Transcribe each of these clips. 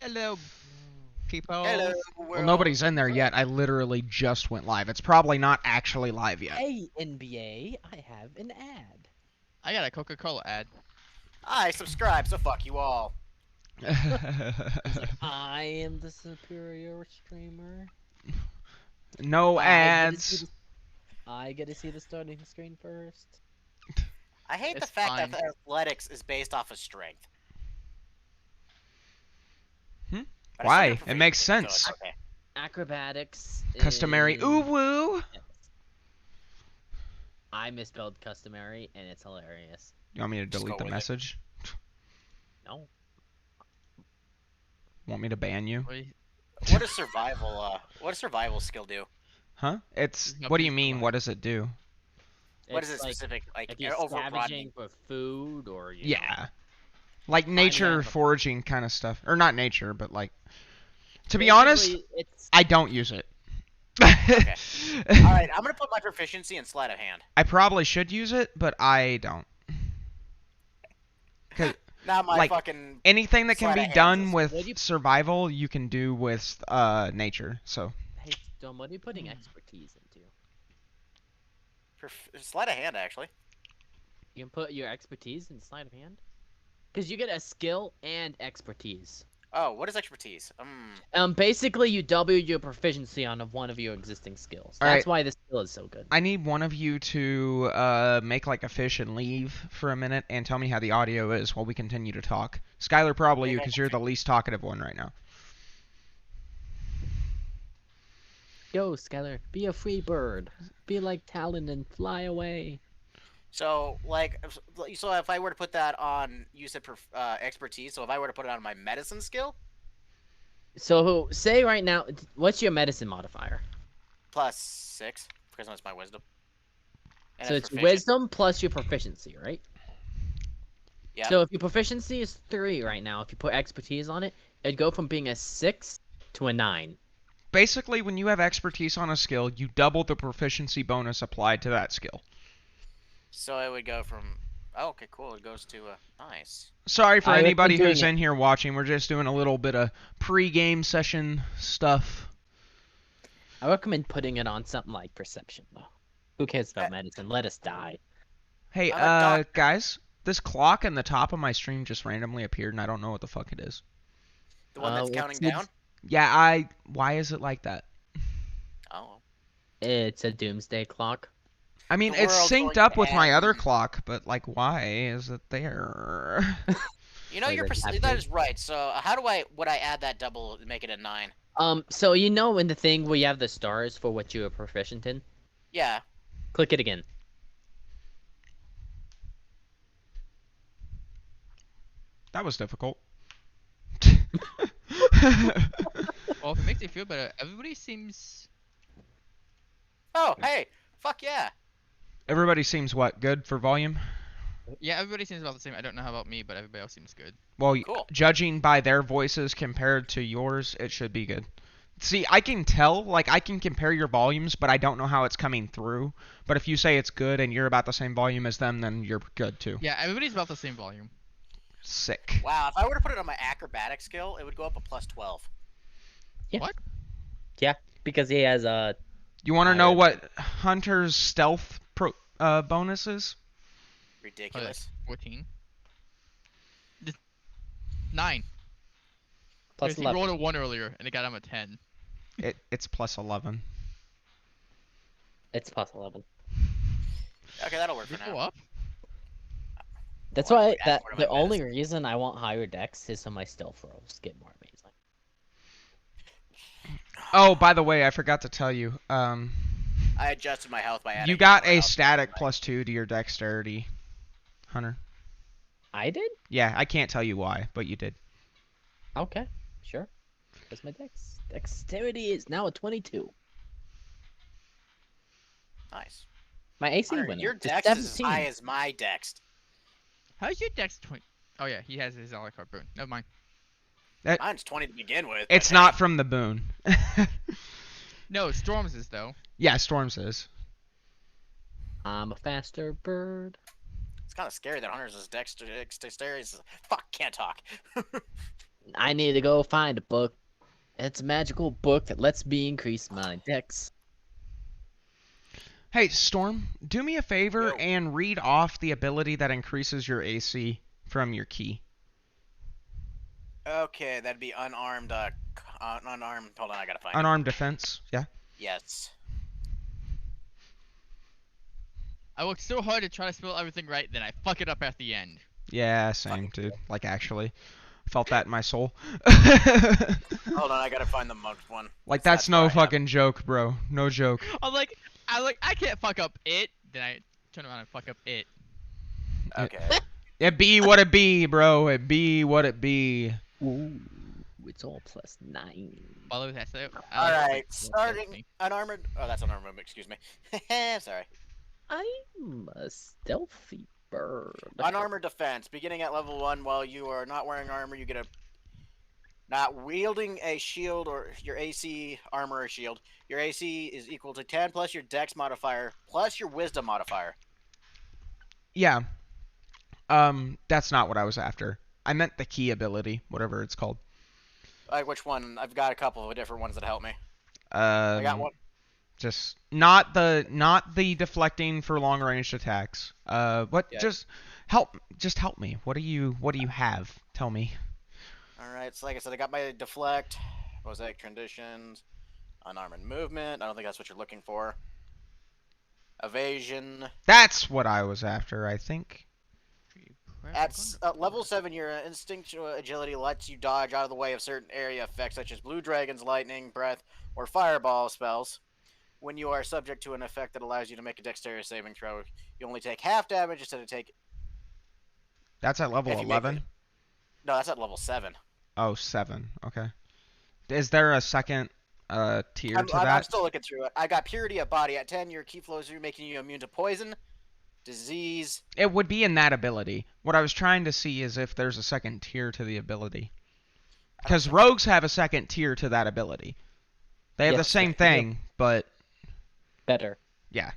Hello, people. Hello, Well, world. nobody's in there yet. I literally just went live. It's probably not actually live yet. Hey, NBA, I have an ad. I got a Coca-Cola ad. I subscribe, so fuck you all. It's like, I am the superior streamer. No ads. I get to see the starting screen first. I hate the It's fact fine. that athletics is based off of strength. Hmm? But I Why? still get It makes proficiency, sense. so it's okay. Acrobatics. Customary is- ooh woo. Yes. I misspelled customary, and it's hilarious. You want me to Just delete go the with it. message? No. Want me to ban you? What does survival skill do? Huh? It's. There's no What do you peace mean? behind. What does it do? What is it It's like specific? Like if you're overbroadening. scavenging for food or Yeah. Like nature out- foraging kind of stuff. Or not nature, but like. To be honest, Basically, it's I don't use it. Okay. All right, I'm gonna put my proficiency in sleight of hand. I probably should use it, but I don't. Now my Like, fucking Anything that can Sleight be of hands done is- with What do you- survival, you can do with nature. So hey, Dom, what are you putting expertise into? sleight of hand actually. You can put your expertise in sleight of hand, because you get a skill and expertise. Oh, what is expertise? Basically, you double your proficiency on one of your existing skills. All That's right. why this skill is so good. I need one of you to make like a fish and leave for a minute and tell me how the audio is while we continue to talk. Skylar, probably you, because you're the least talkative one right now. Go, Skylar, be a free bird. Be like Talon and fly away. So so if I were to put that on, you said expertise. So if I were to put it on my medicine skill, So, say right now, what's your medicine modifier? +6 because that's my wisdom. And So it's proficient. wisdom plus your proficiency, right? Yep. So if your proficiency is 3 right now, if you put expertise on it, it'd go from being a 6 to a 9. Basically, when you have expertise on a skill, you double the proficiency bonus applied to that skill. So it would go from. Oh, okay, cool. It goes to nice. Sorry for I recommend anybody doing who's it. in here watching. We're just doing a little bit of pre-game session stuff. I recommend putting it on something like perception, though. Who cares about Uh, medicine? Let us die. Hey, I'm a doctor. guys, this clock in the top of my stream just randomly appeared, and I don't know what the fuck it is. The one that's counting it's- down. Yeah, why is it like that? Oh. It's a doomsday clock. I mean, The it's world's synced going up to with my other end. clock, but like, why is it there? You know Wait, your does it have that to? is right. So how would I add that double to make it a 9? So you know in the thing where you have the stars for what you are proficient in? Yeah. Click it again. That was difficult. Well, if it makes you feel better, everybody seems. Oh, hey, fuck yeah. Everybody seems what? Good for volume? Yeah, everybody seems about the same. I don't know how about me, but everybody else seems good. Well, Cool. judging by their voices compared to yours, it should be good. See, I can tell, like, I can compare your volumes, but I don't know how it's coming through. But if you say it's good and you're about the same volume as them, then you're good too. Yeah, everybody's about the same volume. Sick. Wow, if I were to put it on my acrobatic skill, it would go up a +12. Yeah. What? Because he has a. You want to I know would- what Hunter's stealth bonus is? Ridiculous. 14. 9. Plus Because he 11. rolled a 1 earlier, and it got him a 10. It's plus 11. It's plus 11. Okay, that'll work Did for it go now. up? That's Well, I why would add that more to the my only medicine. reason I want higher dex is so my stealth rolls get more amazing. Oh, by the way, I forgot to tell you. I adjusted my health by adding. You got more a health. static +2 to your dexterity, Hunter. I did? Yeah, I can't tell you why, but you did. Okay, sure. Because my dexterity is now a 22. Nice. My AC Hunter, went your up to dex is as 17. high as my dex. How's your dex 20? Oh, yeah, he has his a la carte boon. Never mind. Mine's 20 to begin with. It's but not from the boon. No, Storm's is, though. Yeah, Storm's is. I'm a faster bird. It's kind of scary that Hunter's dexterity is. Fuck, can't talk. I need to go find a book. It's a magical book that lets me increase my dex. Hey, Storm, do me a favor Yo. and read off the ability that increases your AC from your key. Okay, that'd be unarmed. Unarmed. Hold on, I gotta find it. Unarmed defense, yeah. Yes. I worked so hard to try to spell everything right, then I fuck it up at the end. Yeah, same, dude. Like, actually. Felt that in my soul. Hold on, I gotta find the monk one. Like, So that's no where I am. fucking joke, bro. No joke. I can't fuck up it. Then I turn around and fuck up it. Okay. It be what it be, bro. It be what it be. Ooh, it's all +9. Follow that. So, All right, starting unarmored. Oh, that's unarmored movement. Excuse me. Sorry. I'm a stealthy bird. Unarmored defense. Beginning at level 1, while you are not wearing armor, you get a. Not wielding a shield or your AC armor or shield. Your AC is equal to 10 plus your Dex modifier plus your Wisdom modifier. Yeah. That's not what I was after. I meant the key ability, whatever it's called. Like which one? I've got a couple of different ones that help me. I got one. Just not the deflecting for long ranged attacks. What? Yeah. Just help me. What do you have? Tell me. All right. So like I said, I got my deflect, mosaic traditions, unarmored movement. I don't think that's what you're looking for. Evasion. That's what I was after, I think. At level 7, your instinctual agility lets you dodge out of the way of certain area effects such as blue dragons, lightning, breath, or fireball spells. When you are subject to an effect that allows you to make a dexterity saving throw, you only take half damage instead of take. That's at level If you make 11. No, that's at level 7. Oh, 7. Okay. Is there a second tier to I'm that? still looking through it. I got purity of body at 10. Your ki flows through, making you immune to poison, disease. It would be in that ability. What I was trying to see is if there's a second tier to the ability. Because rogues have a second tier to that ability. They have the Yes, same they do. thing, but Better. I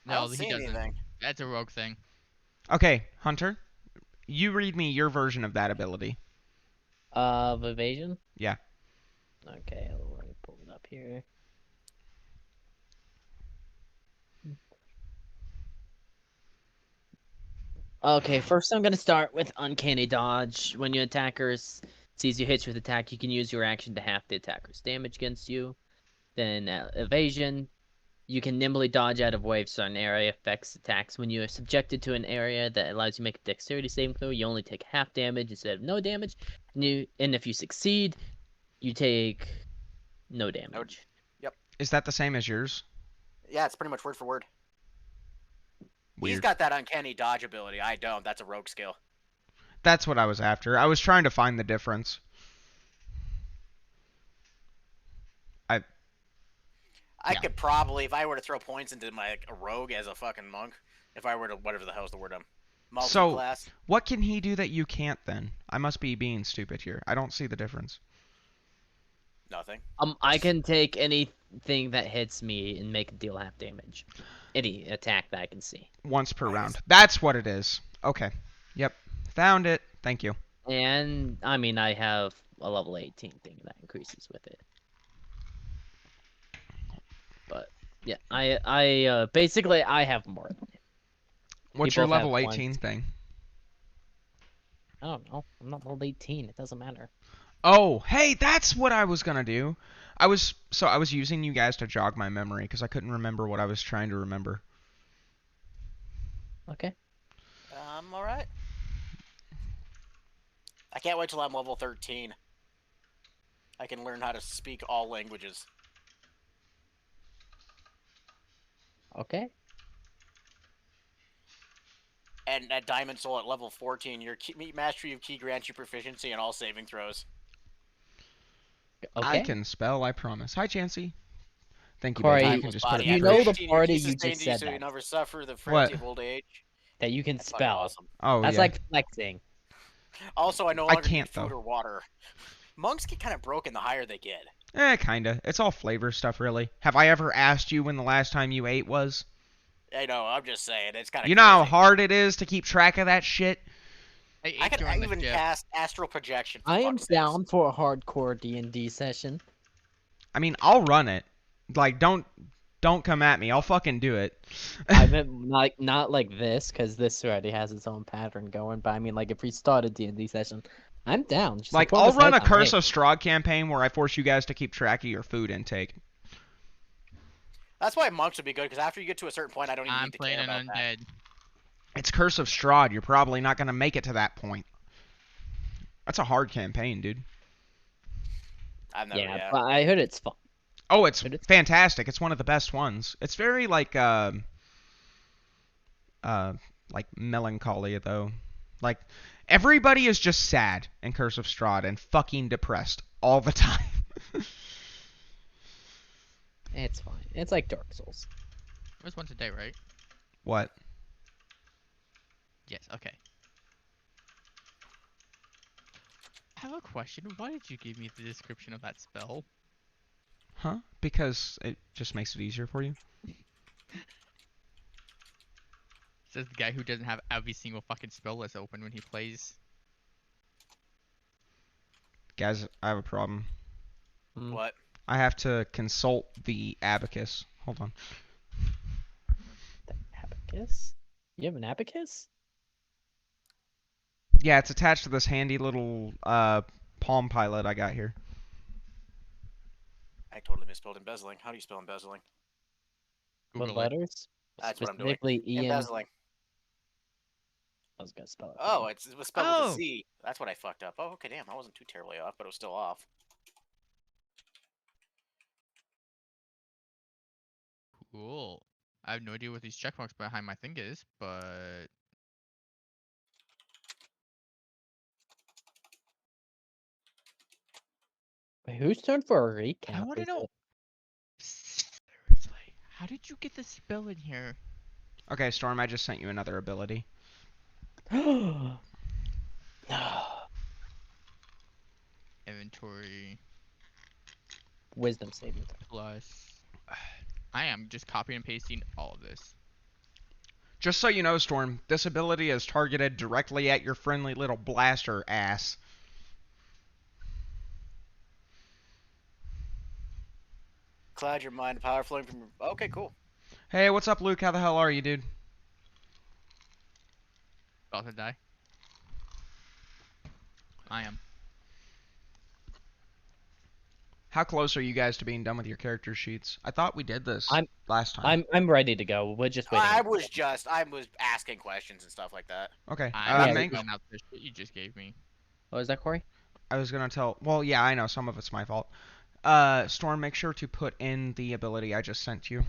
No, don't he see doesn't. anything. That's a rogue thing. okay, Hunter, you read me your version of that ability. Of evasion? Yeah. Okay, let me pull it up here. Okay, first I'm gonna start with Uncanny Dodge. When your attacker sees you hit with attack, you can use your action to half the attacker's damage against you. Then Evasion, you can nimbly dodge out of waves so an area affects attacks. When you are subjected to an area that allows you to make a dexterity saving throw, you only take half damage instead of no damage. And if you succeed, you take no damage. Is that the same as yours? Yeah, it's pretty much word for word. He's Weird. got that uncanny dodge ability. I don't. That's a rogue skill. That's what I was after. I was trying to find the difference. I Yeah. could probably, if I were to throw points into my a rogue as a fucking monk, if I were to, whatever the hell's the word, multi-class. What can he do that you can't then? I must be being stupid here. I don't see the difference. Nothing. I can take anything that hits me and make it deal half damage. Any attack that I can see. Once per Nice. round. That's what it is. Okay. Yep. Found it. Thank you. And I mean, I have a level 18 thing that increases with it. But yeah, I basically I have more than it. What's We your both have level one. 18 thing? I don't know. I'm not level 18. It doesn't matter. Oh, hey, that's what I was gonna do. I was using you guys to jog my memory because I couldn't remember what I was trying to remember. Okay. All right. I can't wait till I'm level 13. I can learn how to speak all languages. Okay. And at Diamond Soul at level 14, your mastery of key grants you proficiency in all saving throws. Okay. I can spell, I promise. Hi, Chansey. Thank you, Corey, baby. You can just put it you back know right. the 15, party key you sustains just said so you that. never suffer the What? frailty of old age. That you can That's fucking spell. awesome. Oh, That's yeah. like flexing. Also, I no I longer can't, need food though. or water. Monks get kind of broken the higher they get. Kinda. It's all flavor stuff, really. Have I ever asked you when the last time you ate was? I know, I'm just saying, it's kind of You know how hard it is to keep track of that shit? I I ate could during the even ship. cast astral projection. For I am fuck's sakes. down for a hardcore D&D session. I mean, I'll run it. Like, don't come at me. I'll fucking do it. I meant not like this, because this already has its own pattern going. But I mean, like if we start a D&D session, I'm down. Just Like, inform I'll us run ahead a of time. Curse Hey, of Strahd campaign where I force you guys to keep track of your food intake. That's why monks would be good, because after you get to a certain point, I don't even I'm need to playing care an about that. undead. It's Curse of Strahd. You're probably not gonna make it to that point. That's a hard campaign, dude. I've never. yeah, Yeah. but I heard it's fun. Oh, it's But it's- fantastic. It's one of the best ones. It's very like melancholy though. Like everybody is just sad in Curse of Strahd and fucking depressed all the time. It's fine. It's like Dark Souls. There's one today, right? What? Yes. Okay. I have a question. Why did you give me the description of that spell? Huh? Because it just makes it easier for you. Says the guy who doesn't have every single fucking spell list open when he plays. Guys, I have a problem. Mm. What? I have to consult the abacus. Hold on. The abacus? You have an abacus? Yeah, it's attached to this handy little Palm Pilot I got here. I totally misspelled embezzling. How do you spell embezzling? Google What it. letters? That's what I'm doing. Specifically EM. Embezzling. I was gonna spell it. Oh, it was spelled with Oh. a Z. That's what I fucked up. Oh, okay, damn. I wasn't too terribly off, but it was still off. Cool. I have no idea what these check marks behind my thing is, but Wait, whose turn for a recap? I want to is know. it? Seriously, how did you get this spell in here? Okay, Storm, I just sent you another ability. No. Inventory Wisdom saving throw. plus. I am just copying and pasting all of this. Just so you know, Storm, this ability is targeted directly at your friendly little blaster ass. Cloud your mind, power flowing from. Okay, cool. Hey, what's up, Luke? How the hell are you, dude? About to die. I am. How close are you guys to being done with your character sheets? I thought we did this I'm- last time. I'm ready to go. We're just waiting. I was asking questions and stuff like that. Okay. I'm Yeah, Meg- filling out the shit you just gave me. What was that, Corey? I was gonna tell. Well, yeah, I know some of it's my fault. Storm, make sure to put in the ability I just sent you.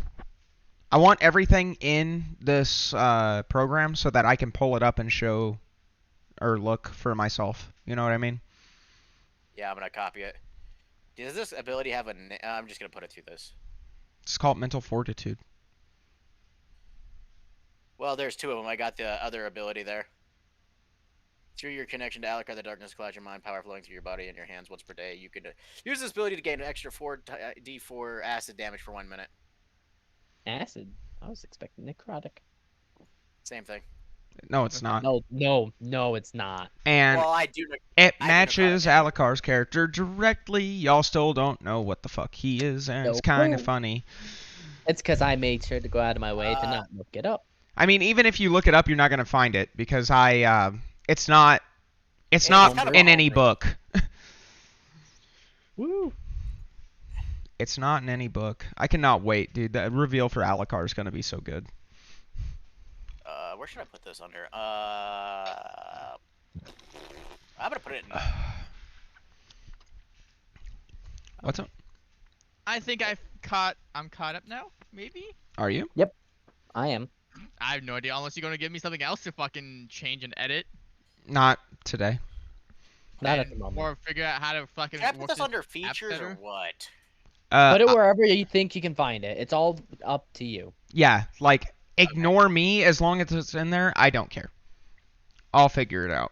I want everything in this program so that I can pull it up and show or look for myself. You know what I mean? Yeah, I'm gonna copy it. Does this ability have a? I'm just gonna put it through this. It's called Mental Fortitude. Well, there's two of them. I got the other ability there. Through your connection to Alakar, the darkness clouds your mind, power flowing through your body and your hands once per day. You could use this ability to gain an extra 4d4 acid damage for 1 minute. Acid. I was expecting necrotic. Same thing. No, it's not. No, it's not. And Well, I do. it I do matches necrotic. Alakar's character directly. Y'all still don't know what the fuck he is, and it's Nope. kind of funny. It's because I made sure to go out of my way to not look it up. I mean, even if you look it up, you're not gonna find it because it's not It's not kind of in a any homebrew. book. Woo! It's not in any book. I cannot wait, dude. The reveal for Alakar is gonna be so good. Where should I put this under? I'm gonna put it in. What's up? I think I'm caught up now. Maybe. Are you? I am. I have no idea. Unless you're gonna give me something else to fucking change and edit. Not today. Not at and- the moment. Or figure out how to fucking Can I put work this this under app features or better. what? Put it wherever you think you can find it. It's all up to you. Yeah, like ignore me as long as it's in there. I don't care. I'll figure it out.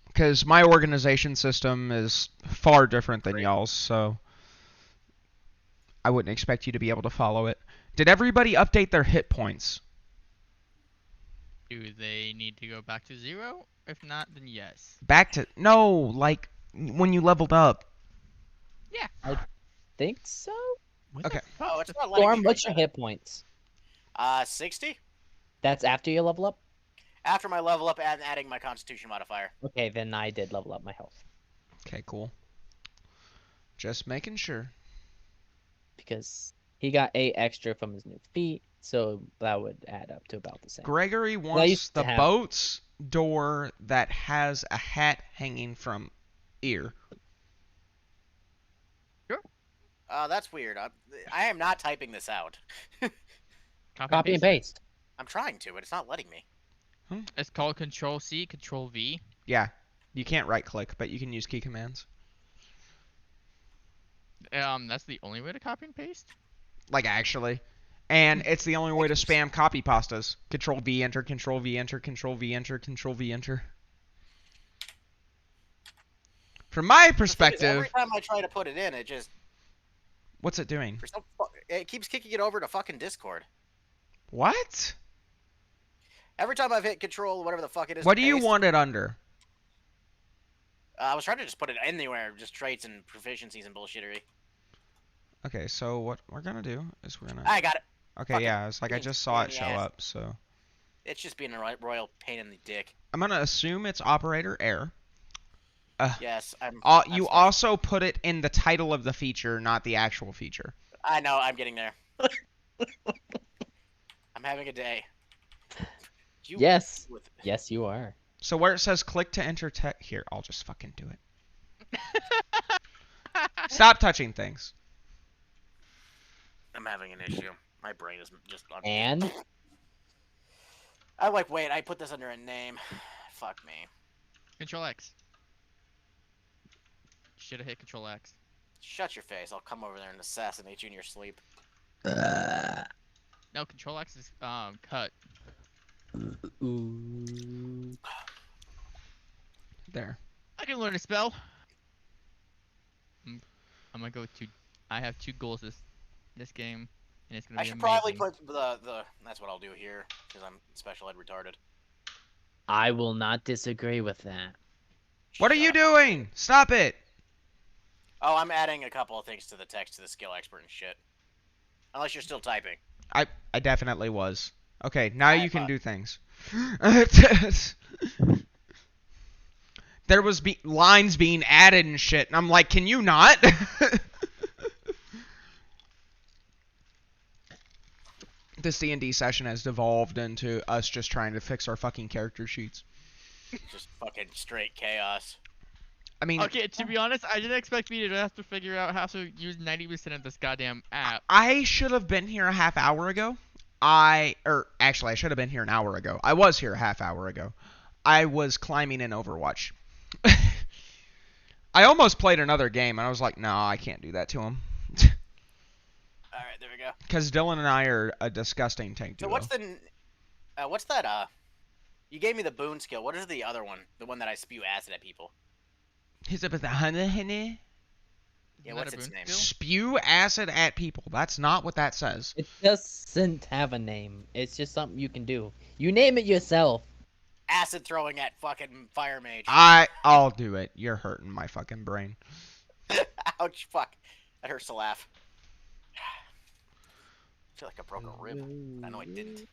Because my organization system is far different than Great. y'all's, so I wouldn't expect you to be able to follow it. Did everybody update their hit points? Do they need to go back to 0? If not, then yes. Back to no, like when you leveled up. Yeah. I think so. What Okay. the fuck? Oh, it's not letting Storm, me what's drink your hit points? that. 60? That's after you level up? After my level up and adding my Constitution modifier. Okay, then I did level up my health. Okay, cool. Just making sure. Because he got 8 extra from his new feat, so that would add up to about the same. Gregory wants used to the have- boat's door that has a hat hanging from ear. That's weird. I am not typing this out. Copy and paste. I'm trying to, but it's not letting me. It's called Control C, Control V. Yeah. You can't right click, but you can use key commands. That's the only way to copy and paste. Like actually. And it's the only way to spam copy pastas. Control V enter, Control V enter, Control V enter, Control V enter. From my The thing is, perspective, every time I try to put it in, it just what's it doing? it keeps kicking it over to fucking Discord. What? Every time I've hit Control, whatever the fuck it is. What to do you paste, want it under? I was trying to just put it anywhere, just traits and proficiencies and bullshittery. Okay, so what we're gonna do is we're gonna. I got it. Okay, fucking yeah, it's like I being just saw pain it in show the ass. up, so It's just being a royal pain in the dick. I'm gonna assume it's operator error. Yes, I'm. You sorry. also put it in the title of the feature, not the actual feature. I know. I'm getting there. I'm having a day. You Yes. with- Yes, you are. So where it says click to enter text, here, I'll just fucking do it. Stop touching things. I'm having an issue. My brain is just. And I'm like, wait, I put this under a name. Fuck me. Control X. Should have hit Control X. Shut your face. I'll come over there and assassinate you in your sleep. No, Control X is cut. ooh. There. I can learn a spell. I'm gonna go to. I have 2 goals this game, and it's gonna I be should amazing. probably put the. That's what I'll do here because I'm special ed retarded. I will not disagree with that. What are Shut you up. doing? Stop it. Oh, I'm adding a couple of things to the text to the skill expert and shit. Unless you're still typing. I definitely was. Okay, now I you can thought- do things. There was lines being added and shit, and I'm like, can you not? This D&D session has devolved into us just trying to fix our fucking character sheets. Just fucking straight chaos. I mean, Okay, to be honest, I didn't expect me to have to figure out how to use 90% of this goddamn app. I should have been here a half hour ago. Actually, I should have been here an hour ago. I was here a half hour ago. I was climbing in Overwatch. I almost played another game, and I was like, no, I can't do that to him. Alright, there we go. Because Dylan and I are a disgusting tank duo. So what's that, you gave me the boon skill. What is the other one? The one that I spew acid at people. He's up at the honey. Isn't Yeah, that what's a its boon name? skill? Spew acid at people. That's not what that says. It doesn't have a name. It's just something you can do. You name it yourself. Acid throwing at fucking fire mage. I'll do it. You're hurting my fucking brain. Ouch, fuck. That hurts to laugh. I feel like I broke a rib. I know I didn't.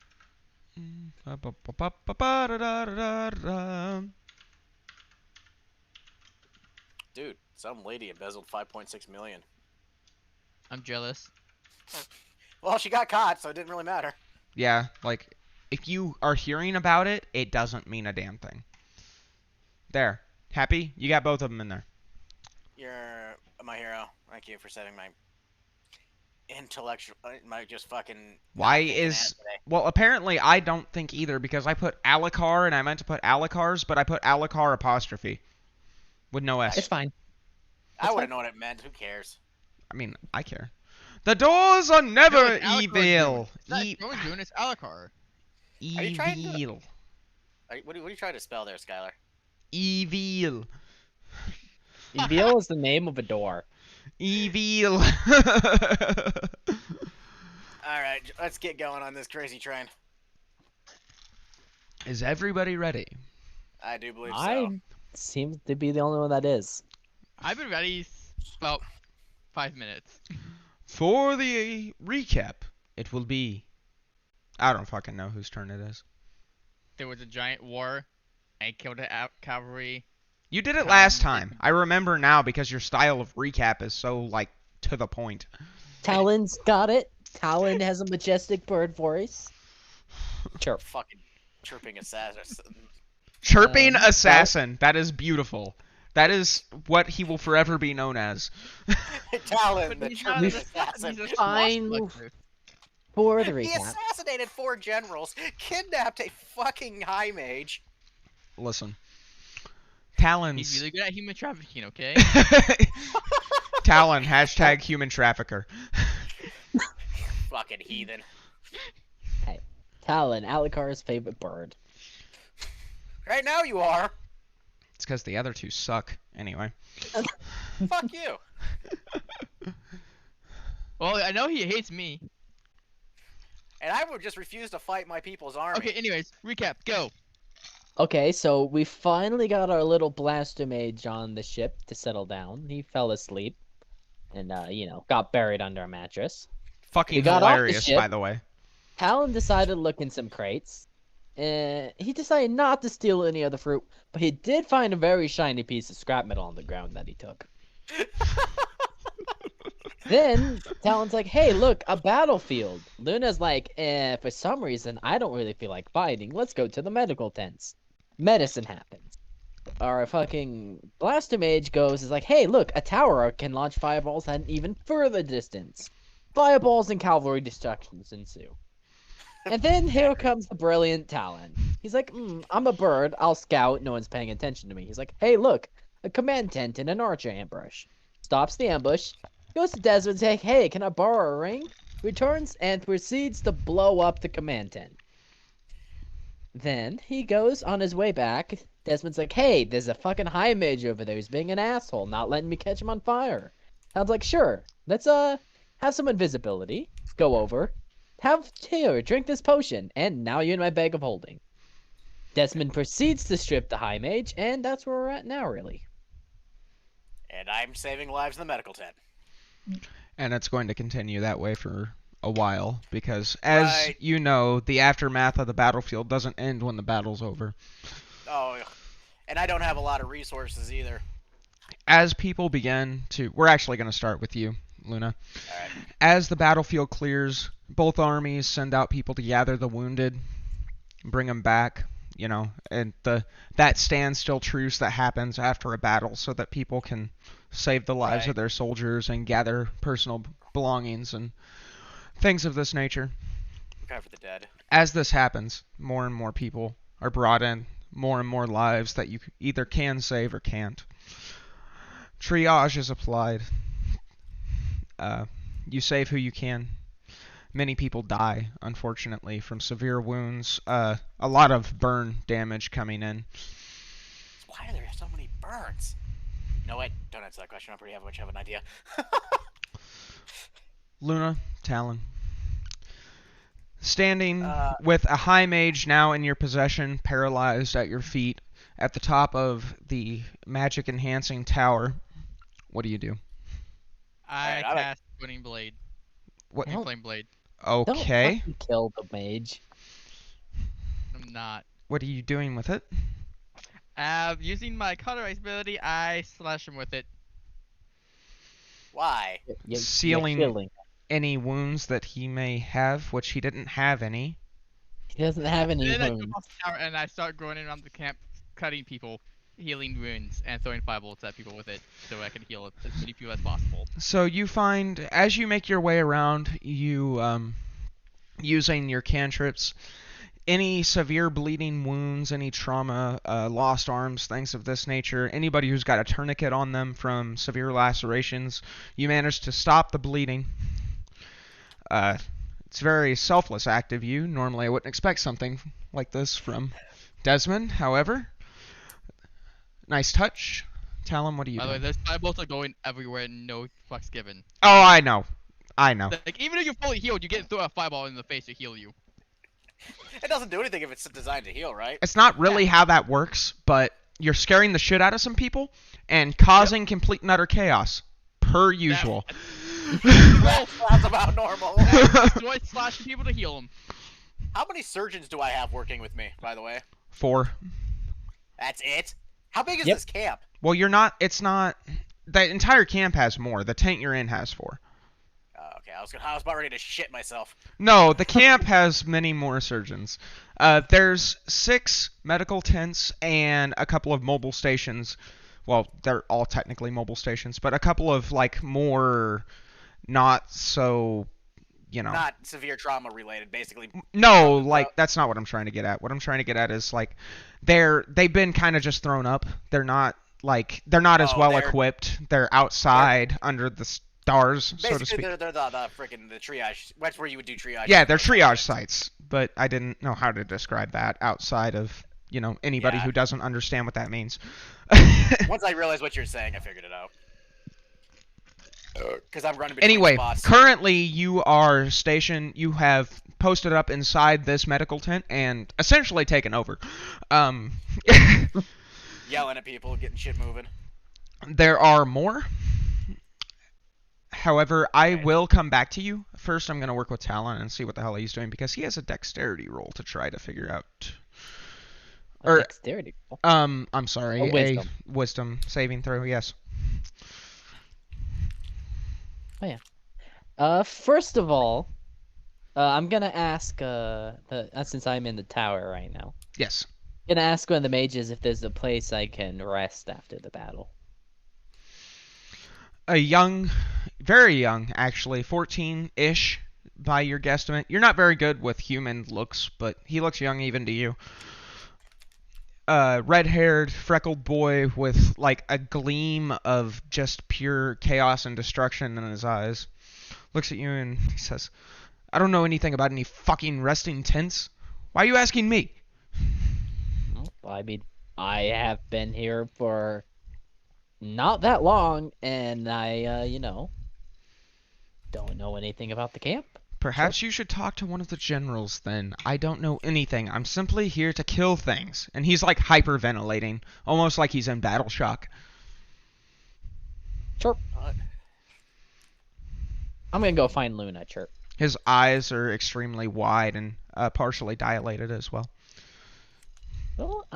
Dude, some lady embezzled 5.6 million. I'm jealous. Well, she got caught, so it didn't really matter. Yeah, like, if you are hearing about it, it doesn't mean a damn thing. There. Happy? You got both of them in there. You're my hero. Thank you for setting my intellectual, my just fucking. Why not thinking is... ass today. Well, apparently I don't think either, because I put Alucard, and I meant to put Alucars, but I put Alucard apostrophe. With no S. It's fine. I wouldn't know what it meant. Who cares? I mean, I care. The doors are never it's Alucard evil. Goon. It's not Goon Goon, it's Alucard. Are you trying to- Evil. What are you trying to spell there, Skylar? Evil. Evil is the name of a door. Evil. All right, let's get going on this crazy train. Is everybody ready? I do believe so. I seem to be the only one that is. I've been ready about 5 minutes. For the recap, it will be... I don't fucking know whose turn it is. There was a giant war. I killed the cavalry. You did it last time. I remember now because your style of recap is so, like, to the point. Talon's got it. Talon has a majestic bird voice. Chirp. Fucking chirping assassin. Chirping assassin. That is beautiful. That is what he will forever be known as. Talon, the He's not chirping an assassin. He's a Fine. swashbuckler. For the He recap. assassinated 4 generals, kidnapped a fucking high mage. Listen. He's Talon's... really good at human trafficking, okay? Talon, hashtag human trafficker. Fucking heathen. Talon, Alicar's favorite bird. Right now you are. It's because the other two suck. Anyway. Fuck you. Well, I know he hates me. And I would just refuse to fight my people's army. Okay, anyways, recap, go. Okay, so we finally got our little blaster mage on the ship to settle down. He fell asleep and, got buried under a mattress. Fucking We got off the hilarious, ship. by the way. Talon decided to look in some crates. He decided not to steal any of the fruit, but he did find a very shiny piece of scrap metal on the ground that he took. Then Talon's like, hey, look, a battlefield. Luna's like, for some reason, I don't really feel like fighting. Let's go to the medical tents. Medicine happens. Our fucking blaster mage is like, hey, look, a tower can launch fireballs at an even further distance. Fireballs and cavalry destructions ensue. And then here comes the brilliant Talon. He's like, I'm a bird, I'll scout, no one's paying attention to me. He's like, hey, look, a command tent and an archer ambush. Stops the ambush, goes to Desmond saying, hey, can I borrow a ring? Returns and proceeds to blow up the command tent. Then he goes on his way back. Desmond's like, hey, there's a fucking high mage over there who's being an asshole, not letting me catch him on fire. Talon's like, sure, let's have some invisibility, go over, drink this potion, and now you're in my bag of holding. Desmond proceeds to strip the high mage, and that's where we're at now, really. And I'm saving lives in the medical tent. And it's going to continue that way for a while, because, as Right. you know, the aftermath of the battlefield doesn't end when the battle's over. Oh, and I don't have a lot of resources either. As people begin to... We're actually going to start with you, Luna. Alright. As the battlefield clears, both armies send out people to gather the wounded, bring them back, and that standstill truce that happens after a battle so that people can save the lives Right. of their soldiers and gather personal belongings and things of this nature. Prepare for the dead. As this happens, more and more people are brought in, more and more lives that you either can save or can't. Triage is applied. You save who you can. Many people die, unfortunately, from severe wounds. A lot of burn damage coming in. Why are there so many birds? No, wait, don't answer that question. I pretty much have an idea. Luna, Talon. Standing Uh, with a high mage now in your possession, paralyzed at your feet, at the top of the magic-enhancing tower, what do you do? I Alright, I like- cast Winning Blade. What? Don't- Flame Blade. Don't Okay. fucking kill the mage. I'm not. What are you doing with it? Using my cauterize ability, I slash him with it. Why? You're Sealing- killing. Any wounds that he may have, which he didn't have any. He doesn't have any Then I wounds. jump off the tower and I start going around the camp, cutting people, healing wounds, and throwing firebolts at people with it, so I can heal as many people as possible. So you find, as you make your way around, you, using your cantrips, any severe bleeding wounds, any trauma, lost arms, things of this nature, anybody who's got a tourniquet on them from severe lacerations, you manage to stop the bleeding. It's a very selfless act of you. Normally I wouldn't expect something like this from Desmond, however. Nice touch. Talon, what do you By the way, do? those firebolts are going everywhere, no fucks given. Oh, I know. I know. Like, even if you're fully healed, you get through a fireball in the face to heal you. It doesn't do anything if it's designed to heal, right? It's not really how that works, but you're scaring the shit out of some people and causing complete and utter chaos, per usual. That sounds about normal. Destroy slashing people to heal them. How many surgeons do I have working with me, by the way? 4. That's it? How big is Yep. this camp? Well, it's not. The entire camp has more. The tent you're in has 4. Okay, I was about ready to shit myself. No, the camp has many more surgeons. There's 6 medical tents and a couple of mobile stations. Well, they're all technically mobile stations, but a couple of like more not so, Not severe trauma related, basically. No, like that's not what I'm trying to get at. What I'm trying to get at is like they've been kind of just thrown up. They're not as well equipped. They're outside under the stars, so to speak. They're the freaking the triage. That's where you would do triage. Yeah, they're triage sites, but I didn't know how to describe that outside of anybody who doesn't understand what that means. Once I realized what you're saying, I figured it out. Because I'm running between Anyway, spots. currently you are stationed. You have posted up inside this medical tent and essentially taken over. Yelling at people, getting shit moving. There are more. However, I will come back to you. First, I'm going to work with Talon and see what the hell he's doing because he has a dexterity roll to try to figure out. Dexterity roll? I'm sorry, A wisdom saving throw. Yes. Oh yeah. First of all, I'm gonna ask. Since I'm in the tower right now, Yes. I'm gonna ask one of the mages if there's a place I can rest after the battle. A young, very young, actually, 14-ish by your guesstimate. You're not very good with human looks, but he looks young even to you. Red-haired, freckled boy with like a gleam of just pure chaos and destruction in his eyes. Looks at you and he says, "I don't know anything about any fucking resting tents. Why are you asking me?" Well, I mean, I have been here for not that long, and I, don't know anything about the camp. Perhaps you should talk to one of the generals then. I don't know anything. I'm simply here to kill things. And he's like hyperventilating, almost like he's in battle shock. Chirp. I'm gonna go find Luna, Chirp. His eyes are extremely wide and partially dilated as well. Well,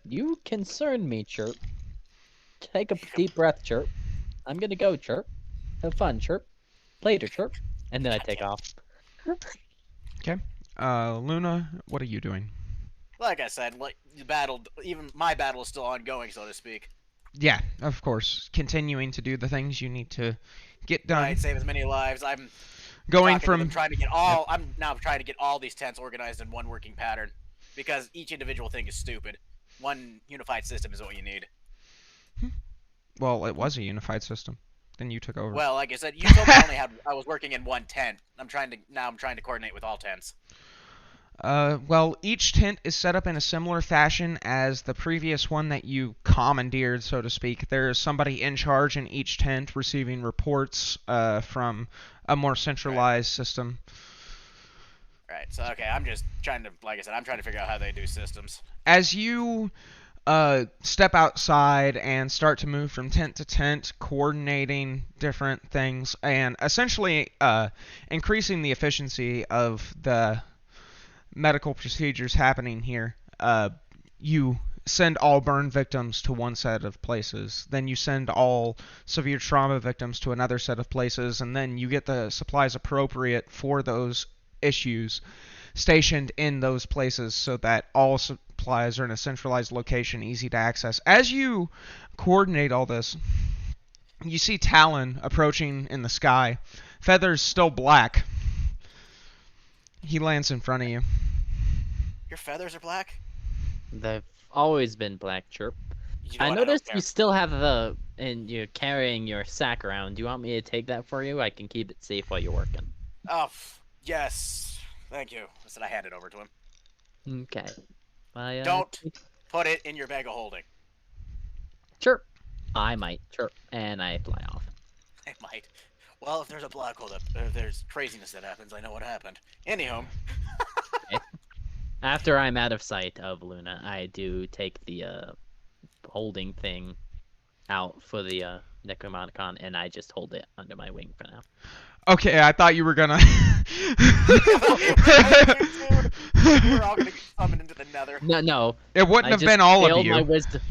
you concern me, Chirp. Take a deep breath, Chirp. I'm gonna go, Chirp. Have fun, Chirp. Later, Chirp. And then I take off. Okay. Luna, what are you doing? Like I said, like the battle, even my battle is still ongoing, so to speak. Yeah, of course. Continuing to do the things you need to get done. Right, save as many lives. I'm Going from trying to get all. I'm now trying to get all these tents organized in one working pattern, because each individual thing is stupid. One unified system is what you need. Well, it was a unified system. Then you took over. Well, like I said, you told me I was working in one tent. I'm trying to coordinate with all tents. Well, each tent is set up in a similar fashion as the previous one that you commandeered, so to speak. There is somebody in charge in each tent receiving reports from a more centralized system. Right, so okay, I'm just trying to, like I said, I'm trying to figure out how they do systems. As you step outside and start to move from tent to tent, coordinating different things, and essentially increasing the efficiency of the medical procedures happening here, you send all burn victims to one set of places, then you send all severe trauma victims to another set of places, and then you get the supplies appropriate for those issues stationed in those places so that all supplies are in a centralized location, easy to access. As you coordinate all this, you see Talon approaching in the sky, feathers still black. He lands in front of you. Your feathers are black? They've always been black, Chirp. You know I what, noticed don't you care. still have and you're carrying your sack around. Do you want me to take that for you? I can keep it safe while you're working. Oh, yes. Thank you. I said I hand it over to him. Okay. Don't put it in your bag of holding. Chirp. I might. Chirp. And I fly off. I might. Well, if there's a black hole, if there's craziness that happens, I know what happened. Anyhow, After I'm out of sight of Luna, I do take the holding thing out for the Necromonicon, and I just hold it under my wing for now. Okay, I thought you were gonna. we're all gonna get summoned into the Nether. No. It wouldn't I have just been all of failed you. my wisdom.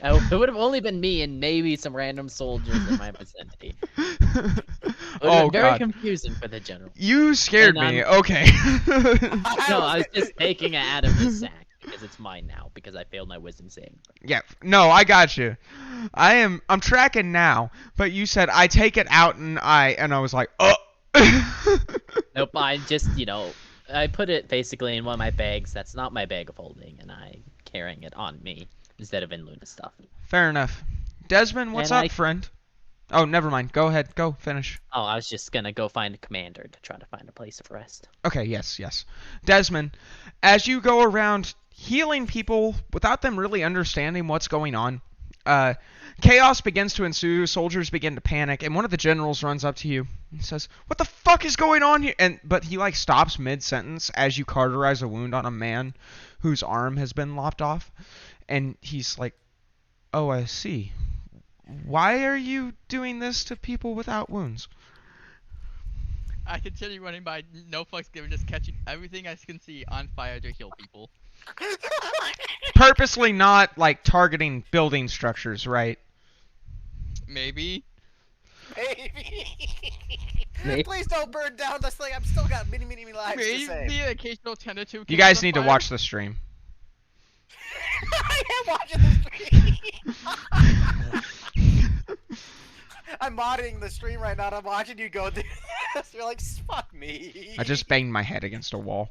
It would have only been me and maybe some random soldiers in my vicinity. It would Oh have been very god. confusing for the general. You scared And me. Okay. No, I was just taking it out of his sack because it's mine now because I failed my wisdom saving. Yeah. No, I got you. I'm tracking now, but you said I take it out and I was like, oh. Nope, I just, I put it basically in one of my bags that's not my bag of holding, and I'm carrying it on me instead of in Luna's stuff. Fair enough. Desmond, what's And up, friend? Oh, never mind. Go ahead. Go finish. Oh, I was just gonna go find a commander to try to find a place of rest. Okay, yes. Desmond, as you go around healing people without them really understanding what's going on, chaos begins to ensue, soldiers begin to panic, and one of the generals runs up to you and says, "What the fuck is going on here?" But he stops mid-sentence as you cauterize a wound on a man whose arm has been lopped off, and he's like, "Oh, I see. Why are you doing this to people without wounds?" I continue running by, no fucks given, just catching everything I can see on fire to heal people. Purposely not, targeting building structures, right? Maybe. Maybe. Please don't burn down this thing. I've still got many lives to Maybe save. the occasional 10 or 2 You kills guys on need to fire. watch the stream. I am watching the stream. I'm modding the stream right now. And I'm watching you go through this. You're like, fuck me. I just banged my head against a wall.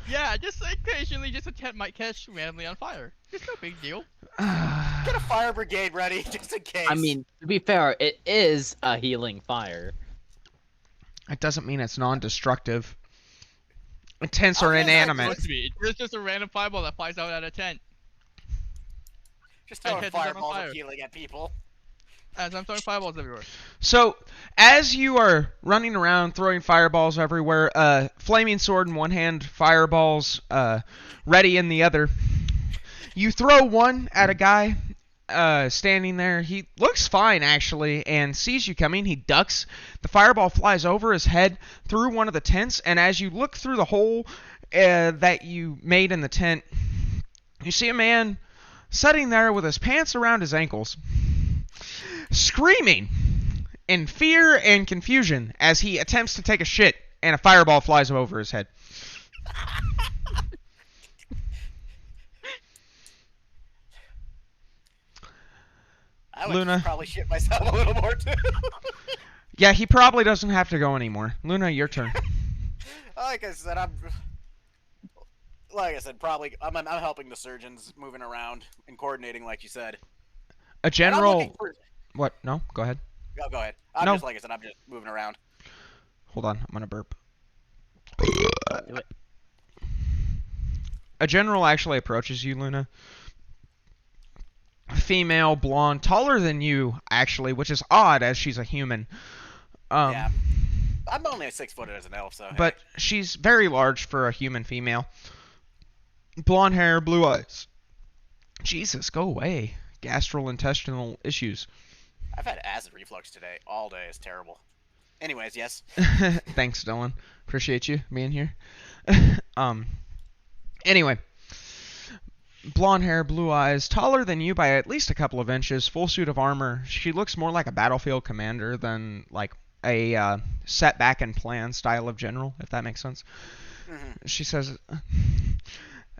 Yeah, just occasionally, just a tent might catch randomly on fire. It's no big deal. Get a fire brigade ready just in case. I mean, to be fair, it is a healing fire. It doesn't mean it's non-destructive. Tents are Oh, yeah, It's inanimate. supposed to be. It's just a random fireball that flies out at a tent. just I throwing catch it on fireballs fire. of healing at people. As I'm throwing fireballs everywhere. So, as you are running around throwing fireballs everywhere, flaming sword in one hand, fireballs ready in the other, you throw one at a guy standing there. He looks fine, actually, and sees you coming. He ducks. The fireball flies over his head through one of the tents, and as you look through the hole that you made in the tent, you see a man sitting there with his pants around his ankles, screaming in fear and confusion as he attempts to take a shit, and a fireball flies over his head. I would Luna. probably shit myself a little more too. Yeah, he probably doesn't have to go anymore. Luna, your turn. Like I said, probably I'm helping the surgeons moving around and coordinating, like you said. A And I'm general... looking for- What? No? Go ahead. Oh, go ahead. I'm No. just like I said, I'm just moving around. Hold on, I'm gonna burp. Do it. A general actually approaches you, Luna. Female, blonde, taller than you, actually, which is odd as she's a human. Yeah. I'm only 6 foot as an elf, so. But she's very large for a human female. Blonde hair, blue eyes. Jesus, go away. Gastrointestinal issues. I've had acid reflux today. All day. It's terrible. Anyways, yes. Thanks, Dylan. Appreciate you being here. Anyway. Blonde hair, blue eyes, taller than you by at least a couple of inches, full suit of armor. She looks more like a battlefield commander than like a set back and plan style of general, if that makes sense. Mm-hmm. She says,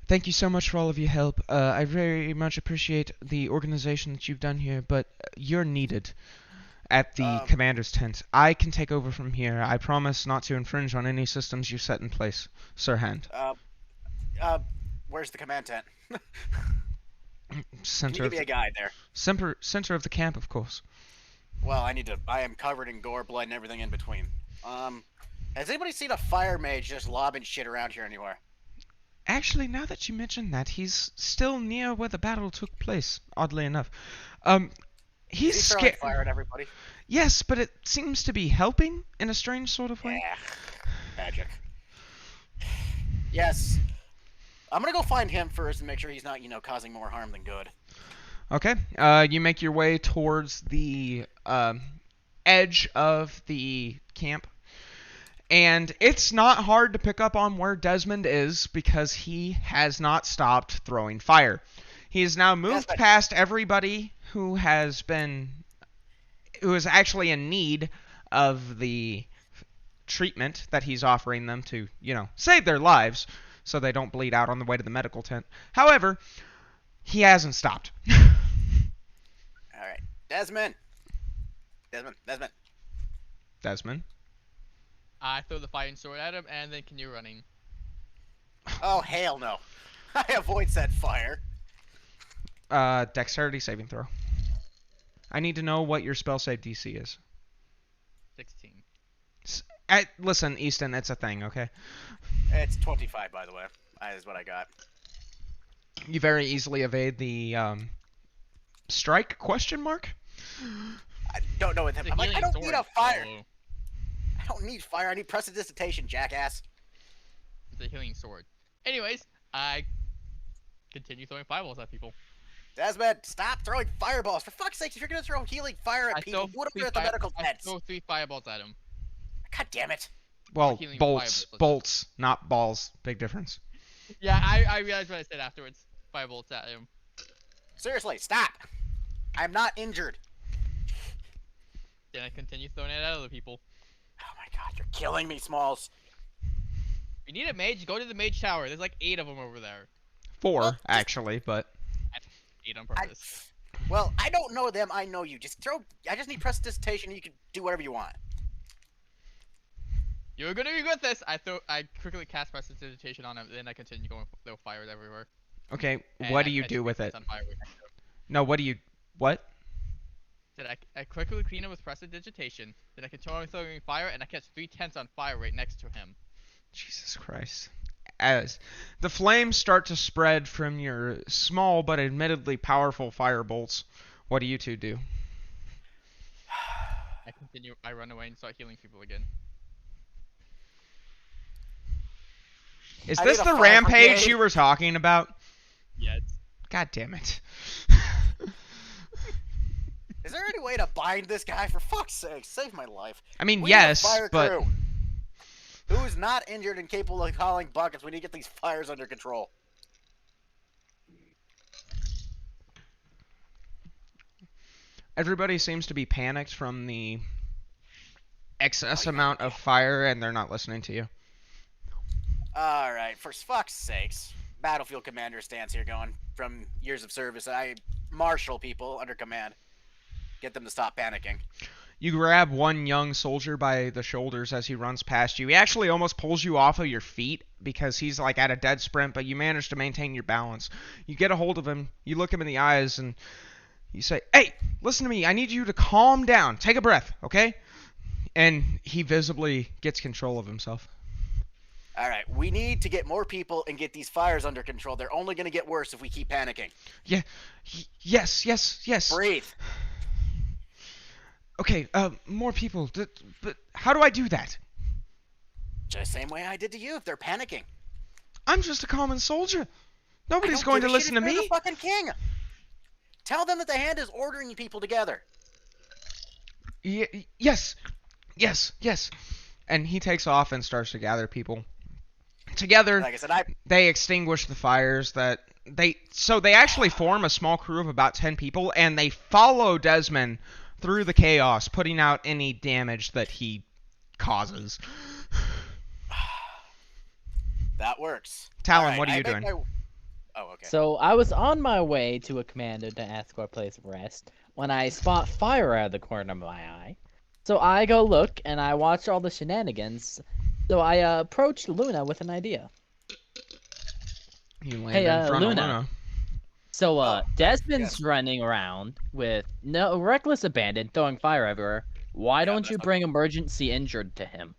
"Thank you so much for all of your help. I very much appreciate the organization that you've done here, but you're needed at the commander's tent. I can take over from here. I promise not to infringe on any systems you set in place, Sir Hand." Where's the command tent? Can you Center give of me a guide there? center of the camp, of course. Well, I am covered in gore, blood, and everything in between. Has anybody seen a fire mage just lobbing shit around here anywhere? Actually, now that you mention that, he's still near where the battle took place, oddly enough. He's Is he throwing scared. fire at everybody? Yes, but it seems to be helping in a strange sort of way. Yeah, magic. Yes. I'm gonna go find him first and make sure he's not, causing more harm than good. Okay. You make your way towards the edge of the camp. And it's not hard to pick up on where Desmond is because he has not stopped throwing fire. He has now moved past everybody who is actually in need of the treatment that he's offering them to, save their lives so they don't bleed out on the way to the medical tent. However, he hasn't stopped. All right. Desmond. I throw the fighting sword at him and then continue running. Oh, hell no. I avoid said fire. Dexterity saving throw. I need to know what your spell save DC is. 16. Listen, Easton, it's a thing, okay? It's 25, by the way. That is what I got. You very easily evade the strike question mark? I don't know with him. It's a I'm like, I healing don't need a sword, fire. so I don't need fire. I need prestidigitation, jackass. It's a healing sword. Anyways, I continue throwing fireballs at people. Desmond, stop throwing fireballs. For fuck's sake, if you're going to throw healing fire at people, put them at the medical I tents. throw 3 fireballs at him. God damn it. Well, healing bolts, not balls. Big difference. Yeah, I realized what I said afterwards. Firebolts at him. Seriously, stop. I'm not injured. Then I continue throwing it at other people. Oh my god, you're killing me, Smalls. If you need a mage, go to the mage tower. There's like 8 of them over there. 4, actually, but... 8 on purpose. Well, I don't know them, I know you. I just need prestidigitation and you can do whatever you want. You're gonna regret this. I quickly cast prestidigitation on him, then I continue going throw fires everywhere. Okay, And what I do you catch do with 3 it? tents on fire right next to him. No, what? Then I quickly clean him with prestidigitation, then I continue throwing fire, and I catch 3 tents on fire right next to him. Jesus Christ. As the flames start to spread from your small but admittedly powerful firebolts, what do you two do? I run away and start healing people again. Is I this need a the fire rampage brigade. you were talking about? Yes. God damn it. Is there any way to bind this guy? For fuck's sake, save my life. I mean, We need a yes, fire but... crew. Who's not injured and capable of hauling buckets? We need to get these fires under control. Everybody seems to be panicked from the excess amount of fire, and they're not listening to you. Alright, for fuck's sakes. Battlefield commander stance here going from years of service. I marshal people under command. Get them to stop panicking. You grab one young soldier by the shoulders as he runs past you. He actually almost pulls you off of your feet because he's like at a dead sprint, but you manage to maintain your balance. You get a hold of him, you look him in the eyes, and you say, "Hey, listen to me. I need you to calm down. Take a breath, okay?" And he visibly gets control of himself. Alright, we need to get more people and get these fires under control. They're only going to get worse if we keep panicking. Yeah, yes. Breathe. Okay, more people. But how do I do that? Just the same way I did to you if they're panicking. I'm just a common soldier. Nobody's I don't going give to a shit listen to if you're me. the fucking king. Tell them that the hand is ordering people together. Yes. And he takes off and starts to gather people. Together, Like I said, they extinguish the fires they actually form a small crew of about 10 people, and they follow Desmond through the chaos, putting out any damage that he causes. that works. Talon, Alright, what are I you make doing? Oh, okay. So I was on my way to a commander to ask for a place of rest when I spot fire out of the corner of my eye. So I go look and I watch all the shenanigans. So I approached Luna with an idea. You land Hey, in front Luna. of Luna. So Desmond's yes. running around with no reckless abandon, throwing fire everywhere. Why don't you bring emergency injured to him?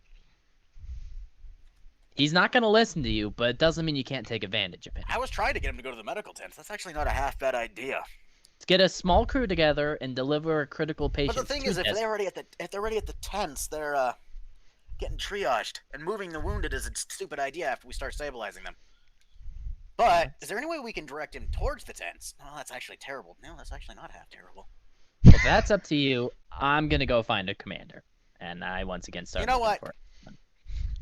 He's not gonna listen to you, but it doesn't mean you can't take advantage of him. I was trying to get him to go to the medical tent. That's actually not a half bad idea. get a small crew together and deliver a critical patient. But the thing is, if they're already at the tents, they're getting triaged, and moving the wounded is a stupid idea after we start stabilizing them. But is there any way we can direct him towards the tents? No, that's actually terrible. No, that's actually not half terrible. If that's up to you, I'm gonna go find a commander, and I once again start. You know what? For it.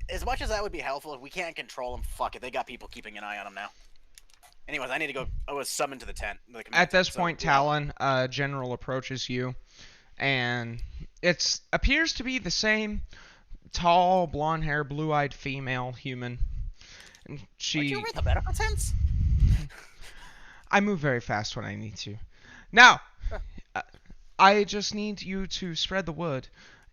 As much as that would be helpful, if we can't control them, fuck it. They got people keeping an eye on them now. Anyways, I need to go. I was summoned to the tent. At this point, Talon, General approaches you, and it appears to be the same tall, blonde hair, blue-eyed female human. And she. Would you read the medical tents? I move very fast when I need to. Now, I just need you to spread the word.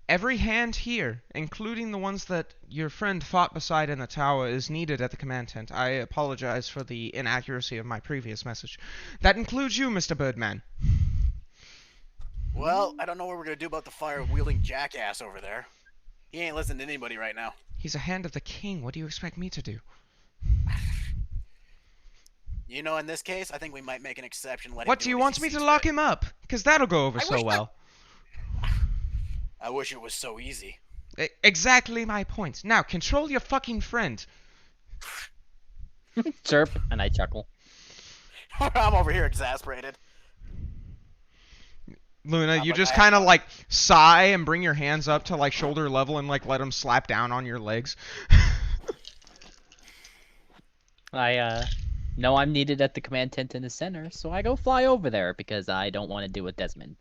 Every hand here, including the ones that your friend fought beside in the tower, is needed at the command tent. I apologize for the inaccuracy of my previous message. That includes you, Mr. Birdman. Well, I don't know what we're going to do about the fire-wielding jackass over there. He ain't listening to anybody right now. He's a hand of the king. What do you expect me to do? You know, in this case, I think we might make an exception. What, do you want me to lock him up? Because that'll go over so well. I wish it was so easy. Exactly my point. Now, control your fucking friend. Chirp, and I chuckle. I'm over here exasperated. Luna, you just kind of like sigh and bring your hands up to like shoulder level and like let them slap down on your legs. I know I'm needed at the command tent in the center, so I go fly over there because I don't want to deal with Desmond.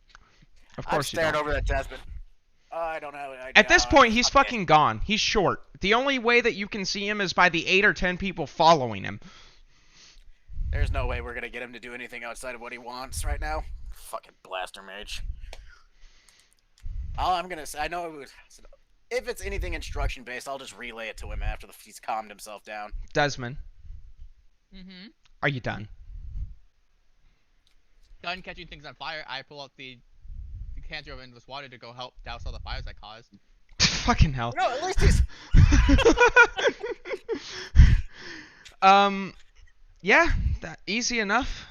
Of course you don't. I'm staring over at Desmond. I don't have any idea. At this point, he's fucking gone. He's short. The only way that you can see him is by the 8 or 10 people following him. There's no way we're gonna get him to do anything outside of what he wants right now. Fucking blaster mage. All I'm gonna say, I know it was, if it's anything instruction based, I'll just relay it to him after he's calmed himself down. Desmond. Mm-hmm. Are you done? Done catching things on fire, I pull out the decanter of endless water to go help douse all the fires I caused. Fucking hell. No, at least he's... Yeah, easy enough.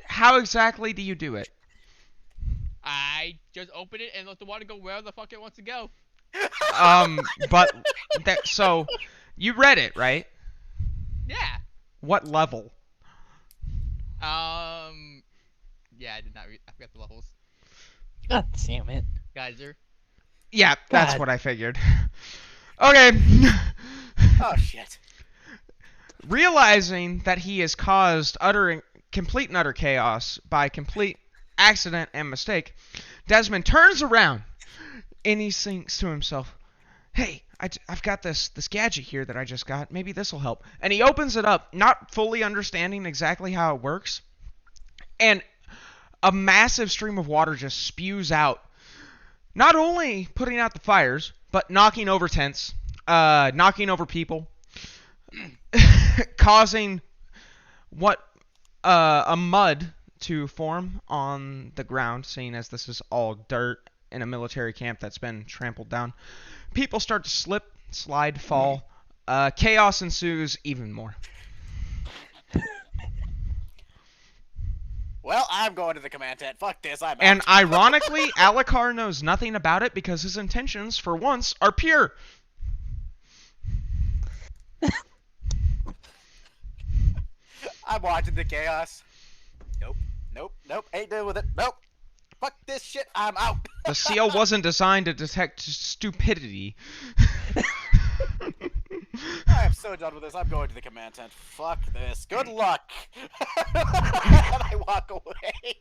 How exactly do you do it? I just open it and let the water go where the fuck it wants to go. But so you read it, right? Yeah. What level? Yeah, I did not read. I forgot the levels. God damn it. Geyser. Yeah, that's what I figured. Okay. Oh shit. Realizing that he has caused complete and utter chaos by complete accident and mistake, Desmond turns around and he thinks to himself, hey, I've got this gadget here that I just got. Maybe this will help. And he opens it up, not fully understanding exactly how it works. And a massive stream of water just spews out, not only putting out the fires, but knocking over tents, knocking over people, causing a mud to form on the ground, seeing as this is all dirt in a military camp that's been trampled down. People start to slip, slide, fall. Chaos ensues even more. Well, I'm going to the command tent. Fuck this, I'm out. And ironically, Alucard knows nothing about it because his intentions, for once, are pure. I'm watching the chaos. Nope. Ain't dealing with it. Nope. Fuck this shit. I'm out. The seal wasn't designed to detect stupidity. I am so done with this. I'm going to the command tent. Fuck this. Good luck. And I walk away.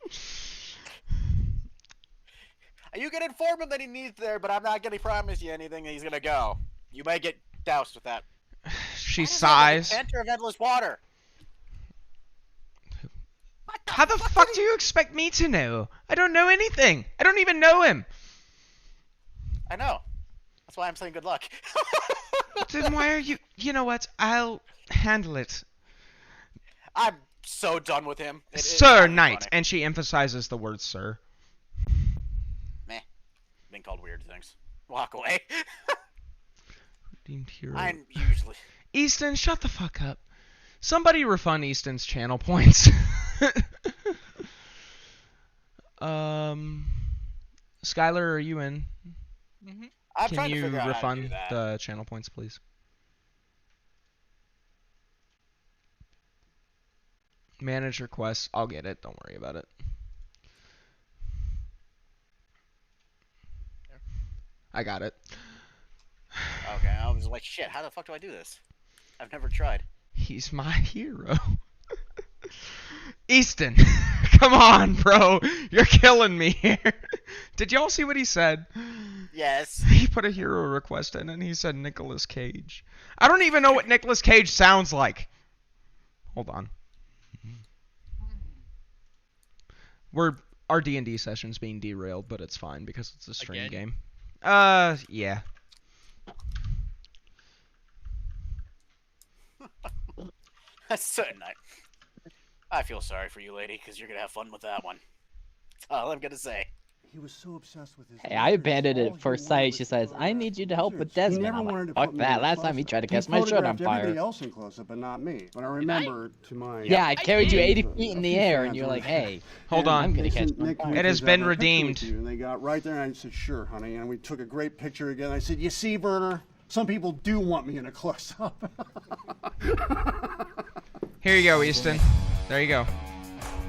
You can inform him that he needs there, but I'm not going to promise you anything that he's going to go. You may get doused with that. She sighs. Enter of endless water. How the fuck do you expect me to know? I don't know anything. I don't even know him. I know. That's why I'm saying good luck. Then why are you... You know what? I'll handle it. I'm so done with him. Sir Knight. And she emphasizes the word sir. Meh. Been called weird things. Walk away. Redeemed hero. I'm usually... Easton, shut the fuck up. Somebody refund Easton's channel points. Skylar, are you in? Mm-hmm. I'm Can trying to you figure out how to do refund that. the channel points, please? Manage requests. I'll get it. Don't worry about it. I got it. Okay, I was like, shit, how the fuck do I do this? I've never tried. He's my hero. Easton, come on, bro. You're killing me here. Did y'all see what he said? Yes. He put a hero request in and he said Nicolas Cage. I don't even know what Nicolas Cage sounds like. Hold on. Our D&D session's being derailed, but it's fine because it's a stream Again? game. Yeah. That's certain. I feel sorry for you, lady, because you're gonna have fun with that one. That's all I'm gonna say. He was so obsessed with his Hey, I abandoned it at first sight. She says, I need you to help with Desmond. He never I'm wanted like, to fuck put me in that. a Last time he close-up. tried to He catch my shirt on photographed everybody fire. else in close-up, but not me. But I remember to my Yeah, I carried you did. 80 feet in the air, and you're like, hey, Hold on. I'm gonna they catch sent my Nick fire. It has Hughes been out a picture redeemed. with you, and they got right there, and I said, sure, honey. And we took a great picture again. I said, you see, Werner, some people do want me in a close-up. Here you go, Easton. There you go.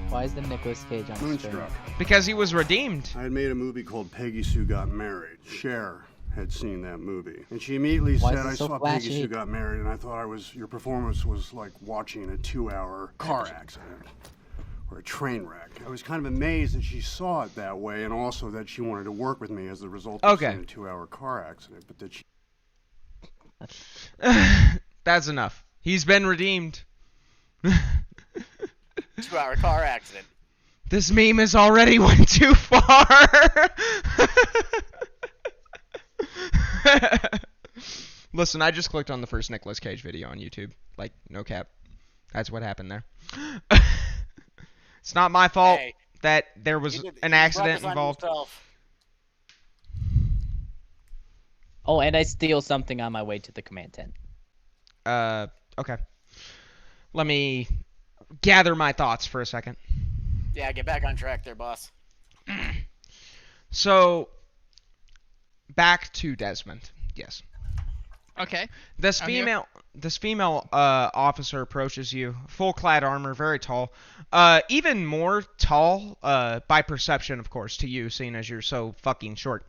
Why is the Nicolas Cage on the screen? Moonstruck. Because he was redeemed. I had made a movie called Peggy Sue Got Married. Cher had seen that movie, and she immediately Why said, is it "I so saw flashy? Peggy Sue Got Married, and I thought your performance was like watching a 2-hour car accident or a train wreck." I was kind of amazed that she saw it that way, and also that she wanted to work with me as the result of Okay. seeing a 2-hour car accident, but that she. That's enough. He's been redeemed. 2-hour car accident. This meme has already went too far. Listen, I just clicked on the first Nicolas Cage video on YouTube. Like, no cap. That's what happened there. It's not my fault Hey, that there was you an brought accident this on involved. yourself. Oh, and I steal something on my way to the command tent. Okay. Let me gather my thoughts for a second. Yeah, get back on track there, boss. So, back to Desmond. Yes. Okay. This I'm here. female officer approaches you, full clad armor, very tall. Even more tall by perception, of course, to you, seeing as you're so fucking short.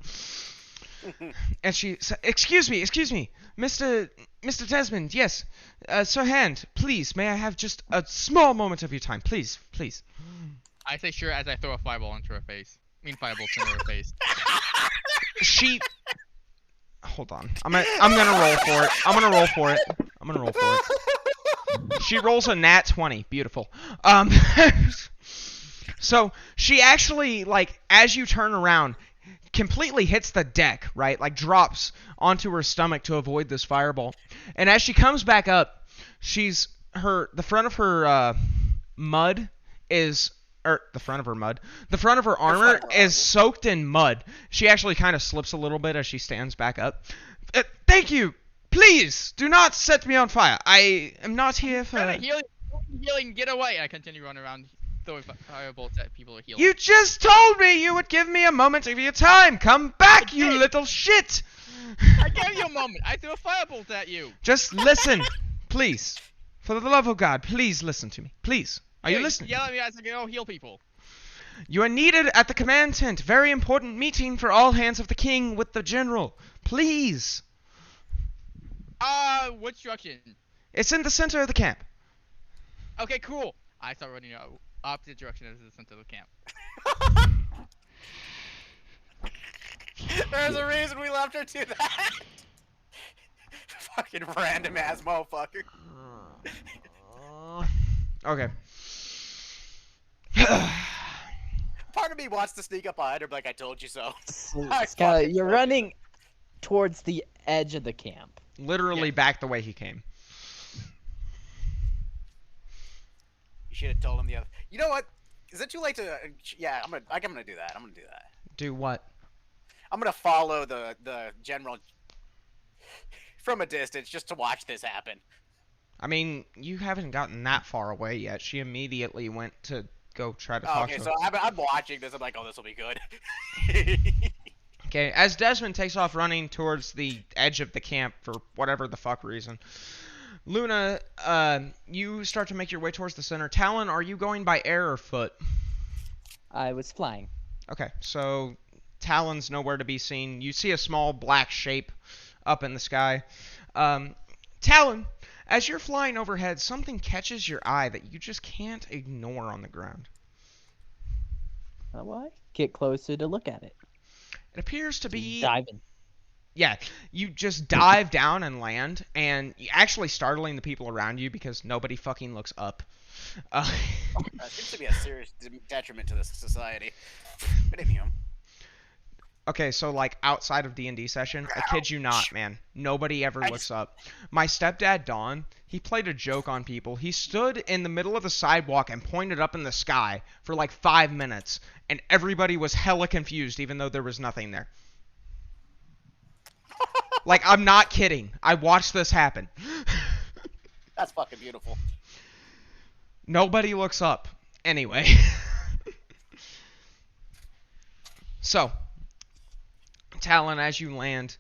And she said, excuse me, Mr. Desmond, yes. Sir Hand, please, may I have just a small moment of your time, please. I say sure as I throw a fireball into her face. Fireball into her face. She... Hold on. I'm gonna roll for it. I'm gonna roll for it. She rolls a nat 20. Beautiful. So she actually, like, as you turn around, completely hits the deck, right? Like, drops onto her stomach to avoid this fireball. And as she comes back up, the front of her mud is... the front of her armor is soaked in mud. She actually kind of slips a little bit as she stands back up. Thank you. Please, do not set me on fire. I am not here for... Healing, get away! I continue running around throwing firebolts at people who are healing. You just told me you would give me a moment of your time. Come back, you did. little shit. I gave you a moment. I threw a firebolt at you. Just listen, please. For the love of God, please listen to me. Please. Are you listening? Yell at me as I go heal people. You are needed at the command tent. Very important meeting for all hands of the king with the general. Please. Which direction? It's in the center of the camp. Okay, cool. I start running opposite direction as the center of the camp. There's a reason we left her to that. Fucking random ass motherfucker. Okay. Part of me wants to sneak up behind her, but like I told you so. Skylar, you're running towards the edge of the camp. Literally Yeah. back the way he came. You should have told him the other. You know what? Is it too late to? Yeah, I'm gonna do that. Do what? I'm gonna follow the general from a distance just to watch this happen. I mean, you haven't gotten that far away yet. She immediately went to go try to Oh, talk okay, to so him. I'm watching this. I'm like, oh, this will be good. Okay, as Desmond takes off running towards the edge of the camp for whatever the fuck reason, Luna, you start to make your way towards the center. Talon, are you going by air or foot? I was flying. Okay, so Talon's nowhere to be seen. You see a small black shape up in the sky. Talon, as you're flying overhead, something catches your eye that you just can't ignore on the ground. Well, I get closer to look at it. It appears to be... Diving. Yeah, you just dive down and land, and actually startling the people around you because nobody fucking looks up. That seems to be a serious detriment to this society. But anywho. Okay, so like outside of D&D session, I kid you not, man, nobody ever looks up. My stepdad, Don, he played a joke on people. He stood in the middle of the sidewalk and pointed up in the sky for like 5 minutes, and everybody was hella confused even though there was nothing there. Like, I'm not kidding. I watched this happen. That's fucking beautiful. Nobody looks up. Anyway. So, Talon, as you land,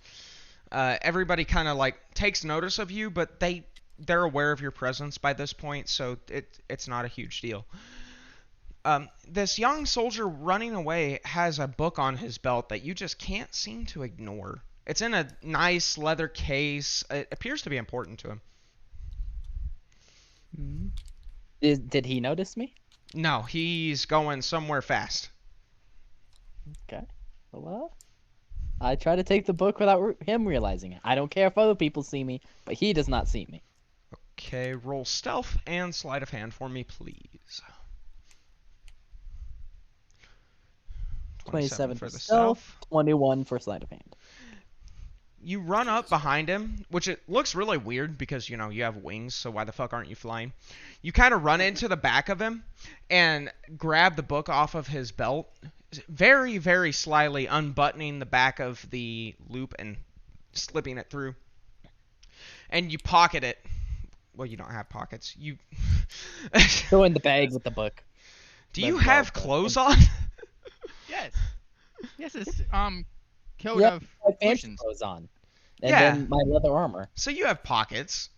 everybody kind of like takes notice of you, but they're aware of your presence by this point, so it's not a huge deal. This young soldier running away has a book on his belt that you just can't seem to ignore. It's in a nice leather case. It appears to be important to him. Did he notice me? No, he's going somewhere fast. Okay. Well, I try to take the book without him realizing it. I don't care if other people see me, but he does not see me. Okay, roll stealth and sleight of hand for me, please. 27 for the stealth, 21 for sleight of hand. You run up behind him, which it looks really weird because, you know, you have wings, so why the fuck aren't you flying? You kind of run into the back of him and grab the book off of his belt, very, very slyly unbuttoning the back of the loop and slipping it through. And you pocket it. Well, you don't have pockets. You Throw in the bag with the book. Do you have clothes on? Yes. Yes, it's code Yeah, of my fancy Lucians. clothes on. And Yeah. then my leather armor. So you have pockets.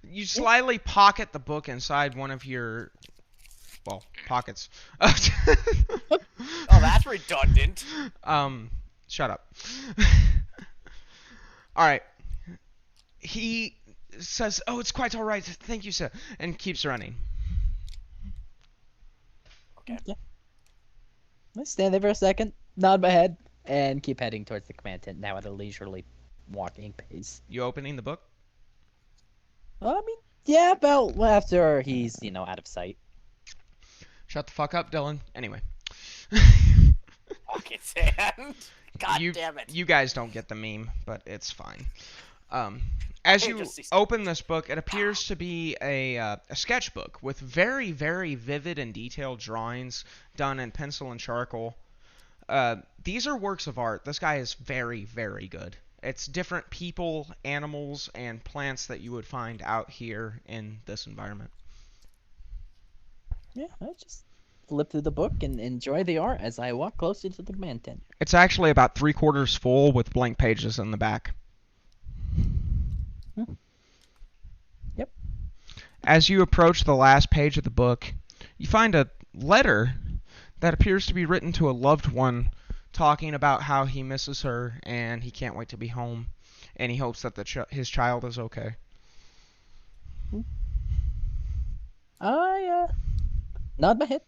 You slyly pocket the book inside one of your, well, pockets. Oh, that's redundant. Shut up. All right. He says, "Oh, it's quite all right. Thank you, sir," and keeps running. Okay. Yeah. I stand there for a second, nod my head, and keep heading towards the command tent now at a leisurely walking pace. You opening the book? Well, I mean, yeah, about after he's, out of sight. Shut the fuck up, Dylan. Anyway. Fucking sand. God damn it. You guys don't get the meme, but it's fine. As you open this book, it appears to be a sketchbook with very, very vivid and detailed drawings done in pencil and charcoal. These are works of art. This guy is very, very good. It's different people, animals, and plants that you would find out here in this environment. Yeah, I just flip through the book and enjoy the art as I walk closer to the command tent. It's actually about 3/4 full with blank pages in the back. Yep. As you approach the last page of the book, you find a letter that appears to be written to a loved one talking about how he misses her and he can't wait to be home and he hopes that his child is okay. I nod my head.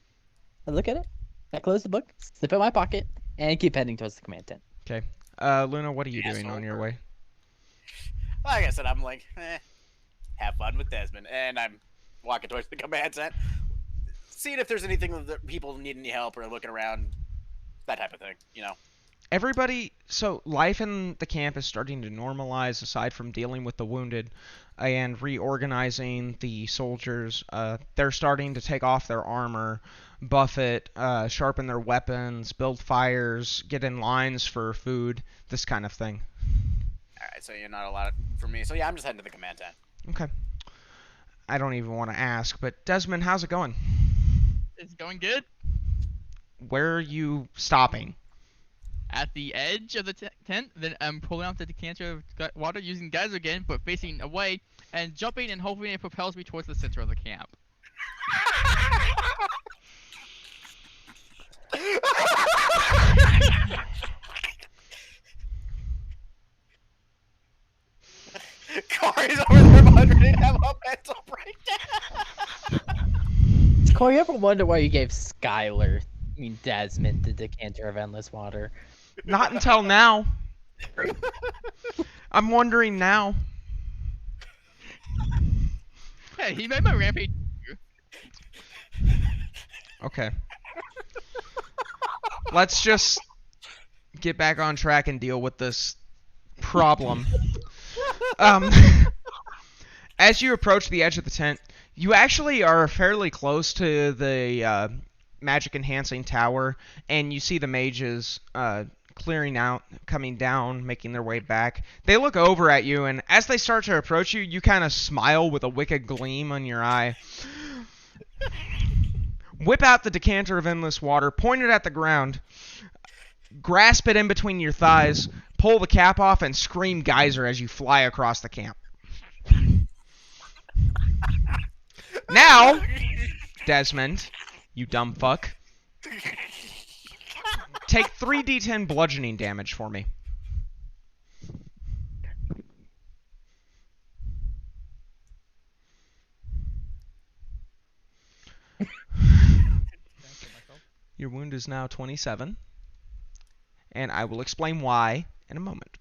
I look at it. I close the book, slip it in my pocket, and keep heading towards the command tent. Okay. Luna, what are you doing on your way? Like I said, I'm like, have fun with Desmond, and I'm walking towards the command tent, seeing if there's anything that people need any help or looking around, that type of thing, Everybody, so life in the camp is starting to normalize aside from dealing with the wounded and reorganizing the soldiers. They're starting to take off their armor, buff it, sharpen their weapons, build fires, get in lines for food, this kind of thing. Alright, so you're not a lot for me. So yeah, I'm just heading to the command tent. Okay. I don't even want to ask, but Desmond, how's it going? It's going good. Where are you stopping? At the edge of the tent, then I'm pulling out the decanter of water using geyser again, but facing away, and jumping and hoping it propels me towards the center of the camp. Corey's over there wondering to have a mental breakdown. Corey, you ever wonder why you gave Desmond, the decanter of endless water? Not until now. I'm wondering now. Hey, he made my rampage. Okay. Let's just get back on track and deal with this problem. As you approach the edge of the tent, you actually are fairly close to the magic enhancing tower, and you see the mages clearing out, coming down, making their way back. They look over at you, and as they start to approach you, you kind of smile with a wicked gleam on your eye. Whip out the decanter of endless water, point it at the ground, grasp it in between your thighs, pull the cap off, and scream geyser as you fly across the camp. Now, Desmond, you dumb fuck, take 3d10 bludgeoning damage for me. Your wound is now 27, and I will explain why in a moment.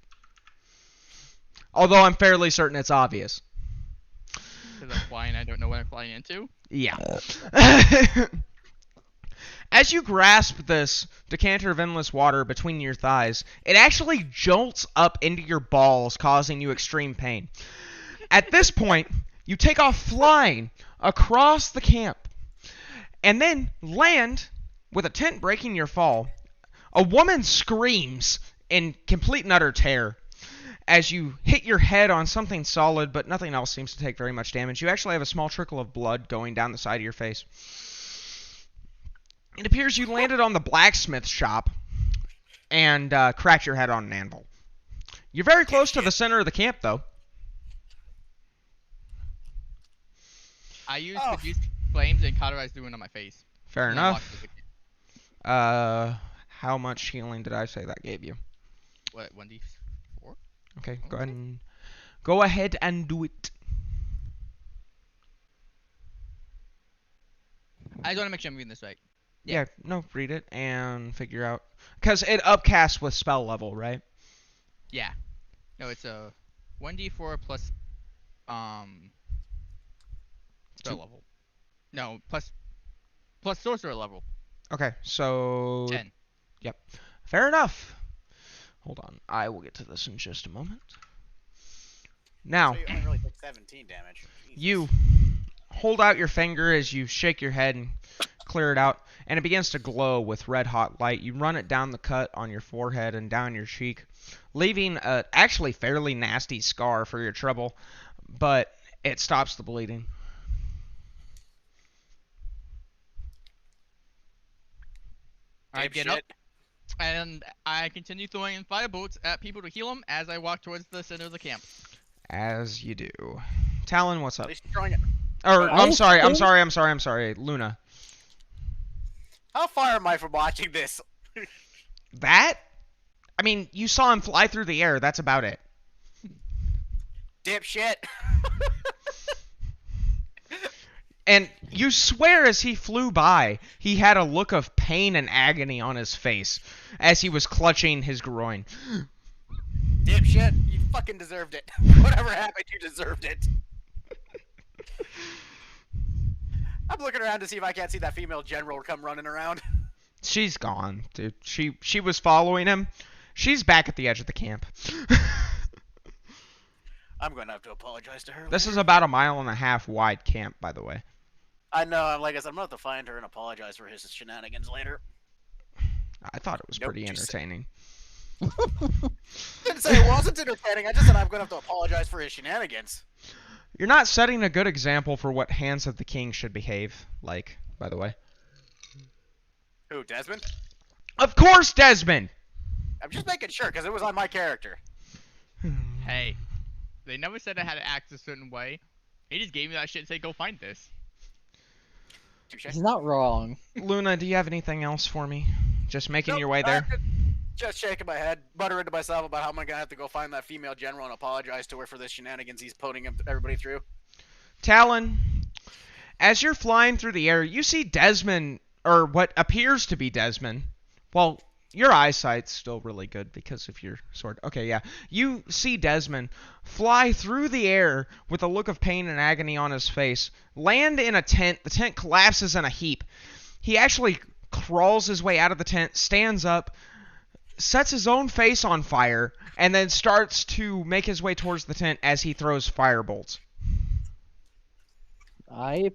Although I'm fairly certain it's obvious. Because I'm flying, I don't know what I'm flying into. Yeah. As you grasp this decanter of endless water between your thighs, it actually jolts up into your balls, causing you extreme pain. At this point, you take off flying across the camp, and then land with a tent breaking your fall. A woman screams in complete and utter terror. As you hit your head on something solid, but nothing else seems to take very much damage. You actually have a small trickle of blood going down the side of your face. It appears you landed on the blacksmith shop and cracked your head on an anvil. You're very close to the center of the camp, though. I used diffuse flames and cauterized the wound on my face. Fair And enough. How much healing did I say that gave you? What, 1d4? Okay, go ahead and do it. I just want to make sure I'm reading this right. Yeah, no, read it and figure out. Because it upcasts with spell level, right? Yeah. No, it's a 1d4 plus spell level. No, plus sorcerer level. Okay, so 10. Yep. Fair enough. Hold on. I will get to this in just a moment. Now, So you only really took 17 damage. Jesus. you hold out your finger as you shake your head and clear it out, and it begins to glow with red-hot light. You run it down the cut on your forehead and down your cheek, leaving a actually fairly nasty scar for your trouble, but it stops the bleeding. I get up, and I continue throwing firebolts at people to heal them as I walk towards the center of the camp. As you do. Talon, what's up? At least you're throwing it. Or, I'm sorry, Luna. How far am I from watching this? That? I mean, you saw him fly through the air, that's about it. Dipshit. And you swear as he flew by, he had a look of pain and agony on his face as he was clutching his groin. Dipshit, you fucking deserved it. Whatever happened, you deserved it. I'm looking around to see if I can't see that female general come running around. She's gone, dude. She was following him. She's back at the edge of the camp. I'm going to have to apologize to her. This is about 1.5 miles wide camp, by the way. I know, like I said, I'm going to have to find her and apologize for his shenanigans later. I thought it was Nope, pretty just- entertaining. Didn't say it wasn't entertaining, I just said I'm going to have to apologize for his shenanigans. You're not setting a good example for what Hands of the King should behave like, by the way. Who, Desmond? Of course, Desmond! I'm just making sure, because it was on my character. Hey, they never said I had to act a certain way. He just gave me that shit and said, go find this. Touche. He's not wrong. Luna, do you have anything else for me? Just making Nope, your way there? Just shaking my head, muttering to myself about how I'm gonna have to go find that female general and apologize to her for the shenanigans he's putting everybody through. Talon, as you're flying through the air, you see Desmond, or what appears to be Desmond. Well, your eyesight's still really good because of your sword. Okay, yeah. You see Desmond fly through the air with a look of pain and agony on his face, land in a tent. The tent collapses in a heap. He actually crawls his way out of the tent, stands up, sets his own face on fire, and then starts to make his way towards the tent as he throws firebolts. I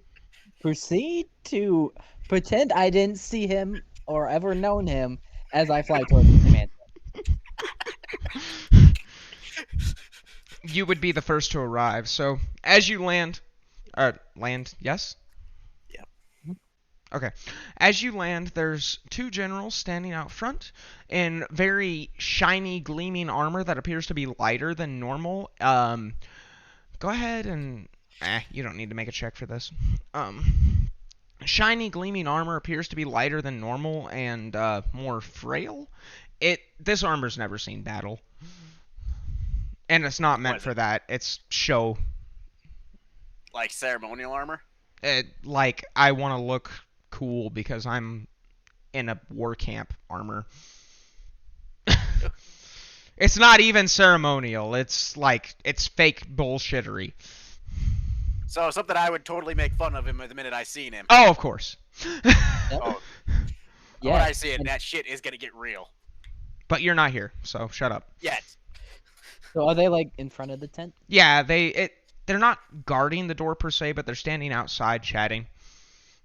proceed to pretend I didn't see him or ever known him as I fly towards the command. You would be the first to arrive. So as you land, yes? Yep. Okay. As you land, there's two generals standing out front in very shiny, gleaming armor that appears to be lighter than normal. Go ahead and... you don't need to make a check for this. Shiny, gleaming armor appears to be lighter than normal and more frail. This armor's never seen battle. And it's not meant for that. It's show. Like ceremonial armor? Like, I want to look cool because I'm in a war camp armor. It's not even ceremonial. It's like, it's fake bullshittery. So something I would totally make fun of him the minute I seen him. Oh, of course. Oh. Yeah. When I see it, that shit is gonna get real. But you're not here, so shut up. Yes. So are they like in front of the tent? Yeah, they're not guarding the door per se, but they're standing outside chatting.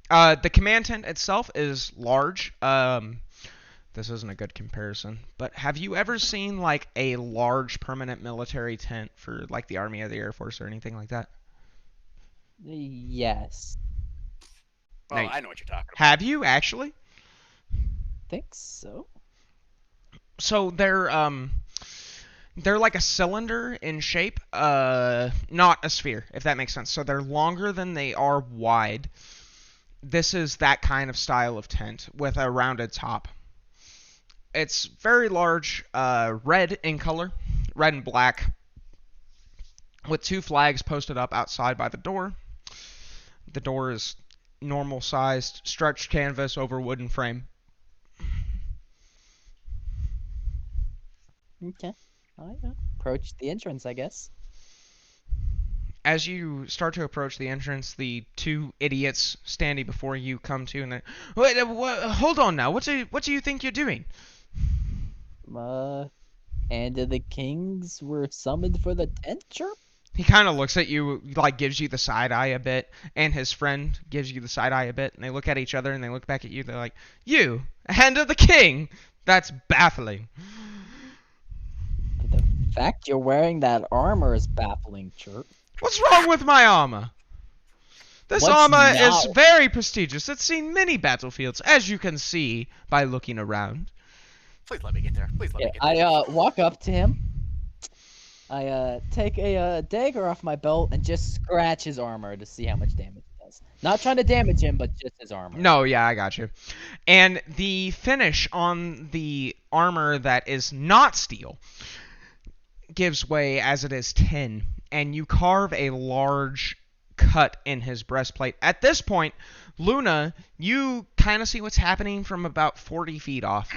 The command tent itself is large. This isn't a good comparison, but have you ever seen like a large permanent military tent for like the Army or the Air Force or anything like that? Yes. Oh, Now, I know what you're talking about. have you actually? Think so. So they're like a cylinder in shape, not a sphere, if that makes sense. So they're longer than they are wide. This is that kind of style of tent with a rounded top. It's very large, red in color, red and black, with two flags posted up outside by the door. The door is normal sized, stretched canvas over wooden frame. Okay. I approach the entrance, I guess. As you start to approach the entrance, the two idiots standing before you come to, and they, wait, hold on now. What do you think you're doing? And the kings were summoned for the tent chirp? He kind of looks at you, like gives you the side eye a bit, and his friend gives you the side eye a bit, and they look at each other and they look back at you. They're like, "You, hand of the king? That's baffling." The fact you're wearing that armor is baffling, chirp. What's wrong with my armor? This What's armor is not? very prestigious. It's seen many battlefields, as you can see by looking around. Please let me get there. Please let me Yeah, get there. I walk up to him. I take a dagger off my belt and just scratch his armor to see how much damage it does. Not trying to damage him, but just his armor. No, yeah, I got you. And the finish on the armor that is not steel gives way as it is tin, and you carve a large cut in his breastplate. At this point, Luna, you kind of see what's happening from about 40 feet off.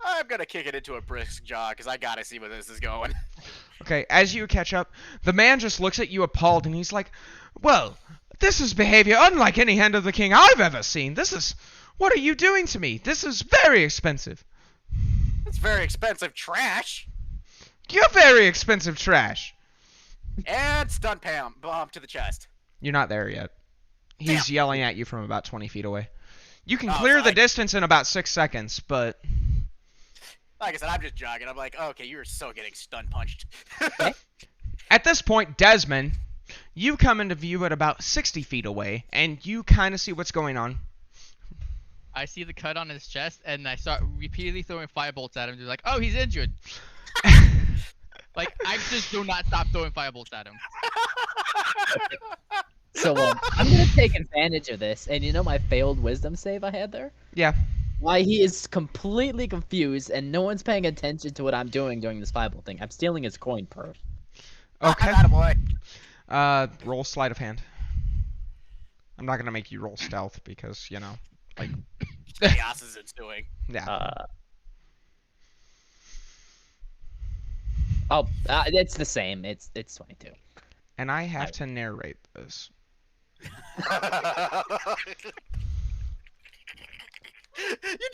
I'm gonna kick it into a brisk jog because I gotta see where this is going. Okay, as you catch up, the man just looks at you appalled, and he's like, "Well, this is behavior unlike any Hand of the King I've ever seen. What are you doing to me? This is very expensive." It's very expensive trash. You're very expensive trash. And stun bomb to the chest. You're not there yet. He's yelling at you from about 20 feet away. You can Oh, clear so the distance in about 6 seconds, but... Like I said, I'm just jogging. I'm like, okay, you're so getting stun punched. At this point, Desmond, you come into view at about 60 feet away, and you kind of see what's going on. I see the cut on his chest, and I start repeatedly throwing firebolts at him. Just like, oh, he's injured. Like, I just do not stop throwing firebolts at him. So I'm gonna take advantage of this, and you know my failed wisdom save I had there? Yeah. Why he is completely confused, and no one's paying attention to what I'm doing during this fireball thing. I'm stealing his coin purse. Okay. Attaboy. Roll sleight of hand. I'm not gonna make you roll stealth because like. Chaos is ensuing. Yeah. It's the same. It's 22. And I have to narrate this. You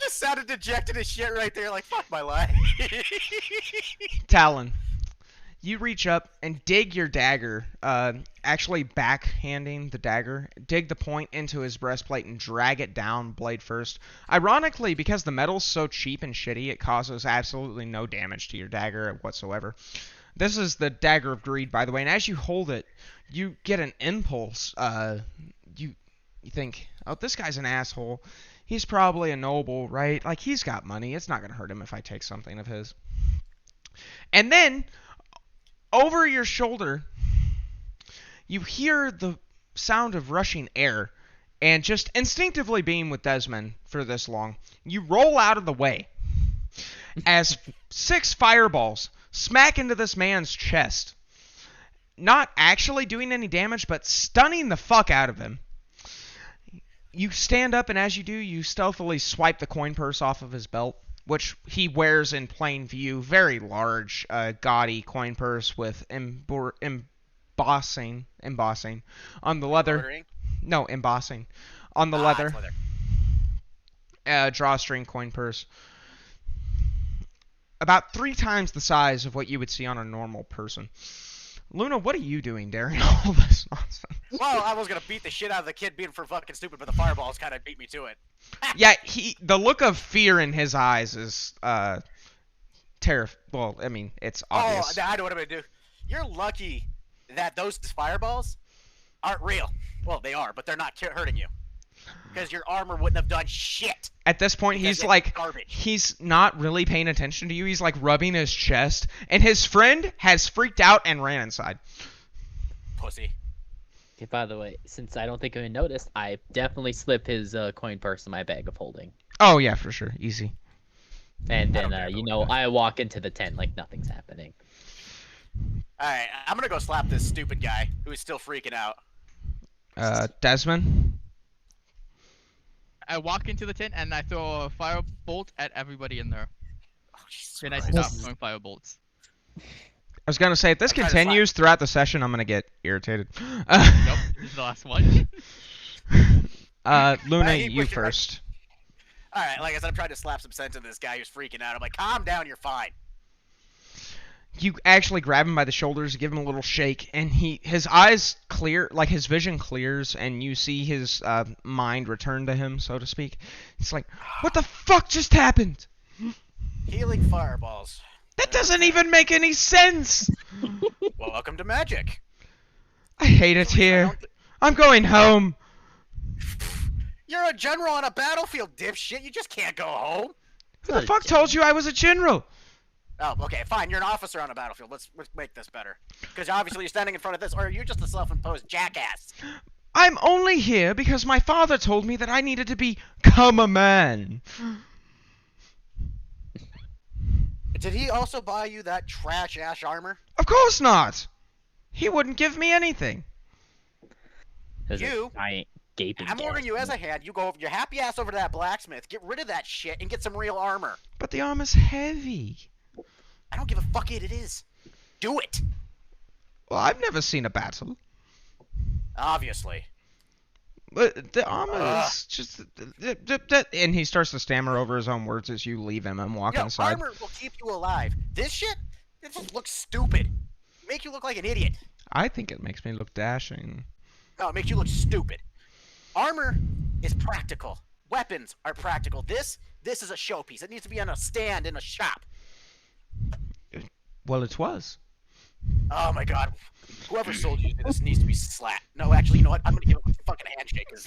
just sounded dejected as shit right there, like, fuck my life. Talon, you reach up and dig your dagger, actually backhanding the dagger, dig the point into his breastplate and drag it down blade first. Ironically, because the metal's so cheap and shitty, it causes absolutely no damage to your dagger whatsoever. This is the Dagger of Greed, by the way, and as you hold it, you get an impulse. You think, oh, this guy's an asshole. He's probably a noble, right? Like, he's got money. It's not going to hurt him if I take something of his. And then, over your shoulder, you hear the sound of rushing air. And just instinctively being with Desmond for this long, you roll out of the way as 6 fireballs smack into this man's chest. Not actually doing any damage, but stunning the fuck out of him. You stand up, and as you do, you stealthily swipe the coin purse off of his belt, which he wears in plain view. Very large, gaudy coin purse with embossing on the leather. Ordering? No, embossing on the leather. Drawstring coin purse. About 3 times the size of what you would see on a normal person. Luna, what are you doing during all this nonsense? Well, I was gonna beat the shit out of the kid being for fucking stupid, but the fireballs kind of beat me to it. Yeah, the look of fear in his eyes is terrifying. Well, I mean, it's obvious. Oh, I know what I'm gonna do. You're lucky that those fireballs aren't real. Well, they are, but they're not hurting you. Because your armor wouldn't have done shit. At this point, Because he's it's like, garbage. he's not really paying attention to you. He's like rubbing his chest, and his friend has freaked out and ran inside. Pussy. Okay, by the way, since I don't think I noticed, I definitely slip his coin purse in my bag of holding. Oh yeah, for sure, easy. And I don't then, care, I walk into the tent like nothing's happening. Alright, I'm gonna go slap this stupid guy who is still freaking out. Desmond. I walk into the tent and I throw a firebolt at everybody in there. Oh, Jesus Then I Christ. stop throwing firebolts. I was gonna say, if this I'm trying to continues throughout the session, I'm gonna get irritated. Nope, this is the last one. Luna, I keep you pushing right- first. Alright, like I said, I'm trying to slap some sense into this guy who's freaking out. I'm like, calm down, you're fine. You actually grab him by the shoulders, give him a little shake, and his eyes clear, like his vision clears, and you see his mind return to him, so to speak. It's like, what the fuck just happened? Healing fireballs. That doesn't even make any sense! Welcome to magic. I hate it here. I'm going home. You're a general on a battlefield, dipshit. You just can't go home. Who the fuck told you I was a general? Oh, okay, fine. You're an officer on a battlefield. Let's make this better. Because obviously you're standing in front of this, or you're just a self-imposed jackass. I'm only here because my father told me that I needed to become a man. Did he also buy you that trash-ass armor? Of course not. He wouldn't give me anything. There's You- a giant gaping I'm ordering gash. you as a hand. You go your happy ass over to that blacksmith, get rid of that shit, and get some real armor. But the armor's heavy. I don't give a fuck it is. Do it. Well, I've never seen a battle. Obviously. But the armor is just... And he starts to stammer over his own words as you leave him and walk Yo, inside. armor will keep you alive. This shit, it just looks stupid. Make you look like an idiot. I think it makes me look dashing. No, it makes you look stupid. Armor is practical. Weapons are practical. This is a showpiece. It needs to be on a stand in a shop. Well, it was. Oh my god. Whoever sold you this needs to be slapped. No, actually, you know what? I'm gonna give him a fucking handshake. 'Cause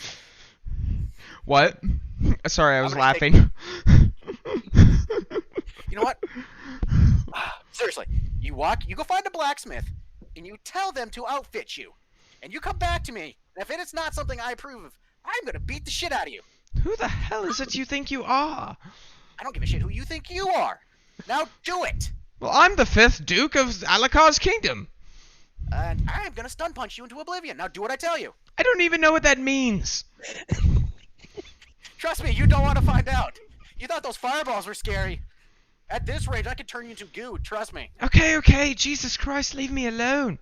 What? Sorry, I I'm was gonna take- laughing. You know what? Seriously, you go find a blacksmith, and you tell them to outfit you, and you come back to me. And if it is not something I approve of, I'm gonna beat the shit out of you. Who the hell is it you think you are? I don't give a shit who you think you are. Now do it. Well, I'm the 5th Duke of Alakar's kingdom. And I'm gonna stun punch you into oblivion. Now do what I tell you. I don't even know what that means. Trust me, you don't want to find out. You thought those fireballs were scary. At this range, I could turn you into goo. Trust me. Okay, Jesus Christ, leave me alone.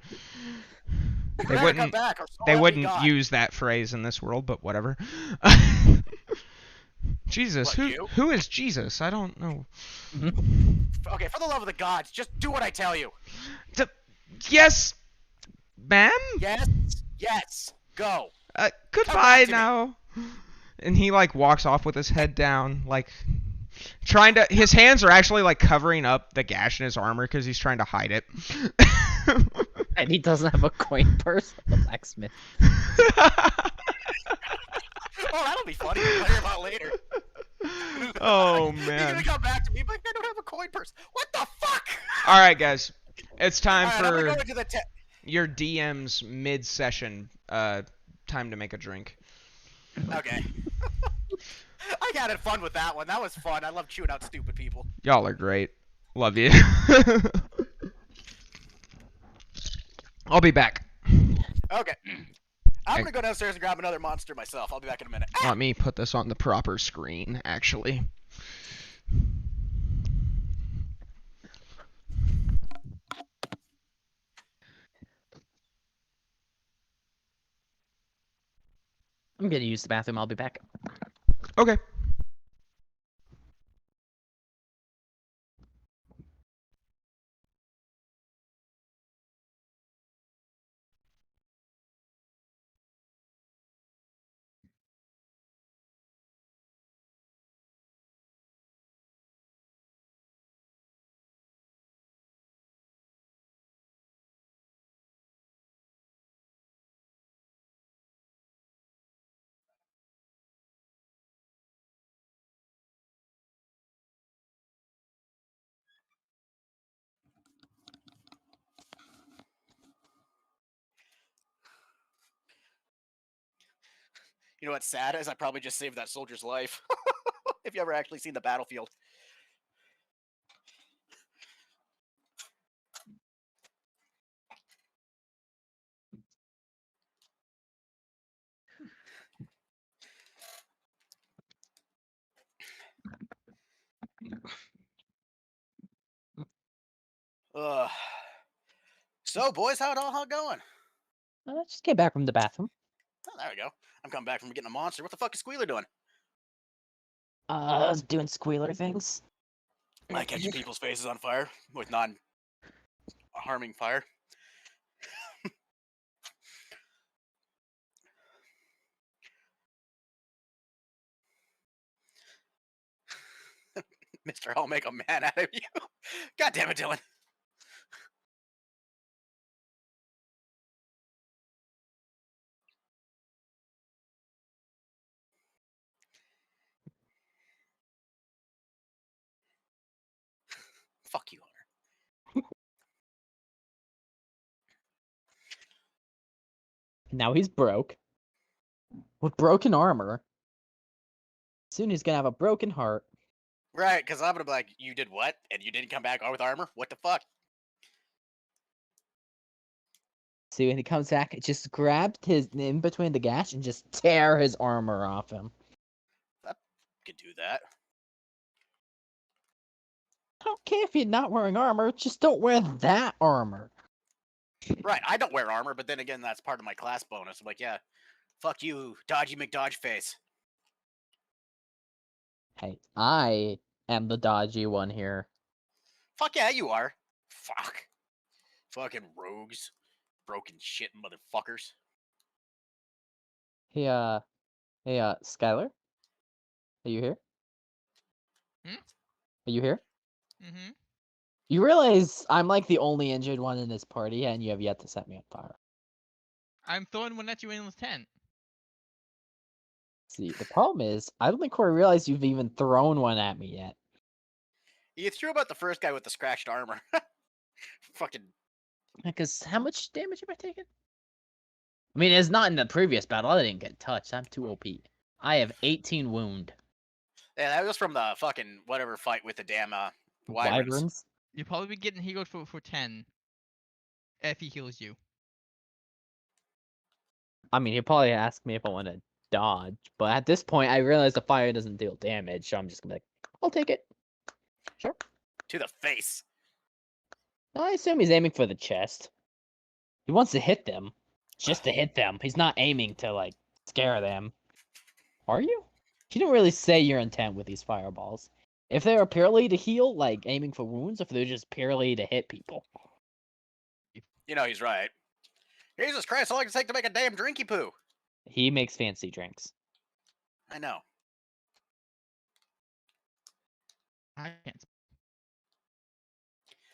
They Never wouldn't. come back, or so They help me wouldn't God. use that phrase in this world, but whatever. Jesus, What, you? who is Jesus? I don't know. Okay, for the love of the gods, just do what I tell you. Yes, ma'am. Yes. Go. Goodbye to me. now. And he like walks off with his head down, like trying to. His hands are actually like covering up the gash in his armor because he's trying to hide it. And he doesn't have a coin purse. The blacksmith. Oh, that'll be funny to hear about later. Oh He's man. gonna come back to me, but I don't have a coin purse. What the fuck? All right, guys, it's time All right, I'm for gonna go into the your DM's mid-session. Time to make a drink. Okay. I had fun with that one. That was fun. I love chewing out stupid people. Y'all are great. Love you. I'll be back. Okay. I'm gonna go downstairs and grab another monster myself. I'll be back in a minute. Let me put this on the proper screen, actually. I'm gonna use the bathroom. I'll be back. Okay. You know what's sad is I probably just saved that soldier's life. If you ever actually seen the battlefield. Ugh. So, boys, how it all going? I just came back from the bathroom. Oh, there we go. I'm coming back from getting a monster. What the fuck is Squealer doing? I was doing squealer things. Like catching people's faces on fire with non-harming fire. Mister, I'll make a man out of you. God damn it, Dylan. Fuck you, Hunter. Now he's broke. With broken armor. Soon he's gonna have a broken heart. Right, because I'm gonna be like, you did what? And you didn't come back on with armor? What the fuck? See, when he comes back, it just grabbed his in between the gash and just tear his armor off him. That could do that. I don't care if you're not wearing armor, just don't wear that armor. Right, I don't wear armor, but then again, that's part of my class bonus. I'm like, yeah, fuck you, dodgy McDodge face. Hey, I am the dodgy one here. Fuck yeah, you are. Fuck. Fucking rogues. Broken shit motherfuckers. Hey, Skylar? Are you here? Hmm? Are you here? Mm-hmm. You realize I'm like the only injured one in this party, and you have yet to set me on fire. I'm throwing one at you in the tent. See, the problem is, I don't think Corey realized you've even thrown one at me yet. You threw about the first guy with the scratched armor. Fucking. Because how much damage am I taking? I mean, it's not in the previous battle. I didn't get touched. I'm too OP. I have 18 wound. Yeah, that was from the fucking whatever fight with the damn wyverns. You'll probably be getting healed for 10 if he heals you. I mean, he'll probably ask me if I want to dodge, but at this point, I realize the fire doesn't deal damage, so I'm just gonna be like, I'll take it. Sure. To the face. I assume he's aiming for the chest. He wants to hit them, just to hit them. He's not aiming to, like, scare them. Are you? You don't really say your intent with these fireballs. If they are purely to heal, like aiming for wounds, if they're just purely to hit people. You know he's right. Jesus Christ, how long does it take to make a damn drinky poo? He makes fancy drinks. I know. I can't.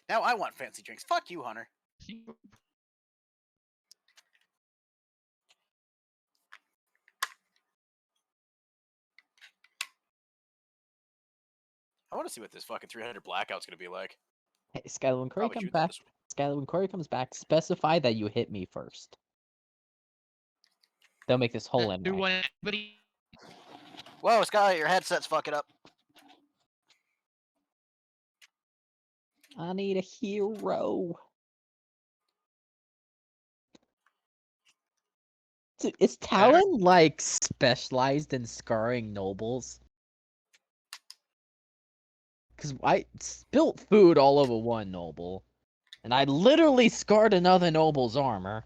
Now I want fancy drinks. Fuck you, Hunter. I want to see what this fucking 300 blackout's gonna be like. Hey, Skylar, when Corey Probably comes shoot that back, this way. Skylar, when Corey comes back, specify that you hit me first. They'll make this whole end. Do one, anybody? Whoa, Sky, your headset's fucking up. I need a hero. Dude, is Talon like specialized in scarring nobles? Because I spilt food all over one noble, and I literally scarred another noble's armor.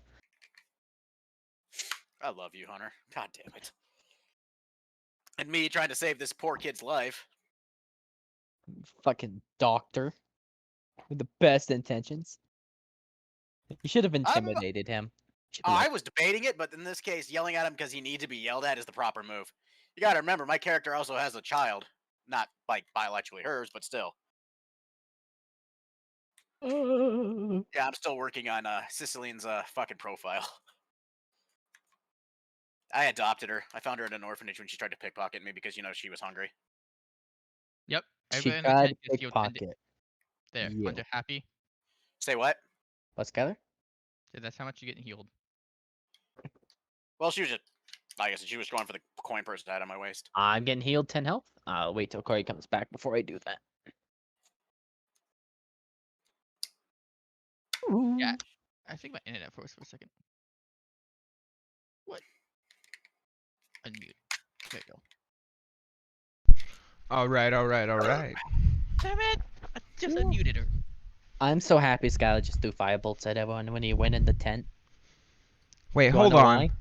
I love you, Hunter. God damn it. And me trying to save this poor kid's life. Fucking doctor. With the best intentions. You should have intimidated him. Should be I like, was debating it, but in this case, yelling at him because he needs to be yelled at is the proper move. You gotta remember, my character also has a child. Not, like, biologically hers, but still. Yeah, I'm still working on Sicilian's fucking profile. I adopted her. I found her at an orphanage when she tried to pickpocket me because, you know, she was hungry. Yep. She Everybody in the tried tent to gets healed 10 pickpocket. There, You. Hunter, happy? Say what? What, Skylar? Yeah, that's how much you're getting healed. Well, she was just, like I said, she was going for the coin purse I had on my waist. I'm getting healed 10 health. I'll wait till Corey comes back before I do that. Yeah. I think my internet froze for a second. What? Unmute. There you go. All right. Damn it! I just unmuted her. I'm so happy Skylar just threw firebolts at everyone when he went in the tent. Wait, You hold wanna know on. why?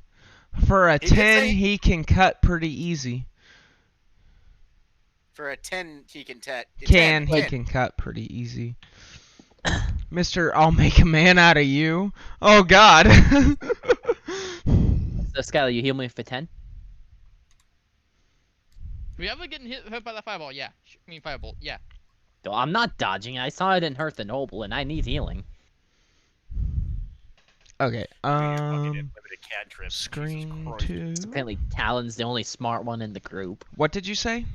For a He did 10, say- he can cut pretty easy. For a 10, he can tet. He 10. can cut pretty easy. Mr. I'll make a man out of you. Oh God. So Skylar, you heal me for 10? We ever getting hit by the fireball? Yeah. I mean firebolt. Yeah. Though I'm not dodging. I saw it didn't hurt the noble, and I need healing. Okay. Limited cantrips. Screen Jesus Christ. 2. Apparently Talon's the only smart one in the group. What did you say?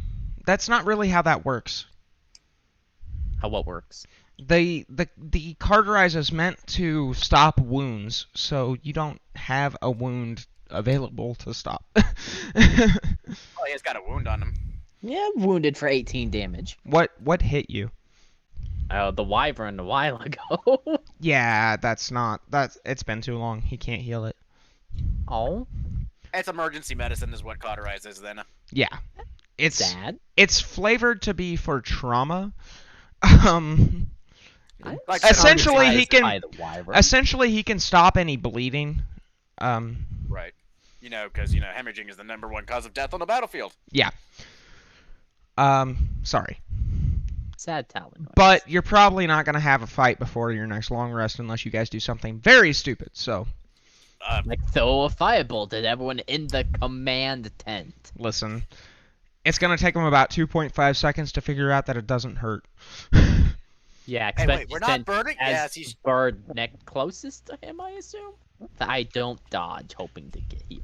That's not really how that works. How what works? The cauterize is meant to stop wounds, so you don't have a wound available to stop. Oh, he has got a wound on him. Yeah, wounded for 18 damage. What hit you? The wyvern a while ago. Yeah, it's been too long. He can't heal it. Oh, It's emergency medicine is what cauterizes then. Yeah. It's sad. it's flavored to be for trauma. Like Essentially, he can- By the wyvern. Essentially, he can stop any bleeding. Right. You know, because, you know, hemorrhaging is the #1 cause of death on the battlefield. Yeah. Sorry. Sad Talon. But you're probably not going to have a fight before your next long rest unless you guys do something very stupid, so Like throw a firebolt at everyone in the command tent. listen. It's going to take him about 2.5 seconds to figure out that it doesn't hurt. Yeah, Hey, wait, we're not then burning? as Yes, he's... bird neck closest to him, I assume. I don't dodge, hoping to get healed.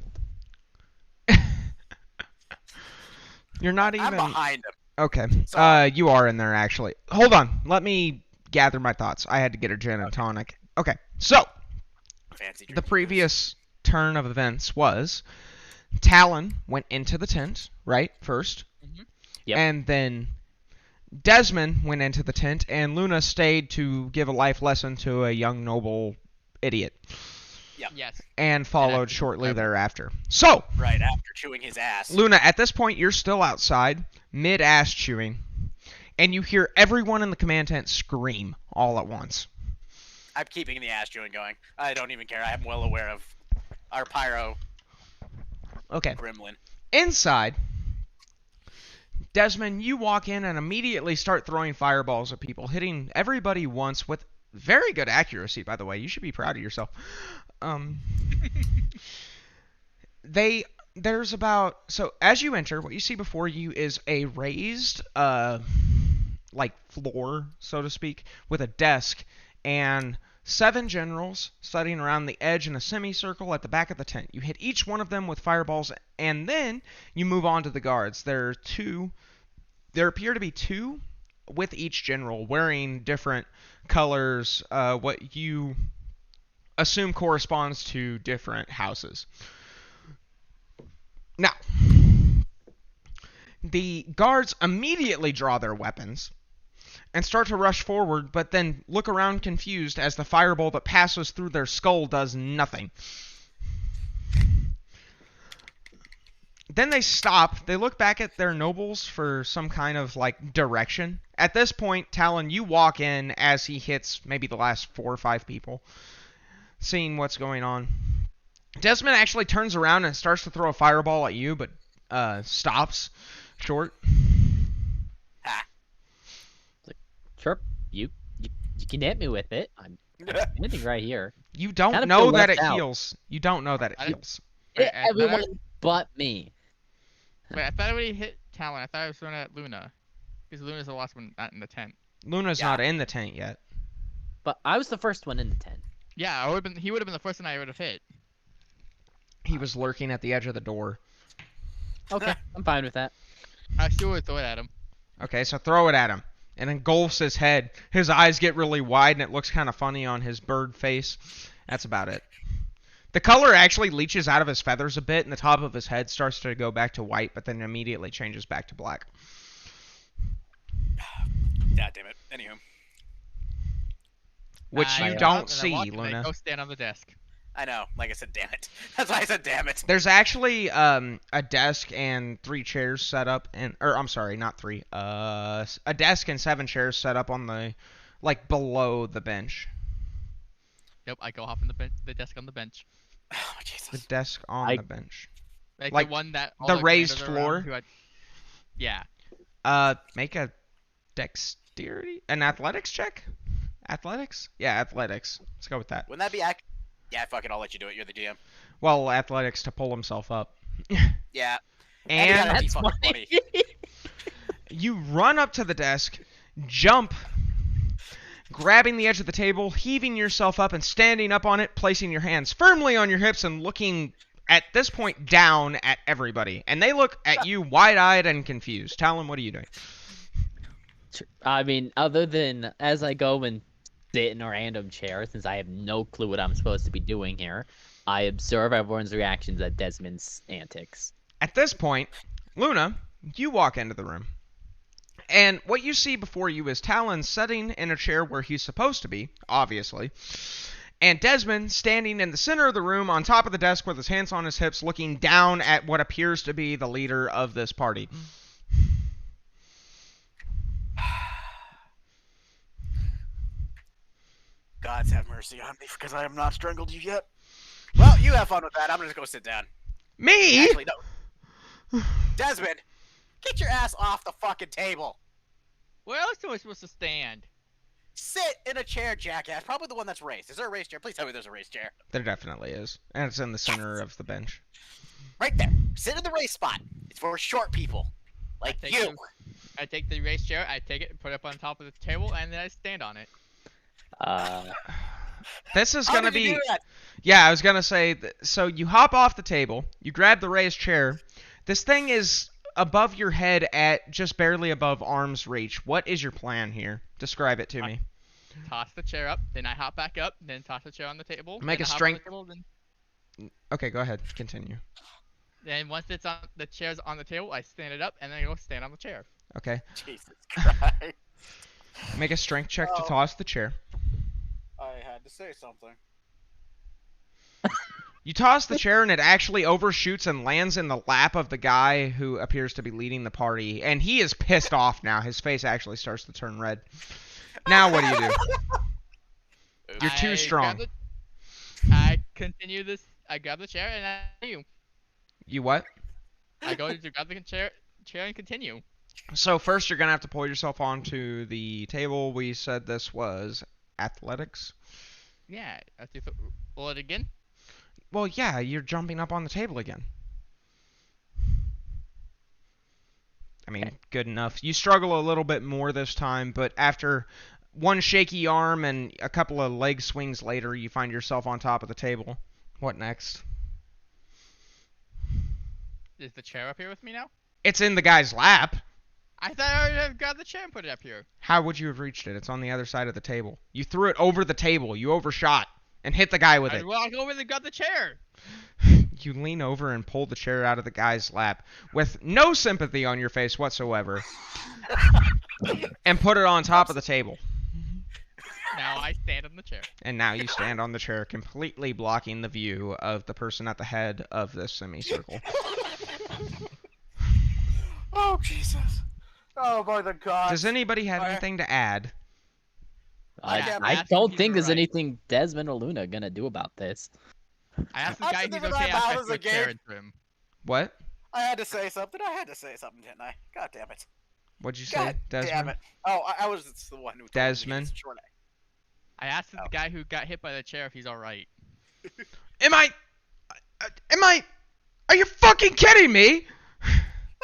You're not I'm even. behind him. Okay. Sorry. You are in there actually. Hold on. Let me gather my thoughts. I had to get a gin and tonic. Okay. So Fancy the drinking previous turn of events was Talon went into the tent, right? First. Yep. And then Desmond went into the tent, and Luna stayed to give a life lesson to a young noble idiot. Yep. Yes. And followed after- shortly forever. thereafter. So, Right after chewing his ass. Luna, at this point, you're still outside, mid-ass chewing, and you hear everyone in the command tent scream all at once. I'm keeping the ass chewing going. I don't even care. I'm well aware of our pyro Okay. gremlin. Inside, Desmond, you walk in and immediately start throwing fireballs at people, hitting everybody once with very good accuracy, by the way. You should be proud of yourself. There's about, so as you enter, what you see before you is a raised like floor, so to speak, with a desk and 7 generals studying around the edge in a semicircle at the back of the tent. You hit each one of them with fireballs, and then you move on to the guards. There appear to be 2 with each general wearing different colors, what you assume corresponds to different houses. Now, the guards immediately draw their weapons and start to rush forward, but then look around confused as the fireball that passes through their skull does nothing. Then they stop. They look back at their nobles for some kind of, like, direction. At this point, Talon, you walk in as he hits maybe the last 4 or 5 people, seeing what's going on. Desmond actually turns around and starts to throw a fireball at you, but stops short. Ha. Sure, you can hit me with it. I'm standing right here. You don't Kinda know feel that left it out. heals. You don't know that it I- heals. Wait, I thought I- Everyone but me. Wait, I thought I already hit Talon. I thought I was throwing at Luna. Because Luna's the last one not in the tent. Luna's Yeah. not in the tent yet. But I was the first one in the tent. Yeah, he would have been the first one I would have hit. He was lurking at the edge of the door. Okay, I'm fine with that. I still would throw it at him. Okay, so throw it at him. And engulfs his head. His eyes get really wide and it looks kind of funny on his bird face. That's about it. The color actually leaches out of his feathers a bit and the top of his head starts to go back to white, but then immediately changes back to black. God damn it. Anywho, Which I you go don't up and I see, walk and I Luna. Go stand on the desk. I know. Like I said, damn it. That's why I said damn it. There's actually a desk and 3 chairs set up, I'm sorry, not 3. A desk and 7 chairs set up on the, like, below the bench. Yep, I go hop in the desk on the bench. Oh, The Jesus. desk on I- the bench. Like the one that all the raised commanders around floor? who had- Yeah. Make a dexterity, an athletics check? Athletics? Yeah, athletics. Let's go with that. Wouldn't that be Yeah, fuck it. I'll let you do it. You're the DM. Well, athletics to pull himself up. Yeah. And That'd be That's fucking funny. you run up to the desk, jump, grabbing the edge of the table, heaving yourself up and standing up on it, placing your hands firmly on your hips and looking, at this point, down at everybody. And they look at you wide-eyed and confused. Talon, what are you doing? I mean, other than as I go and sit in a random chair, since I have no clue what I'm supposed to be doing here, I observe everyone's reactions at Desmond's antics. At this point, Luna, you walk into the room. And what you see before you is Talon sitting in a chair where he's supposed to be, obviously. And Desmond standing in the center of the room on top of the desk with his hands on his hips looking down at what appears to be the leader of this party. Gods have mercy on me because I have not strangled you yet. Well, you have fun with that. I'm gonna go sit down. Me? Actually, no. Desmond, get your ass off the fucking table. Where else am I supposed to stand? Sit in a chair, jackass. Probably the one that's raised. Is there a raised chair? Please tell me there's a raised chair. There definitely is. And it's in the center of the bench. Right there. Sit in the raised spot. It's for short people. Like I take you. them- I take the raised chair, I take it, put it up on top of the table, and then I stand on it. This is How going to did you be... do that? Yeah, I was going to say, so you hop off the table, you grab the raised chair. This thing is above your head at just barely above arm's reach. What is your plan here? Describe it to me. Toss the chair up, then I hop back up, then toss the chair on the table. Make then a I hop on strength- the table, Okay, go ahead. Continue. then once it's on the chair's on the table, I stand it up and then I go stand on the chair. Okay. Jesus Christ. Make a strength check to Oh. toss the chair. I had to say something. You toss the chair and it actually overshoots and lands in the lap of the guy who appears to be leading the party. And he is pissed off now. His face actually starts to turn red. Now what do you do? You're too strong. I continue this. I grab the chair and I continue. You what? I go to grab the chair and continue. So first you're going to have to pull yourself onto the table. We said this was athletics. Yeah. I have to roll it again. Well, yeah, you're jumping up on the table again. I mean, good enough. You struggle a little bit more this time, but after one shaky arm and a couple of leg swings later, you find yourself on top of the table. What next? Is the chair up here with me now? It's in the guy's lap. I thought I already had grabbed the chair and put it up here. How would you have reached it? It's on the other side of the table. You threw it over the table. You overshot and hit the guy with I it. walk over and grab the chair. You lean over and pull the chair out of the guy's lap with no sympathy on your face whatsoever and put it on top of the table. Now I stand on the chair. And now you stand on the chair, completely blocking the view of the person at the head of this semicircle. Oh, Jesus. Oh, by the gods. Does anybody have anything to add? Yeah, I that's don't what think he's there's right. anything Desmond or Luna gonna do about this. I asked the I guy said if he's that okay about after I as threw a a chair game. into him. What? I had to say something. Didn't I? God damn it. What'd you say, God Desmond? damn it. Oh, I was the one who told me Desmond? it's short A. I asked Oh. the guy who got hit by the chair if he's alright. Am I... Are you fucking kidding me?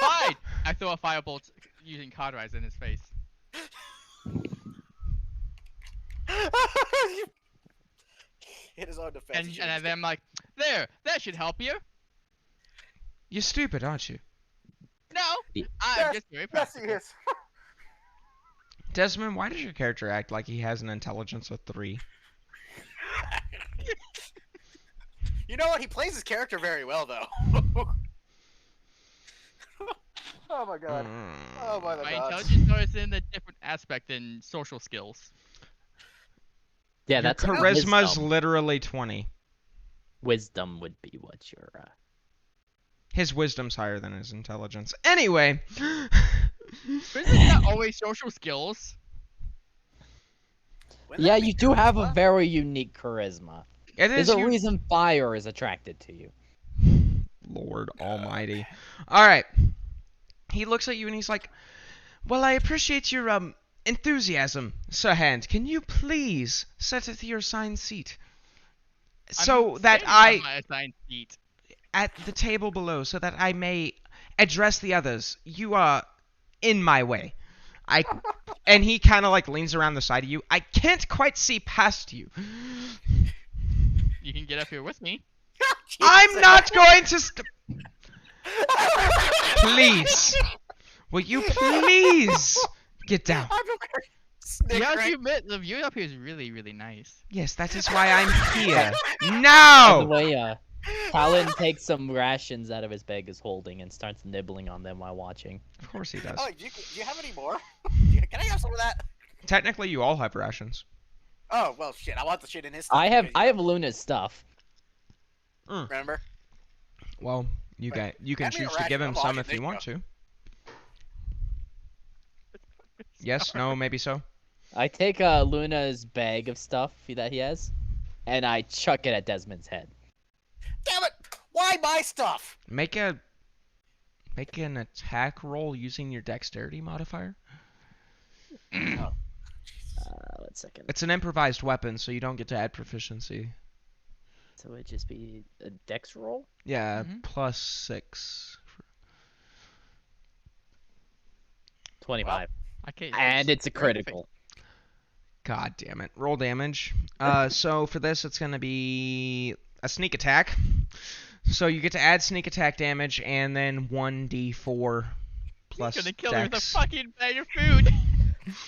Fine! I throw a firebolt using cauterize in his face. Hit his own defense. And then I'm like, there, that should help you. You're stupid, aren't you? No, Yeah. I'm Yes, just very yes, practical. he is. Desmond, why does your character act like he has an intelligence of 3? You know what? He plays his character very well, though. Oh my god. Oh my My god. intelligence is in a different aspect than social skills. Yeah, Your that's charisma's wisdom. literally 20. Wisdom would be what your His wisdom's higher than his intelligence. Anyway. But isn't that always social skills? Wouldn't Yeah, that be you do have a charisma? very unique charisma. It There's is a you- reason fire is attracted to you. Lord almighty. Alright. He looks at you and he's like, well, I appreciate your, enthusiasm, Sir Hand. Can you please sit at your assigned seat? So I'm that sitting on I... my assigned seat. At the table below, so that I may address the others. You are in my way. And he kind of like leans around the side of you. I can't quite see past you. You can get up here with me. I'm not going to Please. Will you please get down? I'm okay. You have to Snickering. admit, the view up here is really, really nice. Yes, that is why I'm here. By the Now! way, Talon takes some rations out of his bag he's holding and starts nibbling on them while watching. Of course he does. Oh, do you have any more? Can I have some of that? Technically, you all have rations. Oh, well, shit. I want the shit in his stuff. I have because, Luna's stuff. Remember? Well, you can Hand me a choose to ration, give him I'm some watching if you this want show. to. Yes, no, maybe so. I take Luna's bag of stuff that he has, and I chuck it at Desmond's head. Damn it! Why my stuff? Make an attack roll using your dexterity modifier. One second. It's an improvised weapon, so you don't get to add proficiency. So it'd just be a dex roll? Yeah, Mhm. plus 6. 25. Okay. And it's a critical. God damn it. Roll damage. So for this, it's going to be a sneak attack. So you get to add sneak attack damage and then 1d4 plus He's gonna kill me with a dex. fucking bag of food.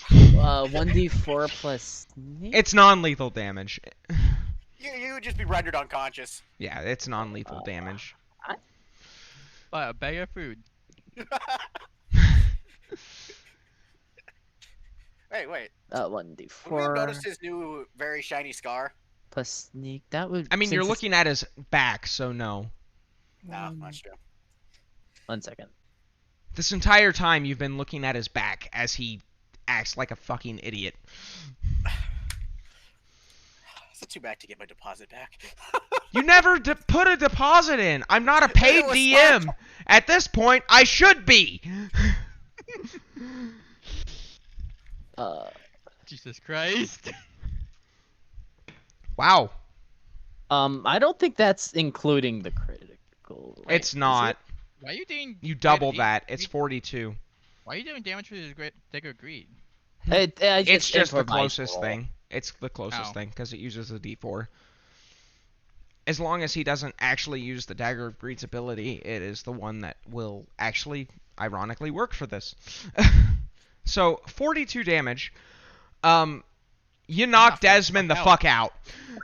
1d4 plus sneak. It's non-lethal damage. You would just be rendered unconscious. Yeah, it's non-lethal damage. Buy a bag of food. Wait. Would we 1d4 have noticed his new very shiny scar? plus sneak. That would. I mean, since you're it's- looking at his back, so no. No, not true. 1 second. This entire time you've been looking at his back as he acts like a fucking idiot. It's too bad to get my deposit back. You never put a deposit in. I'm not a paid It was DM. fun. At this point, I should be. Jesus Christ. Wow. I don't think that's including the critical. Wait, It's is not. it? Why are you doing? You double great- that. It's 42. Why are you doing damage with his great Dagger of Greed? It's just the improvised closest roll. thing. It's the closest Oh. thing because it uses a D4. As long as he doesn't actually use the Dagger of Greed's ability, it is the one that will actually, ironically, work for this. So 42 damage. You knock Knock the Desmond the fuck fuck out.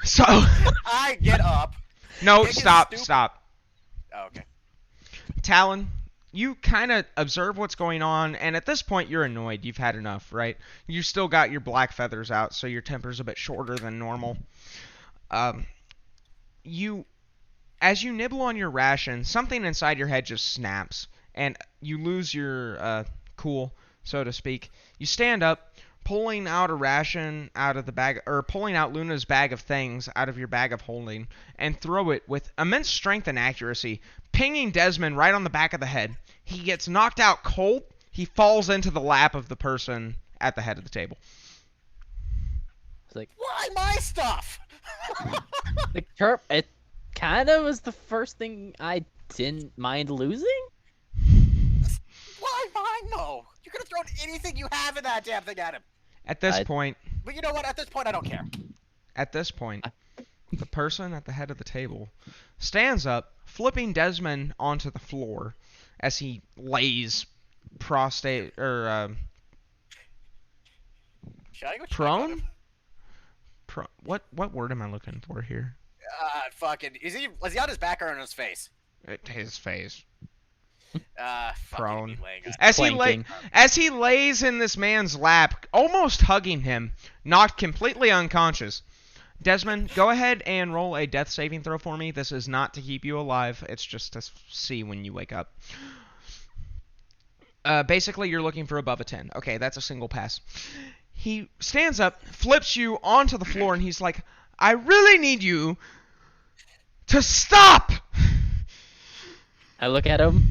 So I get up. no, It is stop. stupid. Oh, okay. Talon, you kind of observe what's going on, and at this point you're annoyed. You've had enough, right? You still got your black feathers out, so your temper's a bit shorter than normal. As you nibble on your ration, something inside your head just snaps, and you lose your cool, so to speak. You stand up, pulling out a ration out of the bag, or pulling out Luna's bag of things out of your bag of holding, and throw it with immense strength and accuracy, pinging Desmond right on the back of the head. He gets knocked out cold. He falls into the lap of the person at the head of the table. It's like Why my stuff? the chirp. It kind of was the first thing I didn't mind losing. Why mine? No. You could have thrown anything you have in that damn thing at him. At this I- point, But you know what? At this point, I don't care. the person at the head of the table stands up, flipping Desmond onto the floor as he lays prostrate or Should I go check on prone. him? What word am I looking for here? Fucking. Is he on his back or on his face? His face. Fucking Prone. he'd be laying on- As he lays in this man's lap, almost hugging him, knocked completely unconscious. Desmond, go ahead and roll a death saving throw for me. This is not to keep you alive. It's just to see when you wake up. Basically, you're looking for above a 10. Okay, that's a single pass. He stands up, flips you onto the floor, and he's like, I really need you to stop! I look at him.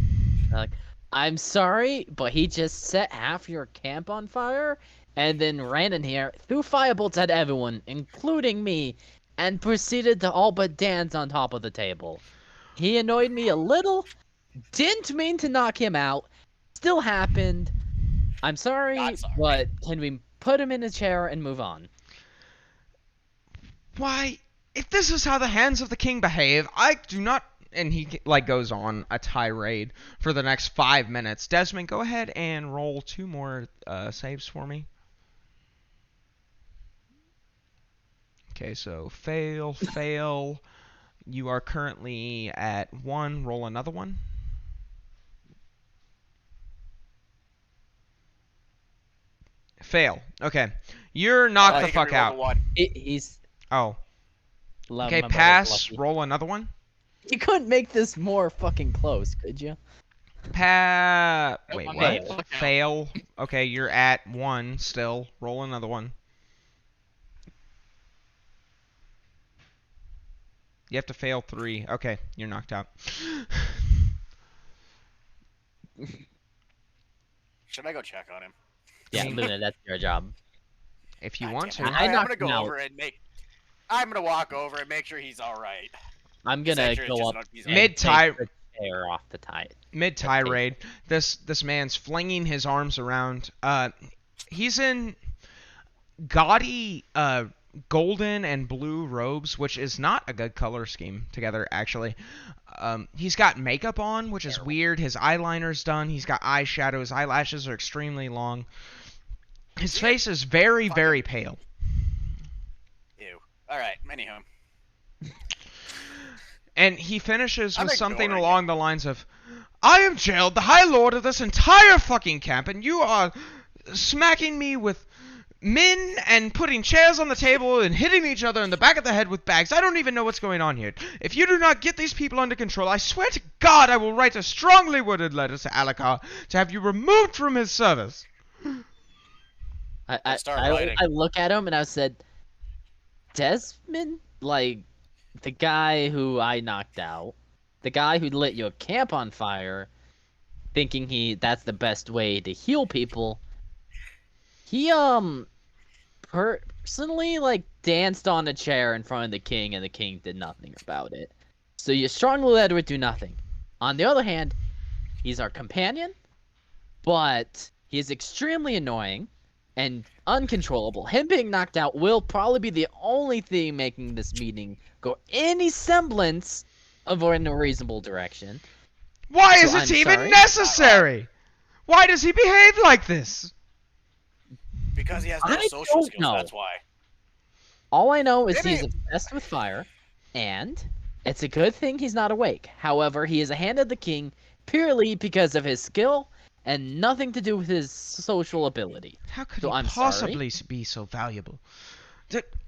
I'm like, I'm sorry, but he just set half your camp on fire and then ran in here, threw firebolts at everyone, including me, and proceeded to all but dance on top of the table. He annoyed me a little, didn't mean to knock him out, still happened. I'm sorry, Not sorry. but can we put him in a chair and move on? Why, if this is how the hands of the king behave, I do not... And he, goes on a tirade for the next 5 minutes. Desmond, go ahead and roll 2 more saves for me. Okay, so fail. You are currently at 1. Roll another one. Fail. Okay. You're knocked the You can fuck reroll out. the one. He's... Oh. Love Okay, my brother's pass. lucky. Roll another one. You couldn't make this more fucking close, could you? Wait, I'm what? not fuck out. Fail. Okay, you're at 1 still. Roll another one. You have to fail 3. Okay, you're knocked out. Should I go check on him? Yeah, Luna, that's your job. If you God want damn to. it. I I'm knocked gonna go him out. over and make. I'm gonna walk over and make sure he's all right. I'm gonna Essentially, go it's up just he's and Mid take tire- the chair off the tie. Mid tirade, this man's flinging his arms around. He's in gaudy golden and blue robes, which is not a good color scheme together, actually. He's got makeup on, which is weird. His eyeliner's done. He's got eyeshadow. His eyelashes are extremely long. His face is very, very pale. Ew. Alright, anyhow. And he finishes with something ignoring along the lines of, I am Gerald, the High Lord of this entire fucking camp, and you are smacking me with men and putting chairs on the table and hitting each other in the back of the head with bags. I don't even know what's going on here. If you do not get these people under control, I swear to God I will write a strongly worded letter to Alakar to have you removed from his service. I look at him and I said, Desmond? Like, the guy who I knocked out, the guy who lit your camp on fire, thinking that's the best way to heal people. He personally like danced on a chair in front of the king, and the king did nothing about it. So you strongly led would do nothing. On the other hand, he's our companion, but he is extremely annoying and uncontrollable. Him being knocked out will probably be the only thing making this meeting go any semblance of in a reasonable direction. Why So is it I'm even sorry. necessary? Why does he behave like this? Because he has no I social don't skills, know. that's why. All I know is Maybe- he's obsessed with fire, and it's a good thing he's not awake. However, he is a hand of the king purely because of his skill and nothing to do with his social ability. How could So he I'm possibly be so valuable?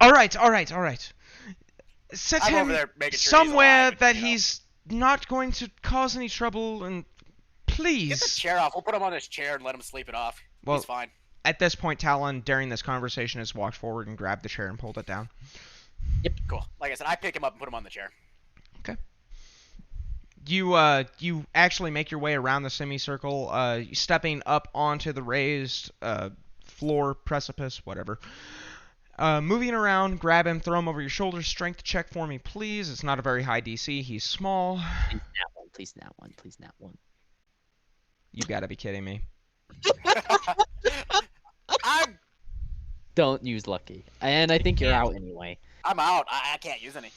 Alright. Set I'm him over there making sure he's somewhere alive, that you know. he's not going to cause any trouble, and Get the please. chair off. We'll put him on this chair and let him sleep it off. Well, He's fine. At this point, Talon, during this conversation, has walked forward and grabbed the chair and pulled it down. Cool. Like I said, I pick him up and put him on the chair. Okay. You actually make your way around the semicircle, stepping up onto the raised floor, precipice, whatever. Moving around, grab him, throw him over your shoulder. Strength check for me, please. It's not a very high DC. He's small. Please not one. You gotta be kidding me. Don't use lucky. And I think you're out anyway. I'm out. I can't use any.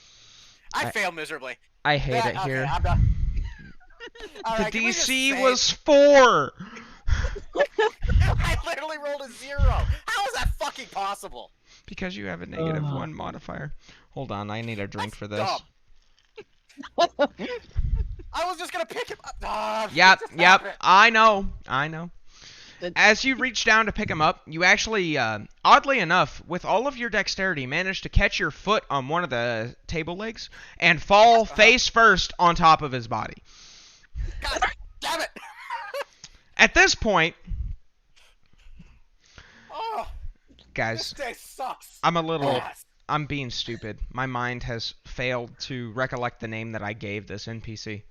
I I- failed miserably. I hate Yeah, it here. Okay, I'm done. The Alright, can we just DC say- was 4! I literally rolled a 0. How is that fucking possible? Because you have a negative 1 modifier. Hold on, I need a drink That's for this. dumb. I was just gonna pick him up. Yep, just yep, stop it. I know. As you reach down to pick him up, you actually, oddly enough, with all of your dexterity, manage to catch your foot on one of the table legs and fall face first on top of his body. God damn it! At this point, Oh, this guys, day sucks. I'm being stupid. My mind has failed to recollect the name that I gave this NPC.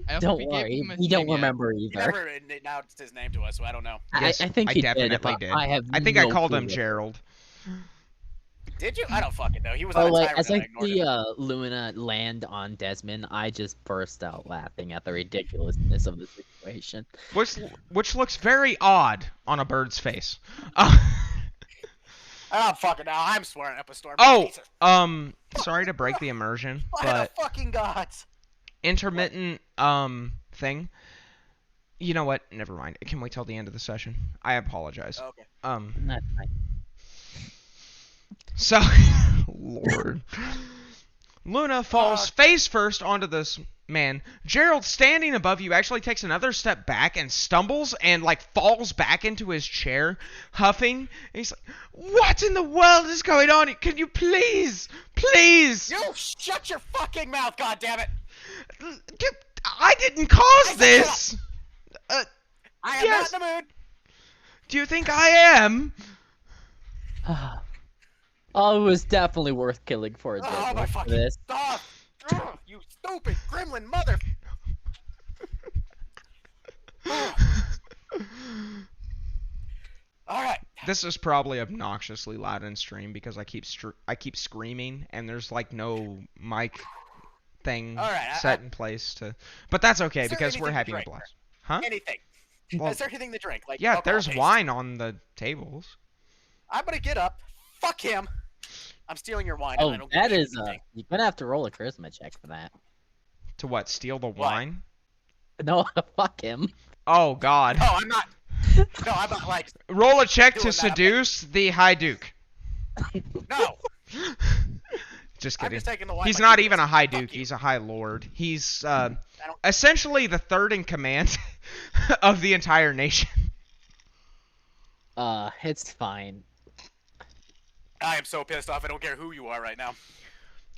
I don't Don't think we gave worry, him a he don't name yet. remember He either. never announced his name to us, so I don't know. Yes, I think I he definitely but did. I have I think no I called clue him what- Gerald. Did you? I don't fucking know. He was Oh, on a like timer as and I I ignored see him. Luna land on Desmond, I just burst out laughing at the ridiculousness of the situation. Which looks very odd on a bird's face. I don't fucking know. I'm swearing up a storm. Oh, Jesus. sorry to break the immersion, By but the fucking gods. intermittent thing. You know what? Never mind. It can wait till the end of the session. I apologize. Okay. That's fine. So, Lord. Luna falls face first onto this man. Gerald, standing above you, actually takes another step back and stumbles and, like, falls back into his chair, huffing. And he's like, what in the world is going on? Can you please, please? You shut your fucking mouth, goddammit! I didn't cause this! I am Yes. not in the mood. Do you think I am? Oh, it was definitely worth killing for a Oh Desmond my for fucking this. stop! Ugh, you stupid gremlin mother! Alright. This is probably obnoxiously loud in stream because I keep screaming and there's like no mic thing All right, set in place to. But that's okay Is there because we're anything to having a drink? blast. Huh? Anything. Well, Is there anything to drink? yeah, there's alcohol-based? wine on the tables. I'm gonna get up. Fuck him. I'm stealing your wine. Oh, and I don't give that a shit is what you think. you're gonna have to roll a charisma check for that. To what? Steal the wine? No, fuck him. Oh God. No, I'm not. No, I'm not like. Roll a check to Doing that, I'm seduce the High Duke. No, Just I'm kidding. just taking the wine. He's like not you even is. a High Fuck Duke. you. He's a High Lord. He's don't- essentially the third in command of the entire nation. It's fine. I am so pissed off. I don't care who you are right now.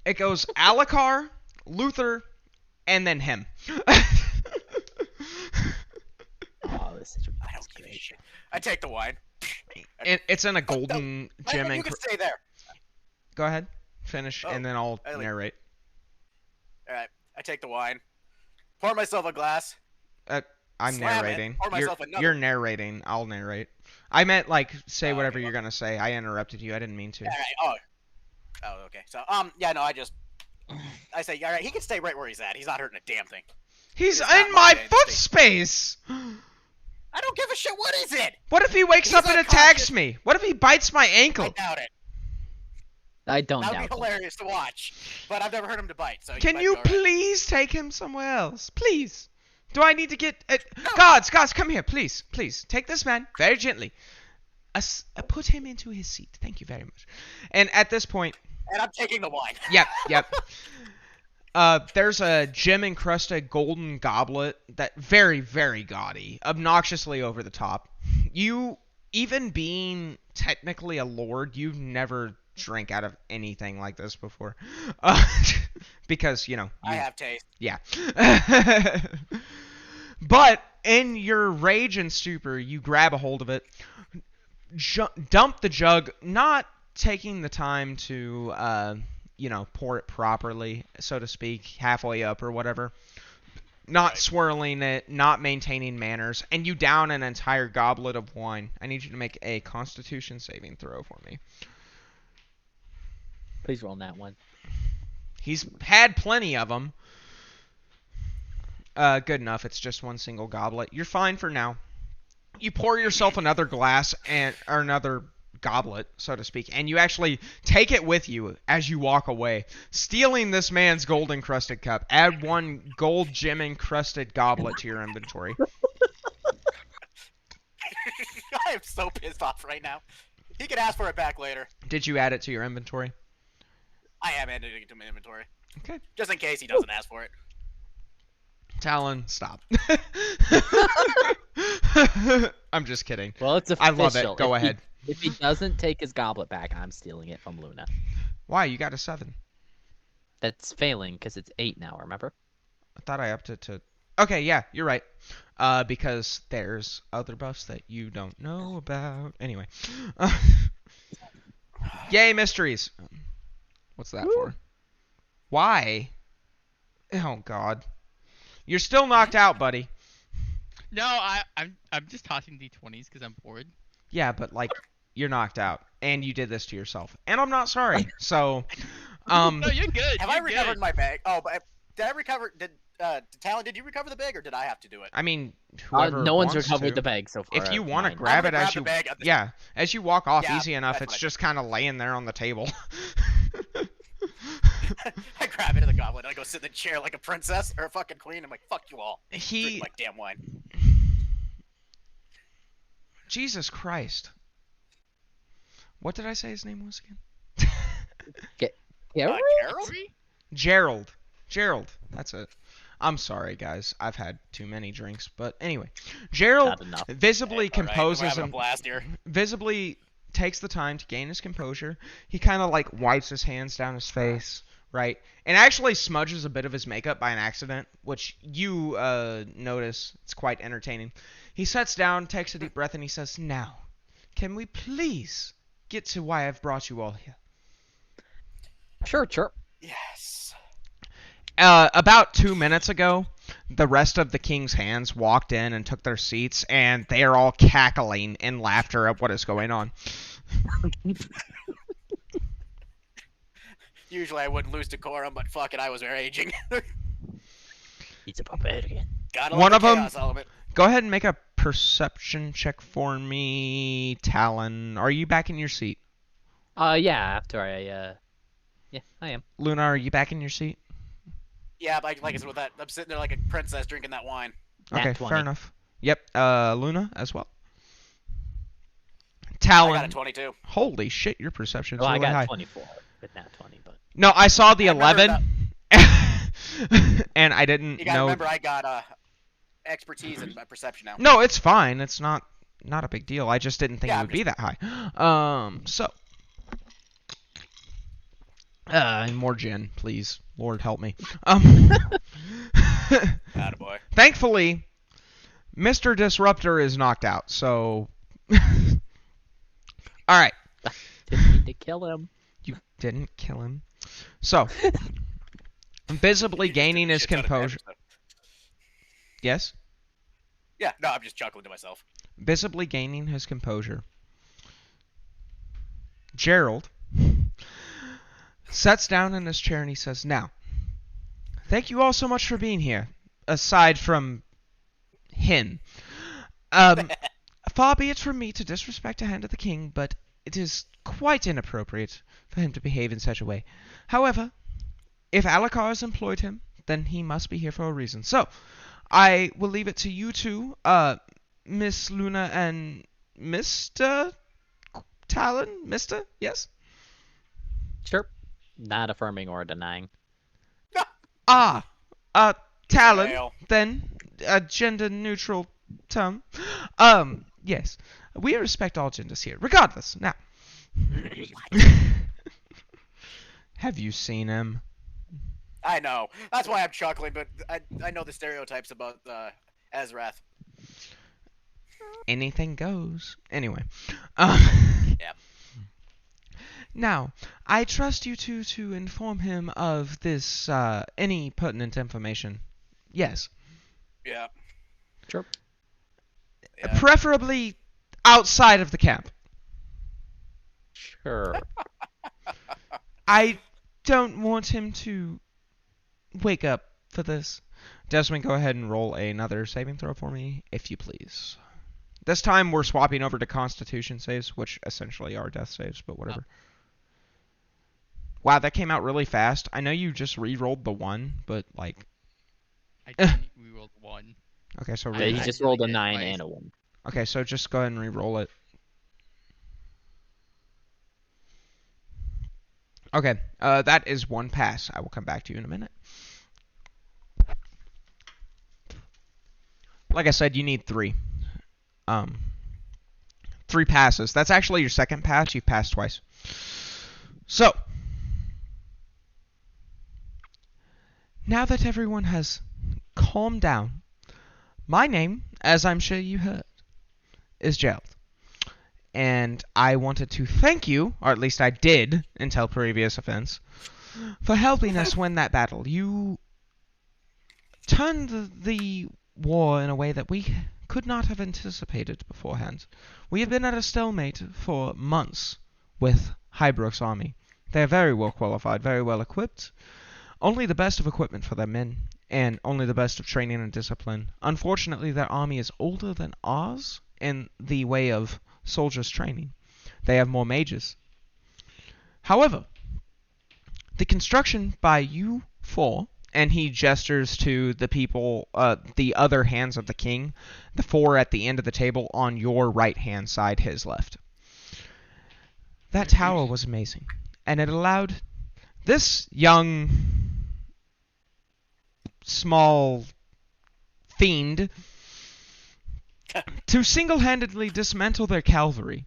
It goes Alucard, Luther, and then him. Oh, this is I don't give a shit. I take the wine. It's in a golden gem. You can stay there. Go ahead, finish, Oh, and then I'll I like- narrate. All right, I take the wine. Pour myself a glass. I'm Slam it, narrating. pour myself another. You're narrating. I'll narrate. I meant like say Oh, whatever okay. you're gonna say. I interrupted you. I didn't mean to. All right. Oh, okay. So, yeah, no, I say, all right, he can stay right where he's at. He's not hurting a damn thing. He's It's not in my my instinct. foot space. I don't give a shit. What is it? What if he wakes He's up and attacks unconscious. me? What if he bites my I ankle? doubt it. I don't That would doubt be it. hilarious to watch. But I've never heard him to bite. So Can might you be all right. please take him somewhere else? Please. Do I need to get... Guards, come here, please. Please, take this man very gently. Put him into his seat. Thank you very much. And at this point... And I'm taking the wine. Yep. There's a gem-encrusted golden goblet that very, very gaudy. Obnoxiously over the top. You, even being technically a lord, you've never drank out of anything like this before. Because, you know... I have taste. Yeah. But in your rage and stupor, you grab a hold of it, dump the jug, not taking the time to, pour it properly, so to speak, halfway up or whatever. Not swirling it, not maintaining manners, and you down an entire goblet of wine. I need you to make a Constitution saving throw for me. Please roll that one. He's had plenty of them. Good enough. It's just one single goblet. You're fine for now. You pour yourself another glass or another goblet, so to speak, and you actually take it with you as you walk away, stealing this man's gold-encrusted cup. Add one gold gem-encrusted goblet to your inventory. I am so pissed off right now. He can ask for it back later. Did you add it to your inventory? I am adding it to my inventory. Okay. Just in case he doesn't ask for it. Talon, stop. I'm just kidding. Well, it's I official. love it. Go ahead. If he doesn't take his goblet back, I'm stealing it from Luna. Why? You got a 7. That's failing because it's 8 now. Remember? I thought I upped it to... Okay, yeah, you're right. Because there's other buffs that you don't know about. Anyway. Yay, mysteries. What's that for? Why? Oh, God. You're still knocked out, buddy. No, I'm just tossing d20s because I'm bored. Yeah, but, like, you're knocked out. And you did this to yourself. And I'm not sorry. So, No, you're good. Have I recovered my bag? Oh, but did I recover? Talon, did you recover the bag, or did I have to do it? I mean, whoever No one's wants recovered to. the bag so far. If you of want to mine. grab I'm it gonna as grab the you... bag at the- Yeah, as you walk off, Yeah, easy enough, that's it's what I just kind of laying there on the table. I grab it in the goblet and I go sit in the chair like a princess or a fucking queen. I'm like, fuck you all. Drink my damn wine. Jesus Christ. What did I say his name was again? Yeah, Gerald? Gerald. That's it. I'm sorry, guys. I've had too many drinks. But anyway. Gerald Not enough. visibly All right, composes we're having a him. blast here. Visibly takes the time to gain his composure. He kind of like wipes his hands down his face, right? And actually smudges a bit of his makeup by an accident, which you notice. It's quite entertaining. He sits down, takes a deep breath, and he says, "Now, can we please get to why I've brought you all here?" Sure. Yes. About 2 minutes ago, the rest of the king's hands walked in and took their seats, and they are all cackling in laughter at what is going on. Usually I wouldn't lose decorum, but fuck it, I was raging. He's a barbarian. Gotta One love of the 'em- chaos element. Go ahead and make a perception check for me, Talon. Are you back in your seat? Yeah, after yeah, I am. Luna, are you back in your seat? Yeah, like I said, with that, I'm sitting there like a princess drinking that wine. Okay, Nat fair 20. enough. Yep, Luna as well. I got a Talon. 22. Holy shit, your perception's Well, I really got high. 24 with Nat 20, but No, I saw the I remember 11, and I didn't You gotta know. remember, I got expertise in perception now. No, it's fine. It's not a big deal. I just didn't think Yeah, it I'm would be that high. So. More gin, please. Lord help me. Attaboy. Thankfully, Mr. Disruptor is knocked out, so... Alright. didn't mean to kill him. You didn't kill him. So, visibly You just did gaining a his shit ton of damage, composure... so- Yes? Yeah, no, I'm just chuckling to myself. Visibly gaining his composure. Gerald sits down in his chair and he says, "Now, thank you all so much for being here, aside from him. Far be it from me to disrespect a hand of the king, but it is quite inappropriate for him to behave in such a way. However, if Alucard has employed him, then he must be here for a reason. So, I will leave it to you two, Miss Luna and Mr. Talon? Mr.? Yes? Sure. Not affirming or denying. Ah, Talon, male. then, a gender-neutral term. Yes. We respect all genders here. Regardless, now. Have you seen him? I know. That's why I'm chuckling, but I know the stereotypes about Azarath. Anything goes. Anyway. Yeah. Now, I trust you two to inform him of this, any pertinent information. Yes. Yeah. Sure. Yeah. Preferably outside of the camp. Sure. I don't want him to wake up for this. Desmond, go ahead and roll another saving throw for me, if you please. This time we're swapping over to Constitution saves, which essentially are death saves, but whatever. Oh. Wow, that came out really fast. I know you just re-rolled the 1, but like... I didn't reroll the 1. Okay, so Yeah, he I just really rolled a did 9 twice. and a 1. Okay, so just go ahead and re-roll it. Okay, that is 1 pass. I will come back to you in a minute. Like I said, you need 3. 3 passes. That's actually your second pass. You've passed twice. So, now that everyone has calmed down, my name, as I'm sure you heard, is Gerald. And I wanted to thank you, or at least I did until previous offense, for helping us win that battle. You turned the war in a way that we could not have anticipated beforehand. We have been at a stalemate for months with Hybrook's army. They are very well qualified, very well equipped. Only the best of equipment for their men, and only the best of training and discipline. Unfortunately, their army is older than ours in the way of soldiers' training. They have more mages. However, the construction by you four, and he gestures to the people, the other hands of the king, the 4 at the end of the table on your right-hand side, his left. That tower was amazing, and it allowed this young, small fiend to single-handedly dismantle their cavalry.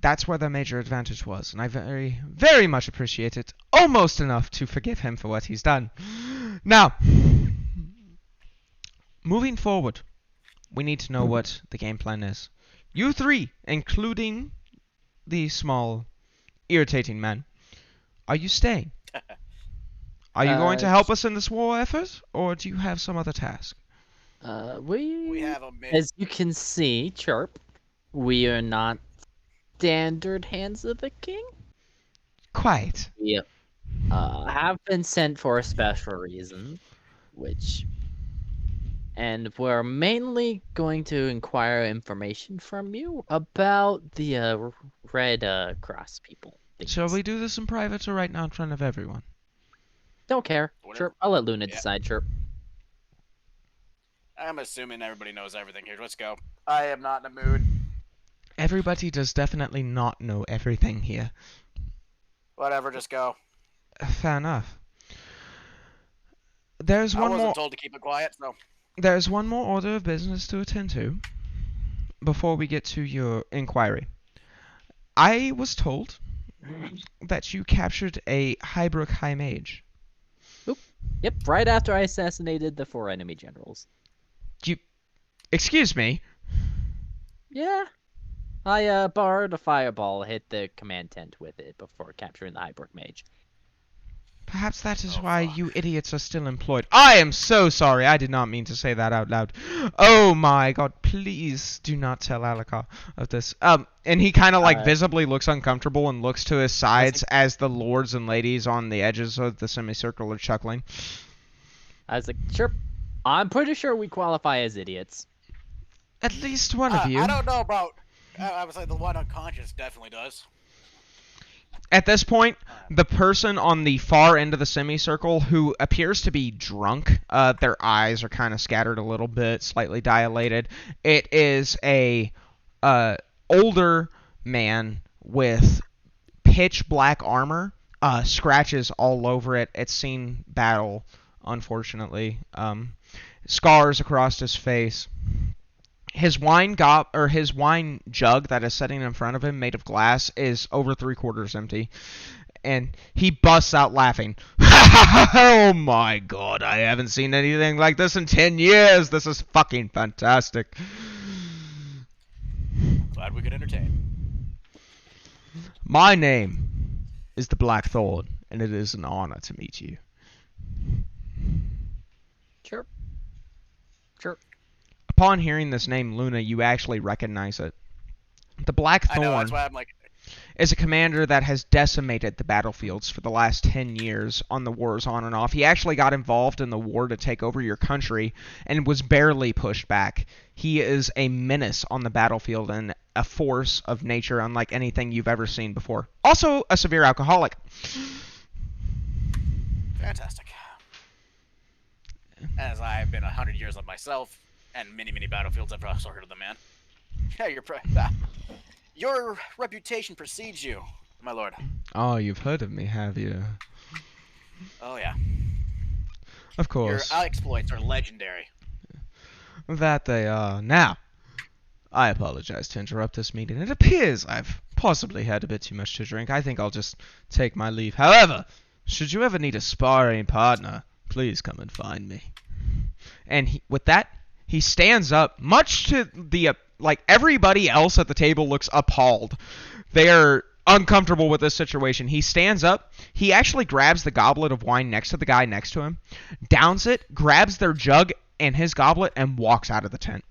That's where their major advantage was, and I very, very much appreciate it. Almost enough to forgive him for what he's done. Now, moving forward, we need to know what the game plan is. You 3, including the small, irritating man, are you staying? Are you going to help us in this war effort, or do you have some other task? We have a mid. As you can see, Chirp, we are not standard hands of the king. Quite. We have been sent for a special reason, which And we're mainly going to inquire information from you about the Red Cross people. Shall we do this in private or right now in front of everyone? Don't care. Whatever. Chirp. I'll let Luna Yeah. decide. Chirp. I'm assuming everybody knows everything here. Let's go. I am not in the mood. Everybody does definitely not know everything here. Whatever, just go. Fair enough. There's I one wasn't more. told to keep it quiet, so. There's one more order of business to attend to before we get to your inquiry. I was told that you captured a Highbrook High Mage. Yep. Right after I assassinated the 4 enemy generals. Excuse me? Yeah. I borrowed a fireball, hit the command tent with it before capturing the Highbrook Mage. Perhaps that is Oh, why fuck. you idiots are still employed. I am so sorry. I did not mean to say that out loud. Oh my god, please do not tell Alakar of this. And he kind of like visibly looks uncomfortable and looks to his sides as the lords and ladies on the edges of the semicircle are chuckling. I was like, sure. I'm pretty sure we qualify as idiots. At least one of you. I don't know about. I would say the one unconscious definitely does. At this point, the person on the far end of the semicircle who appears to be drunk, their eyes are kind of scattered a little bit, slightly dilated. It is a older man with pitch black armor, scratches all over it. It's seen battle, unfortunately. Scars across his face. His wine jug that is sitting in front of him, made of glass, is over 3/4 empty, and he busts out laughing. Oh my god, I haven't seen anything like this in 10 years. This is fucking fantastic. Glad we could entertain. My name is the Blackthorn, and it is an honor to meet you. Sure. Sure. Upon hearing this name, Luna, you actually recognize it. The I know, Blackthorn that's why I'm like. is a commander that has decimated the battlefields for the last 10 years on the wars on and off. He actually got involved in the war to take over your country and was barely pushed back. He is a menace on the battlefield and a force of nature unlike anything you've ever seen before. Also a severe alcoholic. Fantastic. As I have been 100 years of myself, and many, many battlefields, I've also heard of the man. Yeah, your reputation precedes you, my lord. Oh, you've heard of me, have you? Oh yeah. Of Your course. exploits are legendary. That they are. Now, I apologize to interrupt this meeting. It appears I've possibly had a bit too much to drink. I think I'll just take my leave. However, should you ever need a sparring partner, please come and find me. And with that, he stands up, much to the, everybody else at the table looks appalled. They are uncomfortable with this situation. He stands up, he actually grabs the goblet of wine next to the guy next to him, downs it, grabs their jug and his goblet, and walks out of the tent.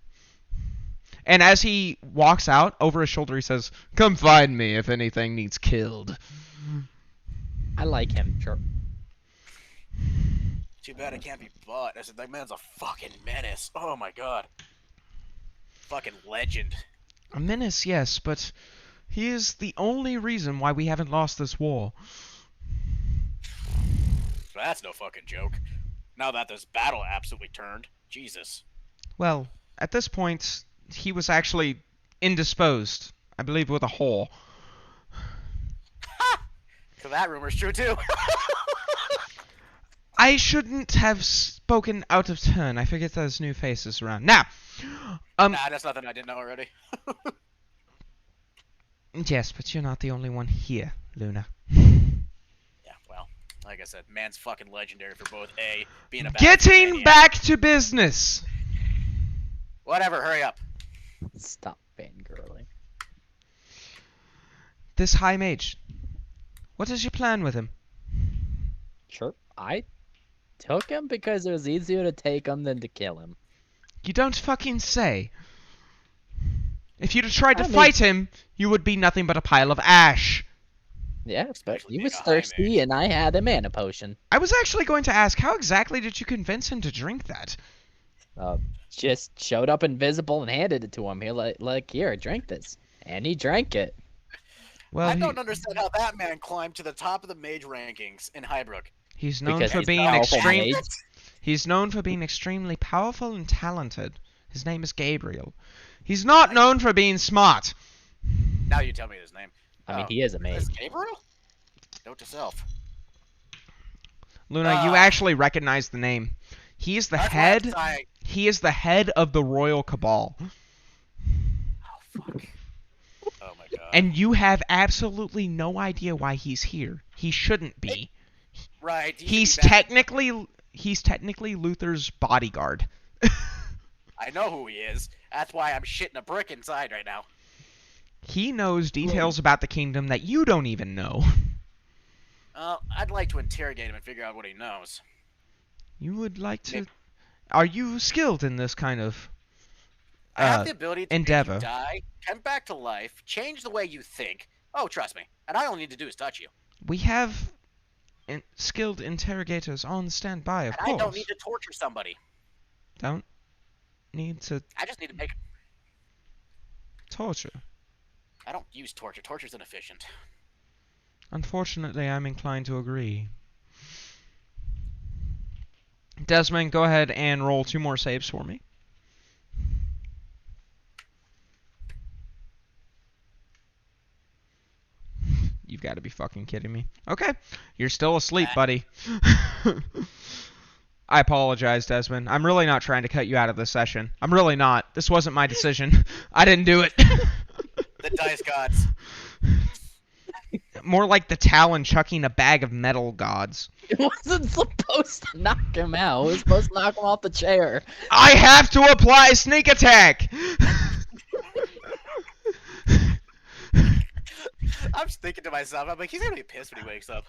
And as he walks out, over his shoulder he says, "Come find me if anything needs killed." I like him. Sure. Too bad it can't be bought. I said, that man's a fucking menace. Oh my god. Fucking legend. A menace, yes, but he is the only reason why we haven't lost this war. That's no fucking joke. Now that this battle absolutely turned. Jesus. Well, at this point, he was actually indisposed. I believe with a whore. So that rumor's true too. I shouldn't have spoken out of turn. I forget there's new faces around. Now, Nah, that's nothing I didn't know already. yes, but you're not the only one here, Luna. Yeah, well, like I said, man's fucking legendary for both A, being a Getting maniac. back to business. Whatever, hurry up. Stop fangirling. This High Mage. What is your plan with him? Sure. I took him because it was easier to take him than to kill him. You don't fucking say. If you'd have tried to I mean- fight him, you would be nothing but a pile of ash. Yeah, but Especially he being was a high thirsty mage. and I had a mana potion. I was actually going to ask, how exactly did you convince him to drink that? Just showed up invisible and handed it to him. Here, like here, drink this, and he drank it. Well, I don't understand how that man climbed to the top of the mage rankings in Highbrook. he's known Because for he's being powerful extreme. mage. He's known for being extremely powerful and talented. His name is Gabriel. He's not known for being smart. Now you tell me his name. I mean, he is a mage. Is Gabriel? Note to self. Luna, you actually recognize the name. He is the That's why I'm head. sighing. He is the head of the royal cabal. Oh fuck. Oh my god. And you have absolutely no idea why he's here. He shouldn't be. Right. He's be back. technically Luther's bodyguard. I know who he is. That's why I'm shitting a brick inside right now. He knows details about the kingdom that you don't even know. I'd like to interrogate him and figure out what he knows. You would like to... Are you skilled in this kind of I have the ability to endeavor? make you die, come back to life, change the way you think. Oh, trust me. And all I need to do is touch you. We have skilled interrogators on standby, of And course. I don't need to torture somebody. Don't need to I just need to make... torture. I don't use torture. Torture's inefficient. Unfortunately, I'm inclined to agree. Desmond, go ahead and roll 2 more saves for me. You've got to be fucking kidding me. Okay, you're still asleep, buddy. I apologize, Desmond. I'm really not trying to cut you out of this session. I'm really not. This wasn't my decision. I didn't do it. The dice gods. More like the Talon chucking a bag of metal gods. It wasn't supposed to knock him out. It was supposed to knock him off the chair. I have to apply sneak attack! I'm just thinking to myself, I'm like, he's gonna be pissed when he wakes up.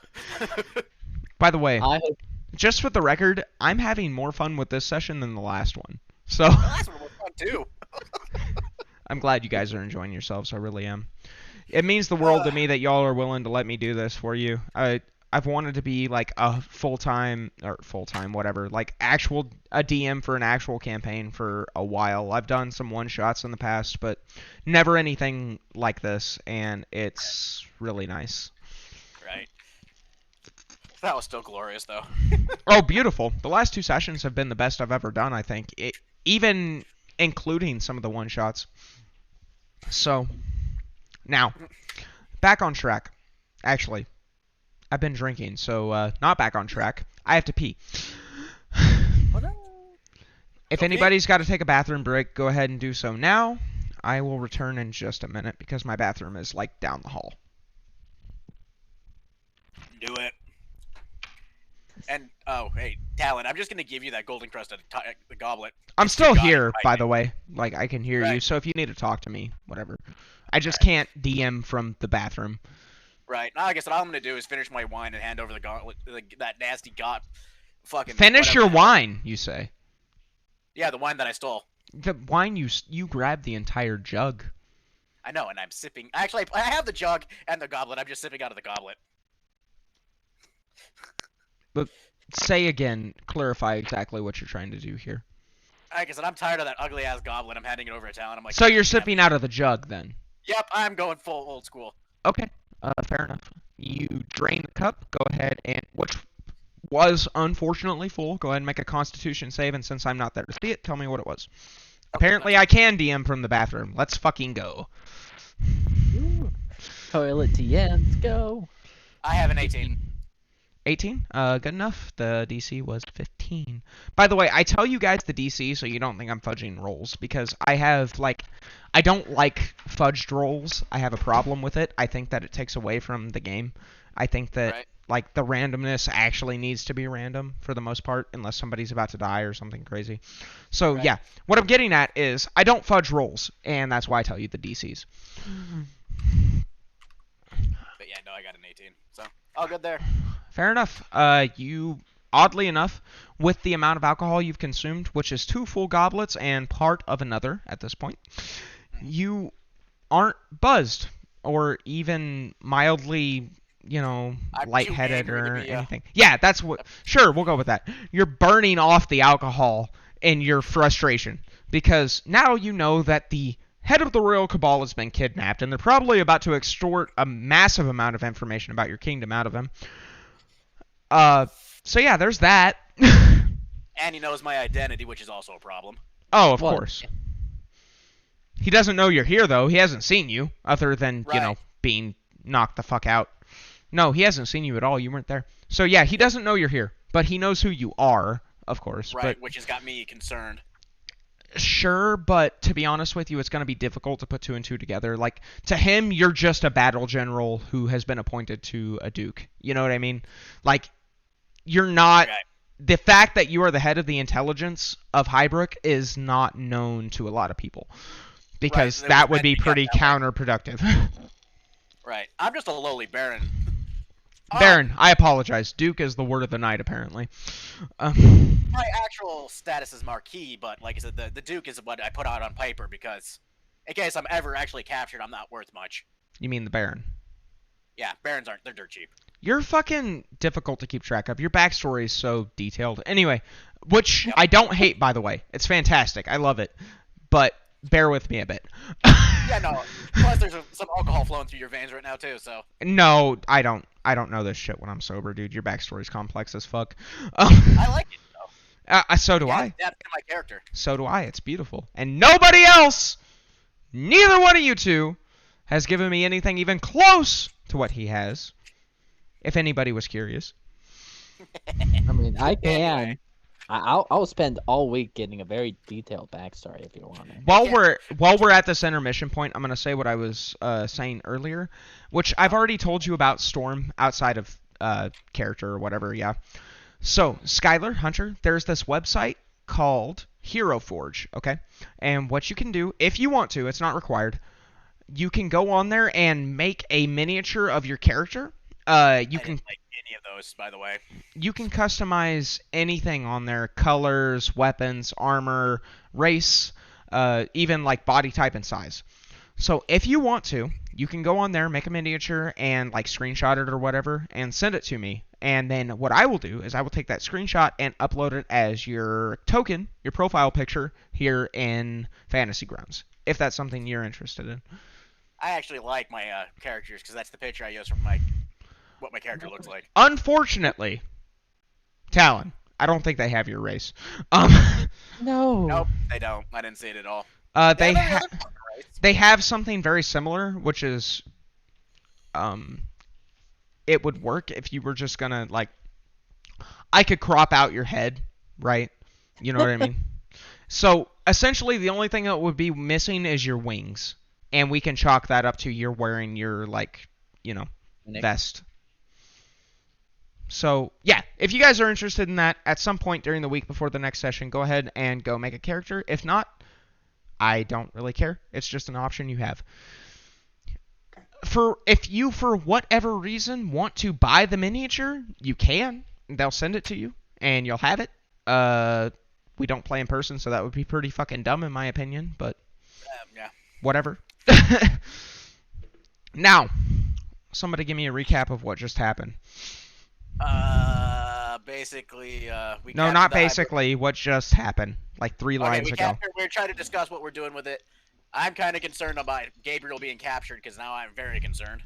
By the way, I hope just for the record, I'm having more fun with this session than the last one. So, The last one was fun too. I'm glad you guys are enjoying yourselves. I really am. It means the world to me that y'all are willing to let me do this for you. I've wanted to be like a full-time, whatever, like a DM for an actual campaign for a while. I've done some one-shots in the past, but never anything like this, and it's really nice. Right. That was still glorious, though. Oh, beautiful. The last 2 sessions have been the best I've ever done, I think, even including some of the one-shots. So, now, back on track. Actually, I've been drinking, so not back on track. I have to pee. If anybody's got to take a bathroom break, go ahead and do so now. I will return in just a minute because my bathroom is like down the hall. Do it. And, oh, hey, Talon, I'm just gonna give you that golden crusted the goblet. I'm still got it, here, right? by the way. Like, I can hear you, Right. so if you need to talk to me, whatever. I just can't DM from the bathroom. Right. Now I guess what I'm gonna do is finish my wine and hand over the gauntlet, that nasty fucking... Finish whatever your the hell. wine, you say. Yeah, the wine that I stole. The wine you grabbed the entire jug. I know, and I'm sipping... Actually, I have the jug and the goblet. I'm just sipping out of the goblet. But say again, clarify exactly what you're trying to do here. I guess I'm tired of that ugly-ass goblet. I'm handing it over to Talon. I'm like... So you're "Damn." sipping out of the jug then? Yep, I'm going full old school. Okay, fair enough. You drain the cup, go ahead and, which was unfortunately full, go ahead and make a constitution save, and since I'm not there to see it, tell me what it was. Apparently I can DM from the bathroom. Let's fucking go. toilet TMs go. I have an 18. 18? Good enough. The DC was 15. By the way, I tell you guys the DC so you don't think I'm fudging rolls, because I have, like, I don't like fudged rolls. I have a problem with it. I think that it takes away from the game. I think that, Right. like, the randomness actually needs to be random for the most part, unless somebody's about to die or something crazy. So, Right. yeah. What I'm getting at is, I don't fudge rolls, and that's why I tell you the DCs. But yeah, no, I got an 18. So, all good there. Fair enough. You, oddly enough, with the amount of alcohol you've consumed, which is 2 full goblets and part of another at this point, you aren't buzzed or even mildly, you know, I'm too lightheaded angry to or be, anything. Yeah, that's what. Sure, we'll go with that. You're burning off the alcohol in your frustration, because now you know that the head of the Royal Cabal has been kidnapped, and they're probably about to extort a massive amount of information about your kingdom out of him. So yeah, there's that. And he knows my identity, which is also a problem. Oh, of Well, course. He doesn't know you're here, though. He hasn't seen you, other than, you know, Right. being knocked the fuck out. No, he hasn't seen you at all. You weren't there. So yeah, he doesn't know you're here, but he knows who you are, of course. Right, But which has got me concerned. sure, but to be honest with you, it's going to be difficult to put two and two together. Like, to him, you're just a battle general who has been appointed to a duke. You know what I mean? Like, you're not... Right. The fact that you are the head of the intelligence of Hybrook is not known to a lot of people. Because Right, that would be kept pretty that way. counterproductive. Right. I'm just a lowly baron. Baron, I apologize. Duke is the word of the night, apparently. My actual status is Marquis, but like I said, the Duke is what I put out on paper because in case I'm ever actually captured, I'm not worth much. You mean the Baron? Yeah, barons aren't. They're dirt cheap. You're fucking difficult to keep track of. Your backstory is so detailed. Anyway, which Yep. I don't hate, by the way. It's fantastic. I love it. But bear with me a bit. Yeah, no. Plus, there's some alcohol flowing through your veins right now too. So No, I don't. I don't know this shit when I'm sober, dude. Your backstory's complex as fuck. I like it though. So do Yeah, I. that's my character. So do I. It's beautiful. And nobody else, neither one of you two, has given me anything even close to what he has. If anybody was curious. I mean, I can. Anyway. I'll spend all week getting a very detailed backstory if you want it. While we're at this intermission point, I'm gonna say what I was saying earlier, which I've already told you about Storm outside of character or whatever. Yeah. So Skylar Hunter, there's this website called Hero Forge. Okay, and what you can do if you want to, it's not required. You can go on there and make a miniature of your character. You I can didn't like any of those, by the way. you can customize anything on there: colors, weapons, armor, race, even like body type and size. So if you want to, you can go on there, make a miniature, and like screenshot it or whatever, and send it to me. And then what I will do is I will take that screenshot and upload it as your token, your profile picture here in Fantasy Grounds, if that's something you're interested in. I actually like my characters because that's the picture I use for what my character looks like. Unfortunately, Talon, I don't think they have your race. No. Nope, they don't. I didn't see it at all. They Yeah, have. They have something very similar, which is, it would work if you were just gonna, like, I could crop out your head, right? You know what I mean? So, essentially, the only thing that would be missing is your wings. And we can chalk that up to you're wearing your, like, you know, vest. So, yeah, if you guys are interested in that, at some point during the week before the next session, go ahead and go make a character. If not, I don't really care. It's just an option you have. If you, for whatever reason, want to buy the miniature, you can. They'll send it to you, and you'll have it. We don't play in person, so that would be pretty fucking dumb in my opinion, but Yeah. whatever. Now, somebody give me a recap of what just happened. Basically, we. No, captured not the hybrid- basically. What just happened? Like 3 Okay, lines ago. we're trying to discuss what we're doing with it. I'm kind of concerned about Gabriel being captured because now I'm very concerned.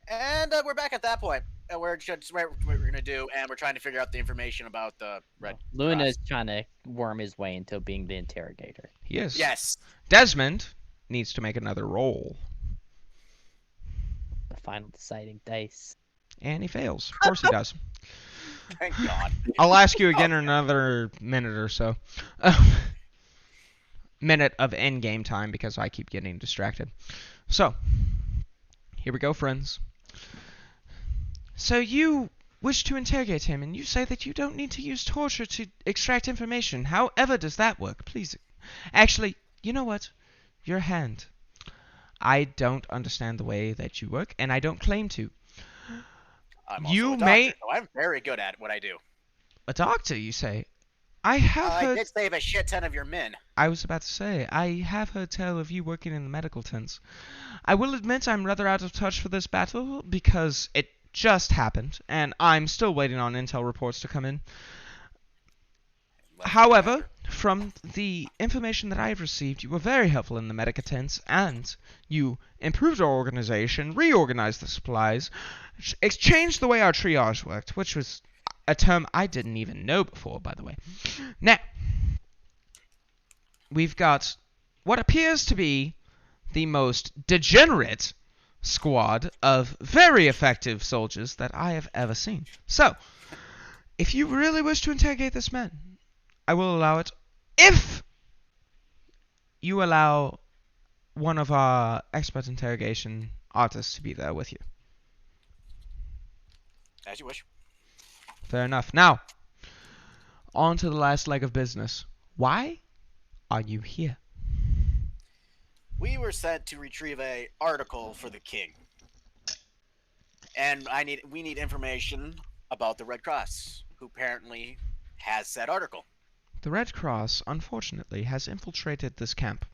And we're back at that point. We're just what we're gonna do, and we're trying to figure out the information about the Red. Luna Cross. is trying to worm his way into being the interrogator. He is. Yes. Desmond needs to make another roll. The final deciding dice. And he fails. Of course he does. Thank God. I'll ask you again in another minute or so. Minute of endgame time because I keep getting distracted. So, here we go, friends. So you wish to interrogate him, and you say that you don't need to use torture to extract information. However does that work? Please. Actually, you know what? Your hand. I don't understand the way that you work, and I don't claim to. I'm also You a doctor, may- so I'm very good at what I do. A doctor, you say? I have I heard... did save a shit ton of your men. I was about to say, I have heard tell of you working in the medical tents. I will admit I'm rather out of touch for this battle because it just happened, and I'm still waiting on intel reports to come in. However, from the information that I have received, you were very helpful in the medic attempts, and you improved our organization, reorganized the supplies, changed the way our triage worked, which was a term I didn't even know before, by the way. Now, we've got what appears to be the most degenerate squad of very effective soldiers that I have ever seen. So, if you really wish to interrogate this man, I will allow it if you allow one of our expert interrogation artists to be there with you. As you wish. Fair enough. Now, on to the last leg of business. Why are you here? We were sent to retrieve a article for the king. And we need information about the Red Cross, who apparently has said article. The Red Cross, unfortunately, has infiltrated this camp.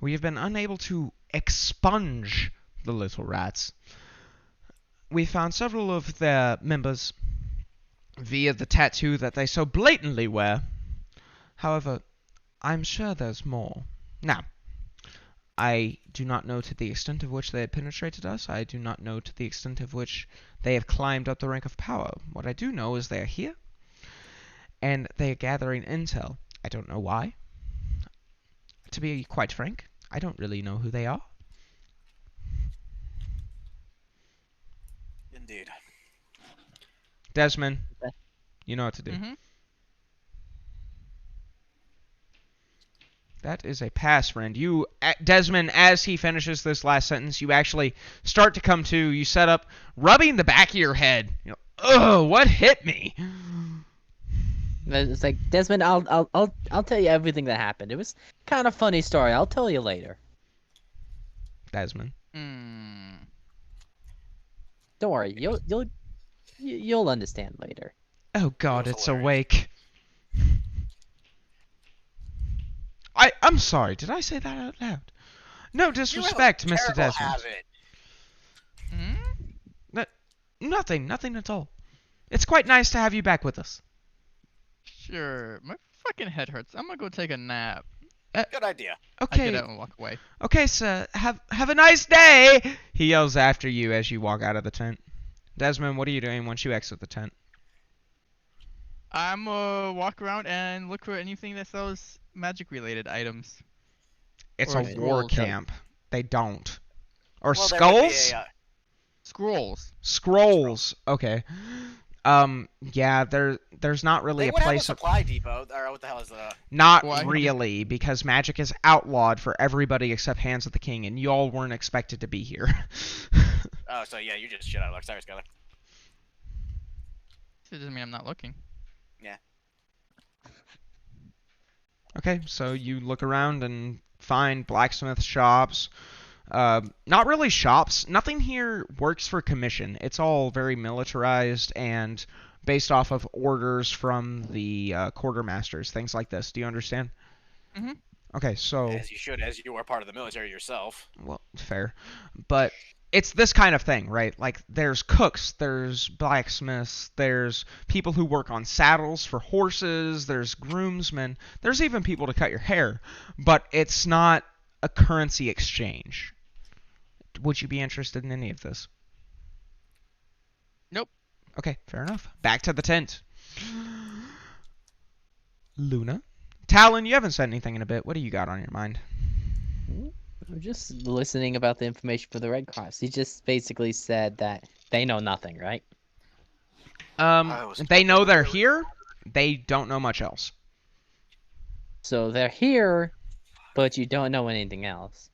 We have been unable to expunge the little rats. We found several of their members via the tattoo that they so blatantly wear. However, I'm sure there's more. Now, I do not know to the extent of which they have penetrated us. I do not know to the extent of which they have climbed up the rank of power. What I do know is they are here, and they are gathering intel. I don't know why. To be quite frank, I don't really know who they are. Indeed. Desmond, you know what to do. Mm-hmm. That is a pass, friend. You, Desmond, as he finishes this last sentence, you actually start to come to. You set up, rubbing the back of your head. You know, ugh, what hit me? It's like, Desmond, I'll tell you everything that happened. It was kind of funny story. I'll tell you later. Desmond. Don't worry. You'll understand later. Oh God, That was it's hilarious. awake. I'm sorry. Did I say that out loud? No disrespect, You have a Mr. terrible Desmond. habit. Nothing at all. It's quite nice to have you back with us. Sure. My fucking head hurts. I'm gonna go take a nap. Good idea. I Okay, get out and walk away. okay, sir. Have a nice day. He yells after you as you walk out of the tent. Desmond, what are you doing once you exit the tent? I'm walk around and look for anything that sells magic-related items. It's Or a war scrolls. camp. They don't. Or Well, there would be skulls? a, Scrolls. Scrolls. Okay. Yeah, there's not really they a would have a place. supply depot, or what the hell is the... Not Why? really, because magic is outlawed for everybody except Hands of the King, and y'all weren't expected to be here. Oh, so yeah, you just shit out of luck. Sorry, Skylar. It doesn't mean I'm not looking. Yeah. Okay, so you look around and find blacksmith shops. Not really shops. Nothing here works for commission. It's all very militarized and based off of orders from the quartermasters, things like this. Do you understand? Mhm. Okay, so... As you should, as you are part of the military yourself. Well, fair. But it's this kind of thing, right? Like, there's cooks, there's blacksmiths, there's people who work on saddles for horses, there's groomsmen, there's even people to cut your hair. But it's not a currency exchange. Would you be interested in any of this? Nope. Okay, fair enough. Back to the tent. Luna? Talon, you haven't said anything in a bit. What do you got on your mind? I'm just listening about the information for the Red Cross. He just basically said that they know nothing, right? They know they're here. They don't know much else. So they're here, but you don't know anything else.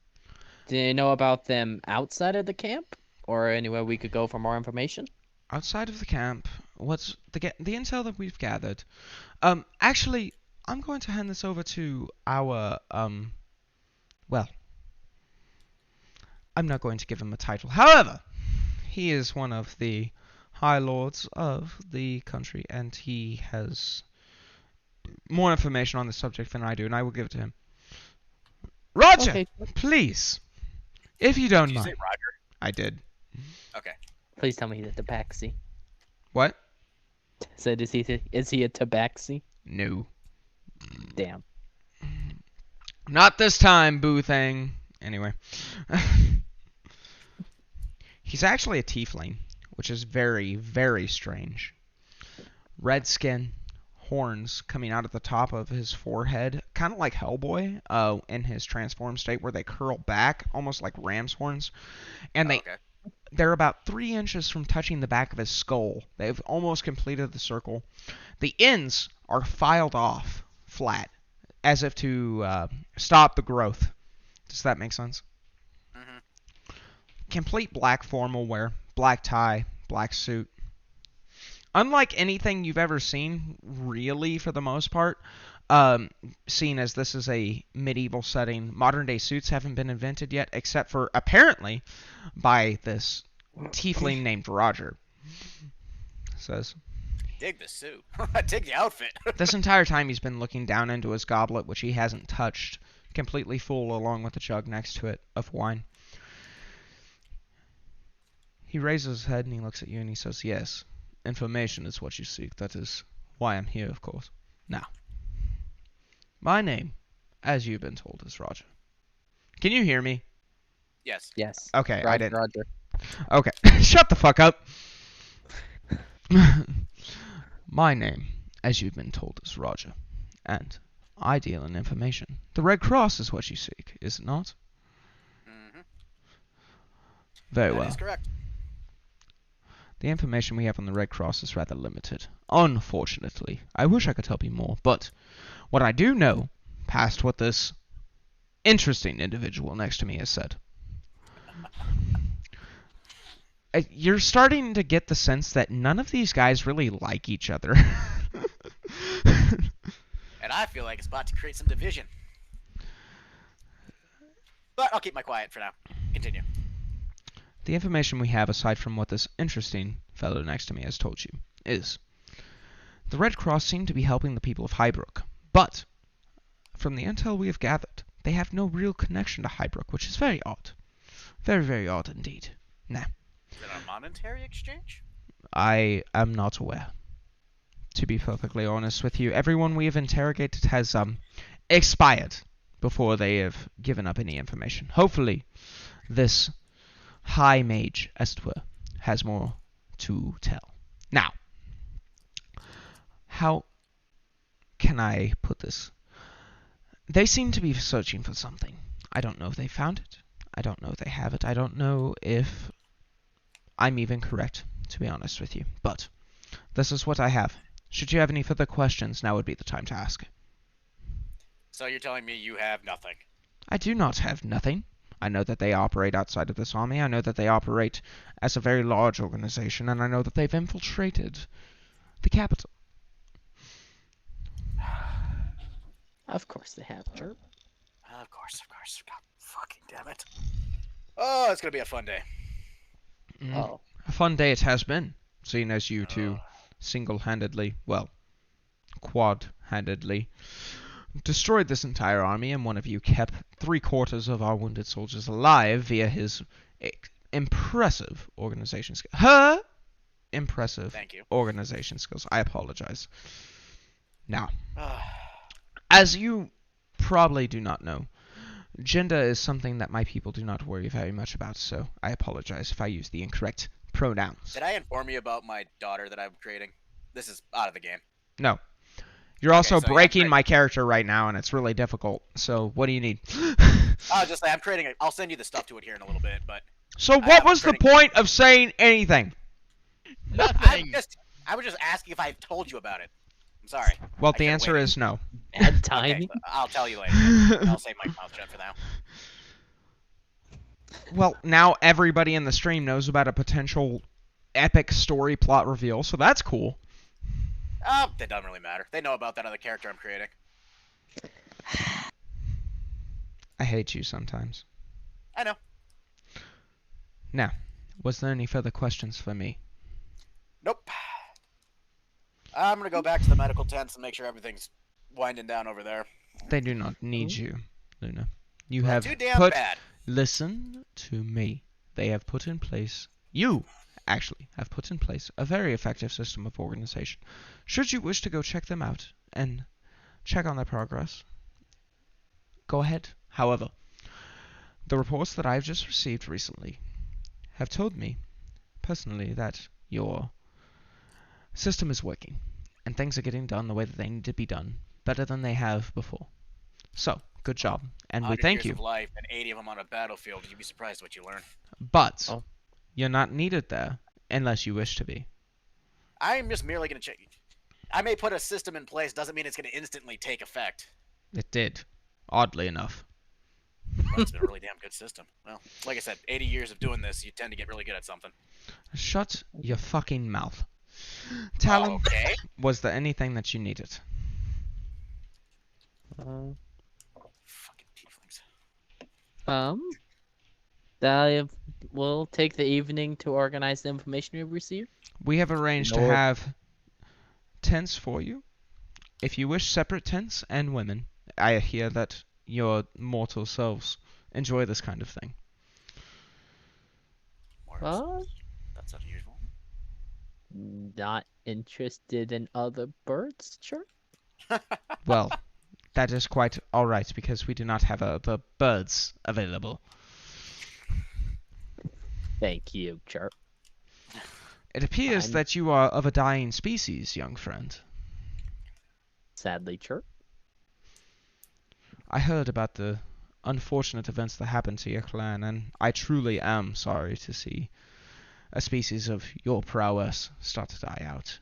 Do you know about them outside of the camp, or anywhere we could go for more information? Outside of the camp, what's the intel that we've gathered? Actually, I'm going to hand this over to our well, I'm not going to give him a title. However, he is one of the high lords of the country, and he has more information on the subject than I do, and I will give it to him. Roger, Okay. please, if you don't Did you mind. say Roger? I did. Okay. Please tell me he's a tabaxi. What? So is he a tabaxi? No. Damn. Not this time, Boo Thing. Anyway. He's actually a tiefling, which is very, very strange. Red skin, horns coming out of the top of his forehead, kind of like Hellboy in his transformed state where they curl back, almost like ram's horns. And they're about 3 inches from touching the back of his skull. They've almost completed the circle. The ends are filed off flat, as if to stop the growth. Does that make sense? Mm-hmm. Complete black formal wear, black tie, black suit. Unlike anything you've ever seen, really, for the most part, seeing as this is a medieval setting, modern-day suits haven't been invented yet, except for, apparently, by this tiefling named Roger. Says, Dig the suit. Dig the outfit. this entire time he's been looking down into his goblet, which he hasn't touched, completely full along with the jug next to it of wine. He raises his head and he looks at you and he says, yes, information is what you seek. That is why I'm here, of course. Now, my name, as you've been told, is Roger. Can you hear me? Yes. Yes. Okay, Roger, I didn't. Roger. Okay, shut the fuck up. My name, as you've been told, is Roger, and I deal in information. The Red Cross is what you seek, is it not? Mm-hmm. Very That well. is correct. The information we have on the Red Cross is rather limited. Unfortunately. I wish I could help you more, but what I do know, past what this interesting individual next to me has said, you're starting to get the sense that none of these guys really like each other. And I feel like it's about to create some division. But I'll keep my quiet for now. Continue. The information we have, aside from what this interesting fellow next to me has told you, is the Red Cross seem to be helping the people of Highbrook, but from the intel we have gathered, they have no real connection to Highbrook, which is very odd. Very, very odd indeed. Now, Is it a monetary exchange? I am not aware. To be perfectly honest with you, everyone we have interrogated has expired before they have given up any information. Hopefully, this high mage, as it were, has more to tell. Now, how can I put this? They seem to be searching for something. I don't know if they found it. I don't know if they have it. I don't know if I'm even correct, to be honest with you. But this is what I have. Should you have any further questions, now would be the time to ask. So you're telling me you have nothing? I do not have nothing. I know that they operate outside of this army. I know that they operate as a very large organization, and I know that they've infiltrated the capital. Of course they have, Chirp. Of course. God fucking damn it. Oh, it's gonna be a fun day. Oh. A fun day it has been, seeing as you two single-handedly, well, quad-handedly, destroyed this entire army, and one of you kept 3/4 of our wounded soldiers alive via his impressive organization skills. Her impressive Thank you. organization skills. I apologize. Now, as you probably do not know, gender is something that my people do not worry very much about, so I apologize if I use the incorrect pronouns. Did I inform you about my daughter that I'm creating? This is out of the game. No. You're also so yeah, breaking my character right now, and it's really difficult. So, what do you need? I'll just say I'm creating I'll send you the stuff to it here in a little bit, but So, what was the point of saying anything? Nothing. I was just asking if I told you about it. I'm sorry. Well, I the should've answer waited. is no. Bad Okay, timing. I'll tell you later. I'll save my mouth shut for now. Well, now everybody in the stream knows about a potential epic story plot reveal, so that's cool. That doesn't really matter. They know about that other character I'm creating. I hate you sometimes. I know. Now, was there any further questions for me? Nope. I'm gonna go back to the medical tents and make sure everything's winding down over there. They do not need you, Luna. You Not have too damn put... bad. Listen to me. They have put in place... You, actually, have put in place a very effective system of organization. Should you wish to go check them out and check on their progress. Go ahead. However, the reports that I've just received recently have told me, personally, that your system is working, and things are getting done the way that they need to be done, better than they have before. So, good job, and we 100 thank years you. of life and 80 of them on a battlefield. You'd be surprised what you learn. But Oh. you're not needed there unless you wish to be. I'm just merely going to check. I may put a system in place, doesn't mean it's going to instantly take effect. It did, oddly enough. Well, it's been a really damn good system. Well, like I said, 80 years of doing this, you tend to get really good at something. Shut your fucking mouth. Talon, Okay. was there anything that you needed? Fucking tieflings. We'll take the evening to organize the information we've received. We have arranged to No. have tents for you. If you wish separate tents and women, I hear that your mortal selves enjoy this kind of thing. Mortals. That's unusual. Not interested in other birds, sure. Well, that is quite alright because we do not have other birds available. Thank you, Chirp. It appears I'm- that you are of a dying species, young friend. Sadly, Chirp. I heard about the unfortunate events that happened to your clan, and I truly am sorry to see a species of your prowess start to die out.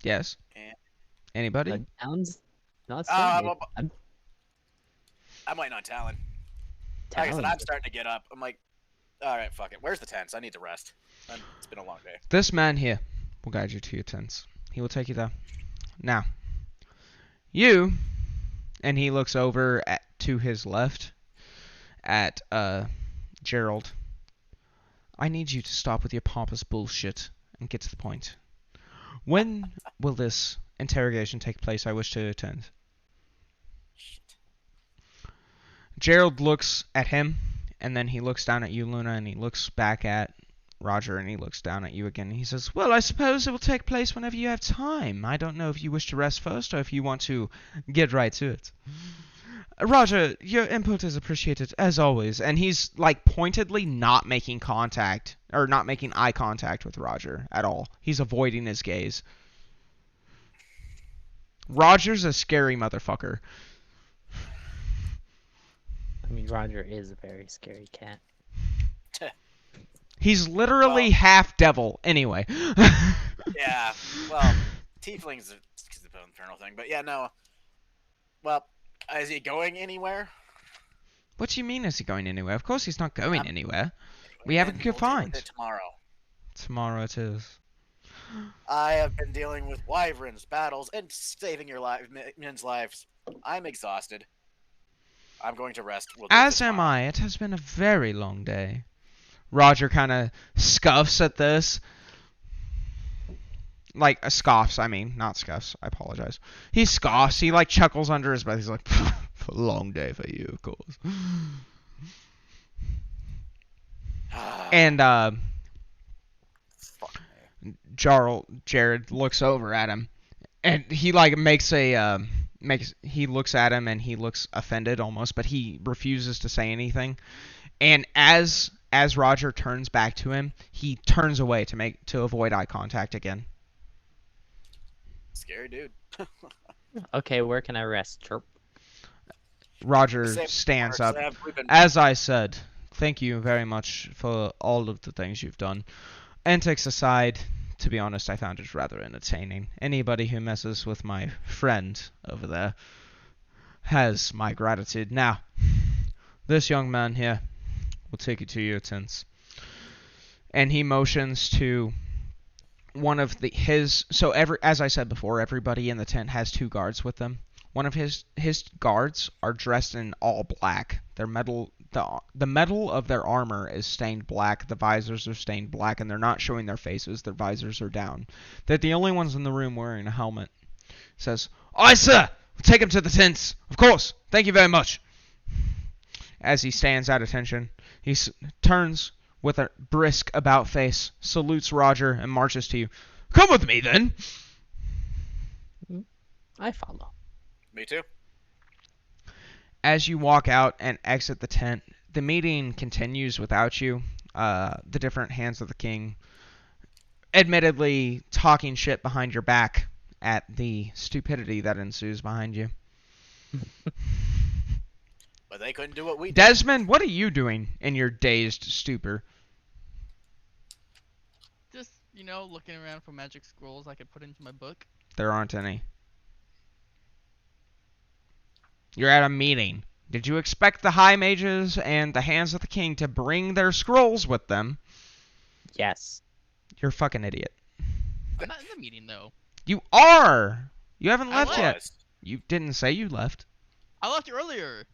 Yes? Eh. Anybody? Talon's not Ah, saying it. well, I'm waiting on Talon. Like I said, Talon. I'm starting to get up. I'm like, all right, fuck it. Where's the tents? I need to rest. It's been a long day. This man here will guide you to your tents. He will take you there. Now, you, and he looks over to his left at Gerald. I need you to stop with your pompous bullshit and get to the point. When will this interrogation take place? I wish to attend. Shit. Gerald looks at him, and then he looks down at you, Luna, and he looks back at Roger, and he looks down at you again. He says, well, I suppose it will take place whenever you have time. I don't know if you wish to rest first or if you want to get right to it. Roger, your input is appreciated, as always. And he's, like, pointedly not making contact, or not making eye contact with Roger at all. He's avoiding his gaze. Roger's a scary motherfucker. I mean, Roger is a very scary cat. He's literally Well- half devil, anyway. Yeah. Well, tieflings is the infernal thing, but yeah, no. Well, is he going anywhere? What do you mean, is he going anywhere? Of course he's not going Um, anywhere. We have him Then we'll deal with confined. it tomorrow. Tomorrow it is. I have been dealing with wyverns, battles, and saving your men's lives. I'm exhausted. I'm going to rest. We'll do As this am tomorrow. I. It has been a very long day. Roger kind of scuffs at this. Like, scoffs, I mean. Not scuffs. I apologize. He scoffs. He, like, chuckles under his breath. He's like, a long day for you, of course. And, Fuck me. Jared looks over at him. And he, like, makes a, he looks at him and he looks offended almost, but he refuses to say anything. And as Roger turns back to him, he turns away to avoid eye contact again. Scary dude. Okay, where can I rest, Chirp? Roger Same stands marks. up. We've been- As I said, thank you very much for all of the things you've done. Antics aside, to be honest, I found it rather entertaining. Anybody who messes with my friend over there has my gratitude. Now, this young man here will take you to your tents. And he motions to one of as I said before, everybody in the tent has 2 guards with them. One of his guards are dressed in all black. Their metal the metal of their armor is stained black. The visors are stained black, and they're not showing their faces. Their visors are down. They're the only ones in the room wearing a helmet. Says, "Aye, sir! We'll take him to the tents. Of course. Thank you very much." As he stands at attention, he turns with a brisk about face, salutes Roger, and marches to you. Come with me, then! I follow. Me too. As you walk out and exit the tent, the meeting continues without you. The different hands of the king, admittedly talking shit behind your back at the stupidity that ensues behind you. But they couldn't do what we did. Desmond, what are you doing in your dazed stupor? Just, looking around for magic scrolls I could put into my book. There aren't any. You're at a meeting. Did you expect the high mages and the hands of the king to bring their scrolls with them? Yes. You're a fucking idiot. I'm not in the meeting, though. You are! You haven't left was. yet. You didn't say you left. I left earlier.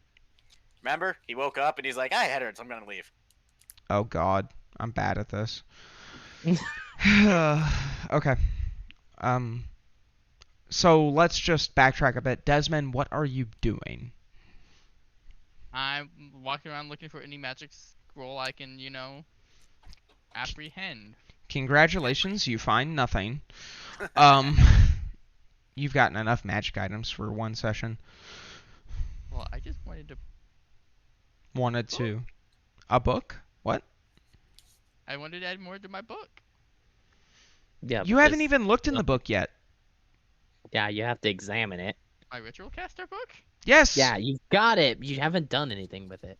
Remember? He woke up and he's like, I had her, so I'm gonna leave. Oh god. I'm bad at this. Okay. So let's just backtrack a bit. Desmond, what are you doing? I'm walking around looking for any magic scroll I can, apprehend. Congratulations, you find nothing. You've gotten enough magic items for one session. Well, I just wanted to... Wanted to. A book? What? I wanted to add more to my book. Yeah. You haven't even looked in the book yet. Yeah, you have to examine it. My ritual caster book? Yes! Yeah, you've got it. You haven't done anything with it.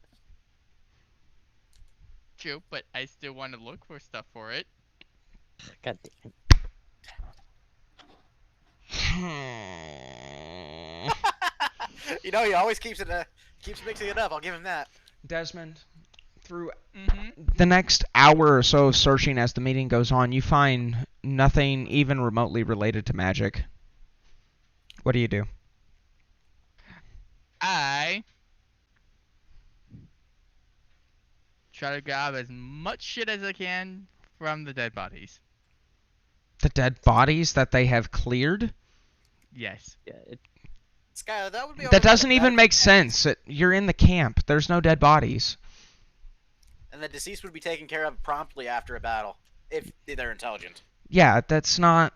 True, but I still want to look for stuff for it. God damn it. He always keeps mixing it up. I'll give him that. Desmond, through Mm-hmm. the next hour or so of searching as the meeting goes on, you find nothing even remotely related to magic. What do you do? I try to grab as much shit as I can from the dead bodies. The dead bodies that they have cleared? Yes. Yeah, Skylar, that would be. That doesn't even make sense. You're in the camp. There's no dead bodies. And the deceased would be taken care of promptly after a battle, if they're intelligent. Yeah, that's not...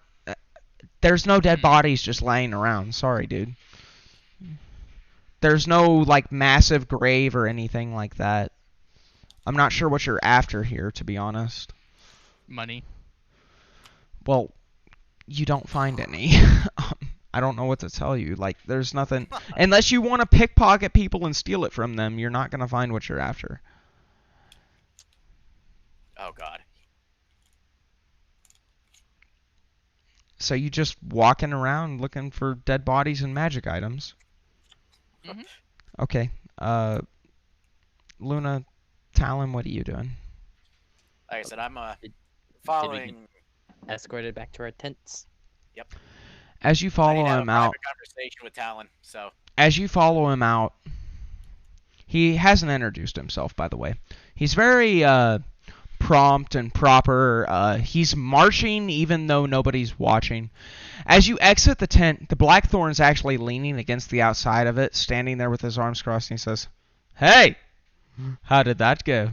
There's no dead bodies just laying around. Sorry, dude. There's no, massive grave or anything like that. I'm not sure what you're after here, to be honest. Money. Well, you don't find any. I don't know what to tell you. There's nothing... Unless you want to pickpocket people and steal it from them, you're not going to find what you're after. Oh, God. So you just walking around looking for dead bodies and magic items. Mm-hmm. Okay. Luna, Talon, what are you doing? Like I said, I'm Did following. escorted back to our tents. Yep. As you I need follow to have him a out, private conversation with Talon. So. as you follow him out, he hasn't introduced himself, by the way. He's very prompt and proper. He's marching even though nobody's watching. As you exit the tent, the Blackthorn's actually leaning against the outside of it, standing there with his arms crossed, and he says, "Hey, how did that go?"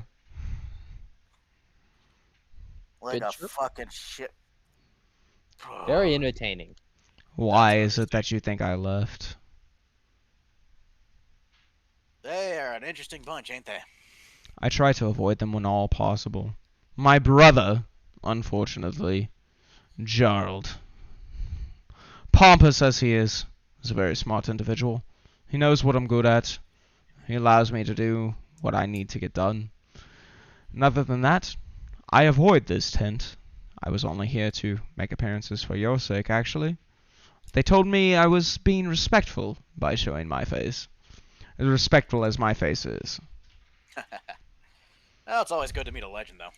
Like Good a trip. fucking shit. Very entertaining. Why is it that you think I left? They are an interesting bunch, ain't they? I try to avoid them when all possible. My brother, unfortunately, Gerald, pompous as he is a very smart individual. He knows what I'm good at. He allows me to do what I need to get done. And other than that, I avoid this tent. I was only here to make appearances for your sake, actually. They told me I was being respectful by showing my face. As respectful as my face is. Well, it's always good to meet a legend, though.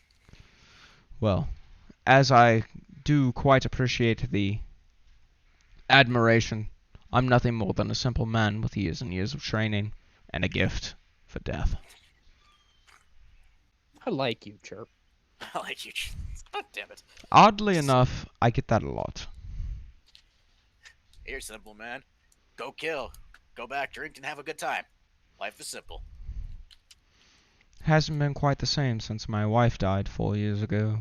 Well, as I do quite appreciate the admiration, I'm nothing more than a simple man with years and years of training and a gift for death. I like you, Chirp. I like you. God damn it. Oddly enough, I get that a lot. You're simple, man. Go kill. Go back, drink, and have a good time. Life is simple. Hasn't been quite the same since my wife died 4 years ago.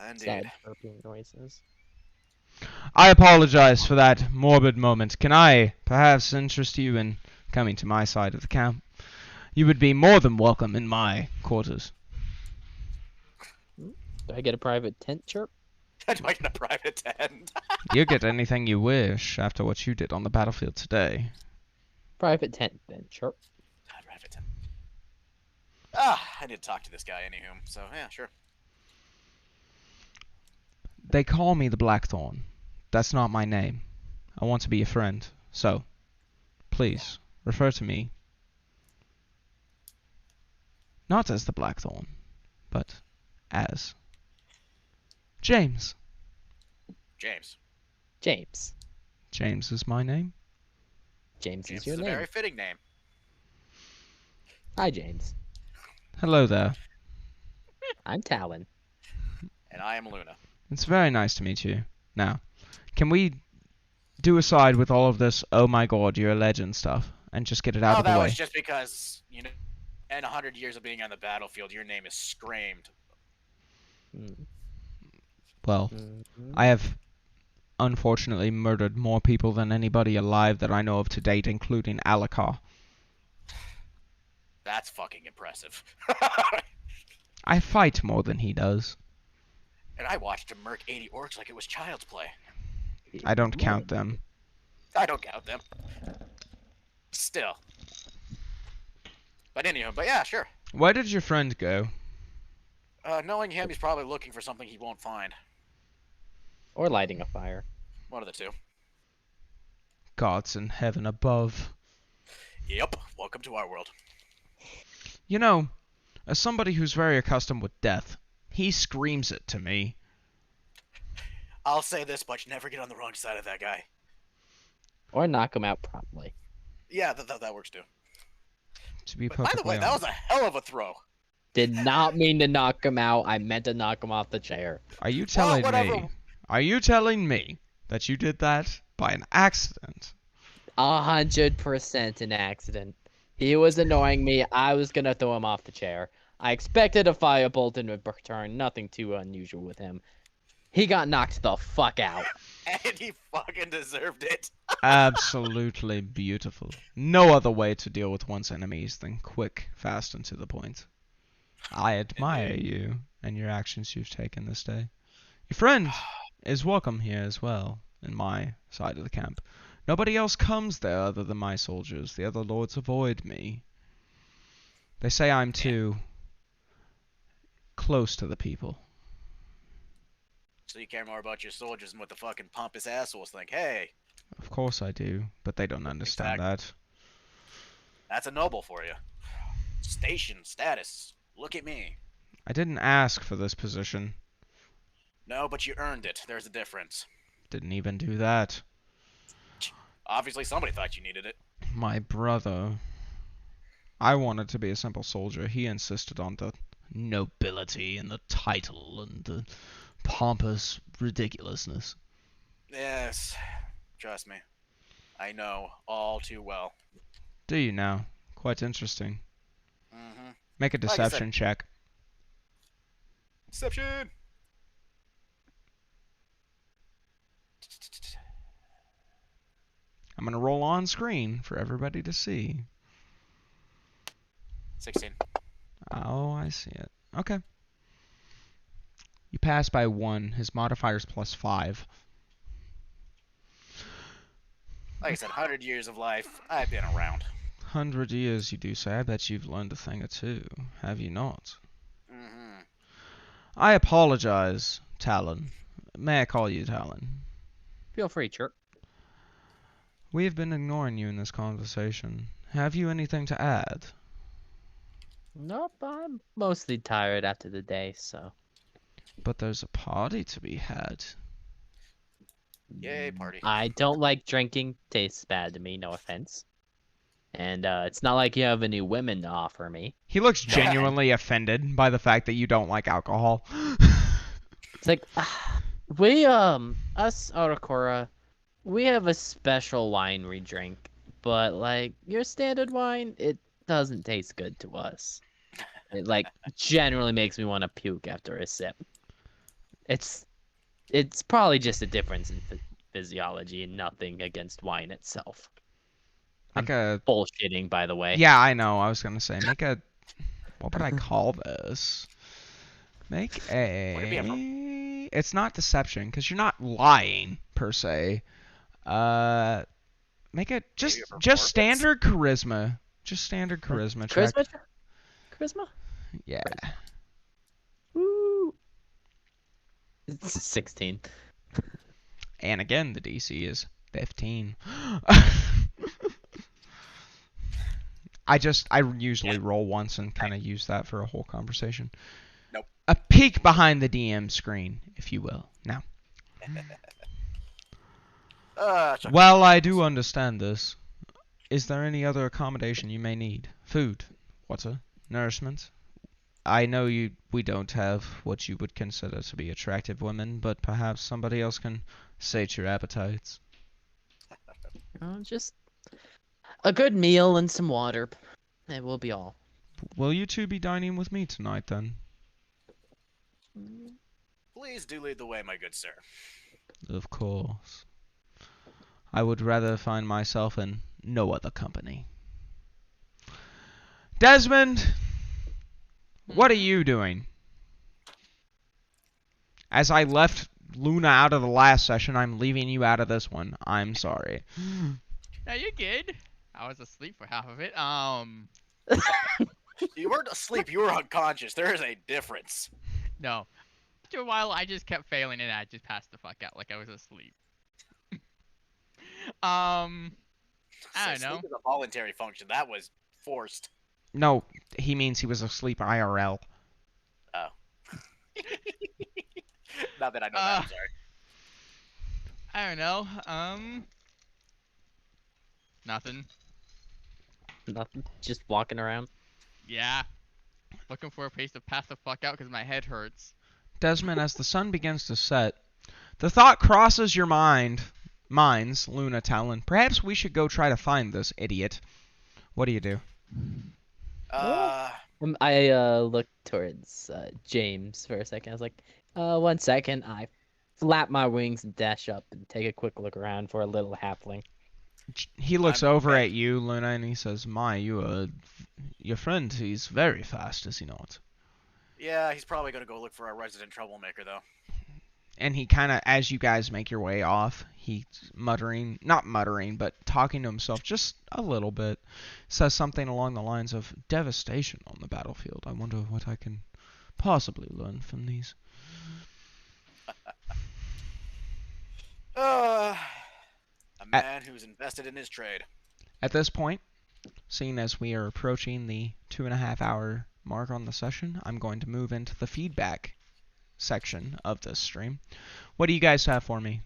Indeed. Sad chirping noises. I apologize for that morbid moment. Can I perhaps interest you in coming to my side of the camp? You would be more than welcome in my quarters. Do I get a private tent chirp? Do I get a private tent? You get anything you wish after what you did on the battlefield today. Private tent then chirp. Private tent. Ah, I need to talk to this guy anywho. So yeah, sure. They call me the Blackthorn. That's not my name. I want to be a friend, so please refer to me not as the Blackthorn, but as James. James. James. James is my name. James James is your is a name. very fitting name. Hi, James. Hello there. I'm Talon. And I am Luna. It's very nice to meet you. Now, can we do aside with all of this, oh my god, you're a legend stuff, and just get it out of the that way? was just because, you know, in 100 years of being on the battlefield, your name is screamed. Well, Mhm. I have unfortunately murdered more people than anybody alive that I know of to date, including Alakar. That's fucking impressive. I fight more than he does. And I watched him murk 80 orcs like it was child's play. I don't count them. I don't count them. Still. But anywho, but yeah, sure. Where did your friend go? Knowing him, he's probably looking for something he won't find. Or lighting a fire. One of the two. Gods in heaven above. Yep. Welcome to our world. You know, as somebody who's very accustomed with death, he screams it to me. I'll say this much: never get on the wrong side of that guy. Or knock him out promptly. Yeah, that works too. To be But by the perfectly way, that was honest. a hell of a throw. Did not mean to knock him out. I meant to knock him off the chair. Are you telling whatever. me? Are you telling me that you did that by an accident? 100% an accident. He was annoying me. I was gonna throw him off the chair. I expected a firebolt in return. Nothing too unusual with him. He got knocked the fuck out. And he fucking deserved it. Absolutely beautiful. No other way to deal with one's enemies than quick, fast, and to the point. I admire you and your actions you've taken this day. Your friend is welcome here as well, in my side of the camp. Nobody else comes there other than my soldiers. The other lords avoid me. They say I'm too close to the people. So you care more about your soldiers than what the fucking pompous assholes think. Hey, Of course I do, but they don't understand that. that's a noble for you. Station, status. Look at me. I didn't ask for this position. No, but you earned it. There's a difference. Didn't even do that. Obviously, somebody thought you needed it. My brother. I wanted to be a simple soldier. He insisted on the nobility and the title and the pompous ridiculousness. Yes, trust me. I know all too well. Do you now? Quite interesting. Mm-hmm. Make a Like I said- deception check. Deception! I'm gonna roll on screen for everybody to see. 16. Oh, I see it. Okay. You pass by 1. His modifier's +5. Like I said, 100 years of life. I've been around. 100 years, you do say. I bet you've learned a thing or two, have you not? Mm-hmm. I apologize, Talon. May I call you Talon? Feel free, chirp. We have been ignoring you in this conversation. Have you anything to add? Nope, I'm mostly tired after the day, so. But there's a party to be had. Yay, party. I don't like drinking. Tastes bad to me, no offense. And it's not like you have any women to offer me. He looks genuinely offended by the fact that you don't like alcohol. It's like, us Arakora, we have a special wine we drink. but like your standard wine, it doesn't taste good to us. It like generally makes me want to puke after a sip. It's probably just a difference in physiology and nothing against wine itself. Make a Bullshitting, by the way. Yeah, I know. I was gonna say make a what would I call this? Make Would it be a It's not deception because you're not lying per se. Make it just performance? standard charisma. Just standard charisma check. Charisma? Yeah. Woo! It's 16. And again, the DC is 15. I usually roll once and kind of use that for a whole conversation. Nope. A peek behind the DM screen, if you will. Now. Well, I do understand this. Is there any other accommodation you may need? Food, water, nourishment? I know we don't have what you would consider to be attractive women, but perhaps somebody else can sate your appetites. Just a good meal and some water. It will be all. Will you two be dining with me tonight, then? Please do lead the way, my good sir. Of course. I would rather find myself in no other company. Desmond, what are you doing? As I left Luna out of the last session, I'm leaving you out of this one. I'm sorry. No, you're good. I was asleep for half of it. You weren't asleep, you were unconscious. There is a difference. No. After a while, I just kept failing and I just passed the fuck out like I was asleep. I don't know. Sleep is a voluntary function. That was forced. No, he means he was asleep IRL. Oh. Not that I know that, I'm sorry. I don't know. Nothing. Nothing. Just walking around. Yeah. Looking for a place to pass the fuck out because my head hurts. Desmond, as the sun begins to set, the thought crosses your minds, Luna Talon. Perhaps we should go try to find this idiot. What do you do? I looked towards James for a second. I was like, 1 second. I flap my wings and dash up and take a quick look around for a little halfling. He looks over at you, Luna, and he says, your friend, he's very fast, is he not? Yeah, he's probably going to go look for our resident troublemaker, though. And he kind of, as you guys make your way off, he's not muttering, but talking to himself just a little bit, says something along the lines of devastation on the battlefield. I wonder what I can possibly learn from these. A man who's invested in his trade. At this point, seeing as we are approaching the 2.5 hour mark on the session, I'm going to move into the feedback section of this stream. What do you guys have for me,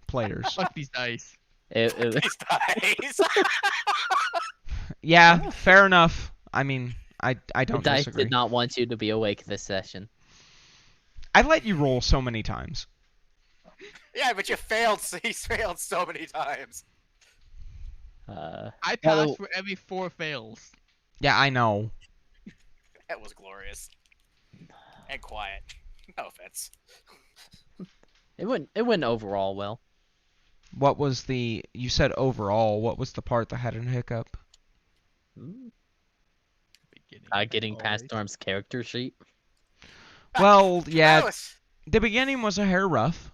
players? Fuck these dice. These dice. Yeah, fair enough. I mean, I The don't dice disagree. did not want you to be awake this session. I let you roll so many times. Yeah, but you failed. He's failed so many times. I passed for every 4 fails. Yeah, I know. That was glorious. And quiet. No offense. It went overall well. What was you said overall, what was the part that had a hiccup? Getting past Storm's character sheet. Well, yeah, Close. the beginning was a hair rough,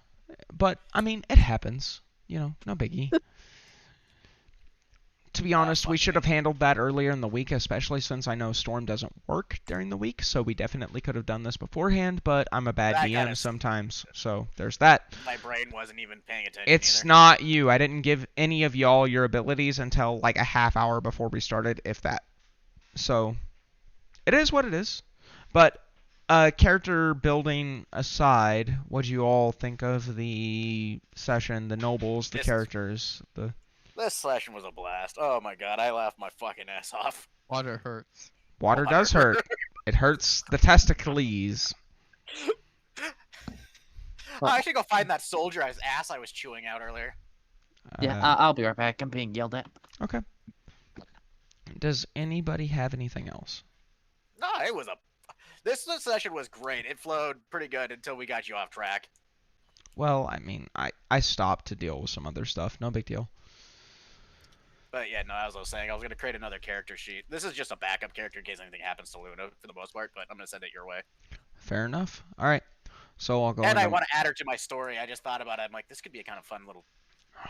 but, I mean, it happens. You know, no biggie. To be honest, we should have handled that earlier in the week, especially since I know Storm doesn't work during the week, so we definitely could have done this beforehand, but I'm a bad That DM kinda- sometimes, so there's that. My brain wasn't even paying attention. It's either. not you. I didn't give any of y'all your abilities until like a half hour before we started, if that. So, it is what it is. But, character building aside, what do you all think of the session, the nobles, the characters, the... This session was a blast. Oh my god, I laughed my fucking ass off. Water hurts. Water does hurt. It hurts the testicles. I should go find that soldier's ass I was chewing out earlier. Yeah, I'll be right back. I'm being yelled at. Okay. Does anybody have anything else? No, it was a. This session was great. It flowed pretty good until we got you off track. Well, I mean, I stopped to deal with some other stuff. No big deal. But yeah, no, as I was saying, I was going to create another character sheet. This is just a backup character in case anything happens to Luna for the most part, but I'm going to send it your way. Fair enough. All right. So I'll go And I into... want to add her to my story. I just thought about it. I'm like, this could be a kind of fun little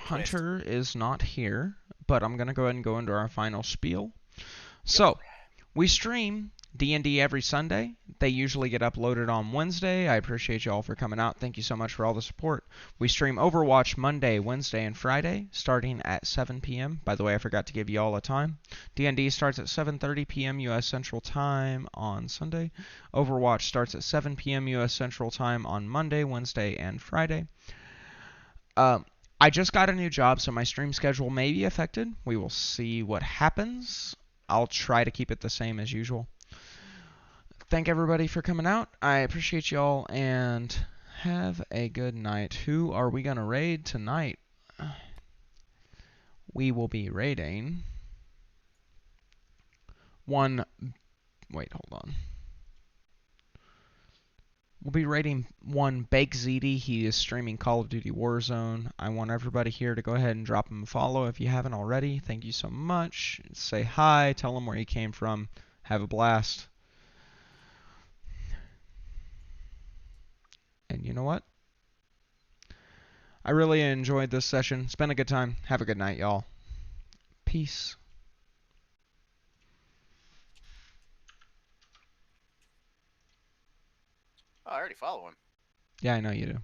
twist. Hunter is not here, but I'm going to go ahead and go into our final spiel. So, we stream D&D every Sunday. They usually get uploaded on Wednesday. I appreciate you all for coming out. Thank you so much for all the support. We stream Overwatch Monday, Wednesday, and Friday, starting at 7 p.m. By the way, I forgot to give you all a time. D&D starts at 7:30 p.m. U.S. Central Time on Sunday. Overwatch starts at 7 p.m. U.S. Central Time on Monday, Wednesday, and Friday. I just got a new job, so my stream schedule may be affected. We will see what happens. I'll try to keep it the same as usual. Thank everybody for coming out. I appreciate y'all, and have a good night. Who are we going to raid tonight? We will be raiding one... Wait, hold on. We'll be raiding one Bake ZD. He is streaming Call of Duty Warzone. I want everybody here to go ahead and drop him a follow if you haven't already. Thank you so much. Say hi. Tell him where you came from. Have a blast. And you know what? I really enjoyed this session. It's been a good time. Have a good night, y'all. Peace. Oh, I already follow him. Yeah, I know you do.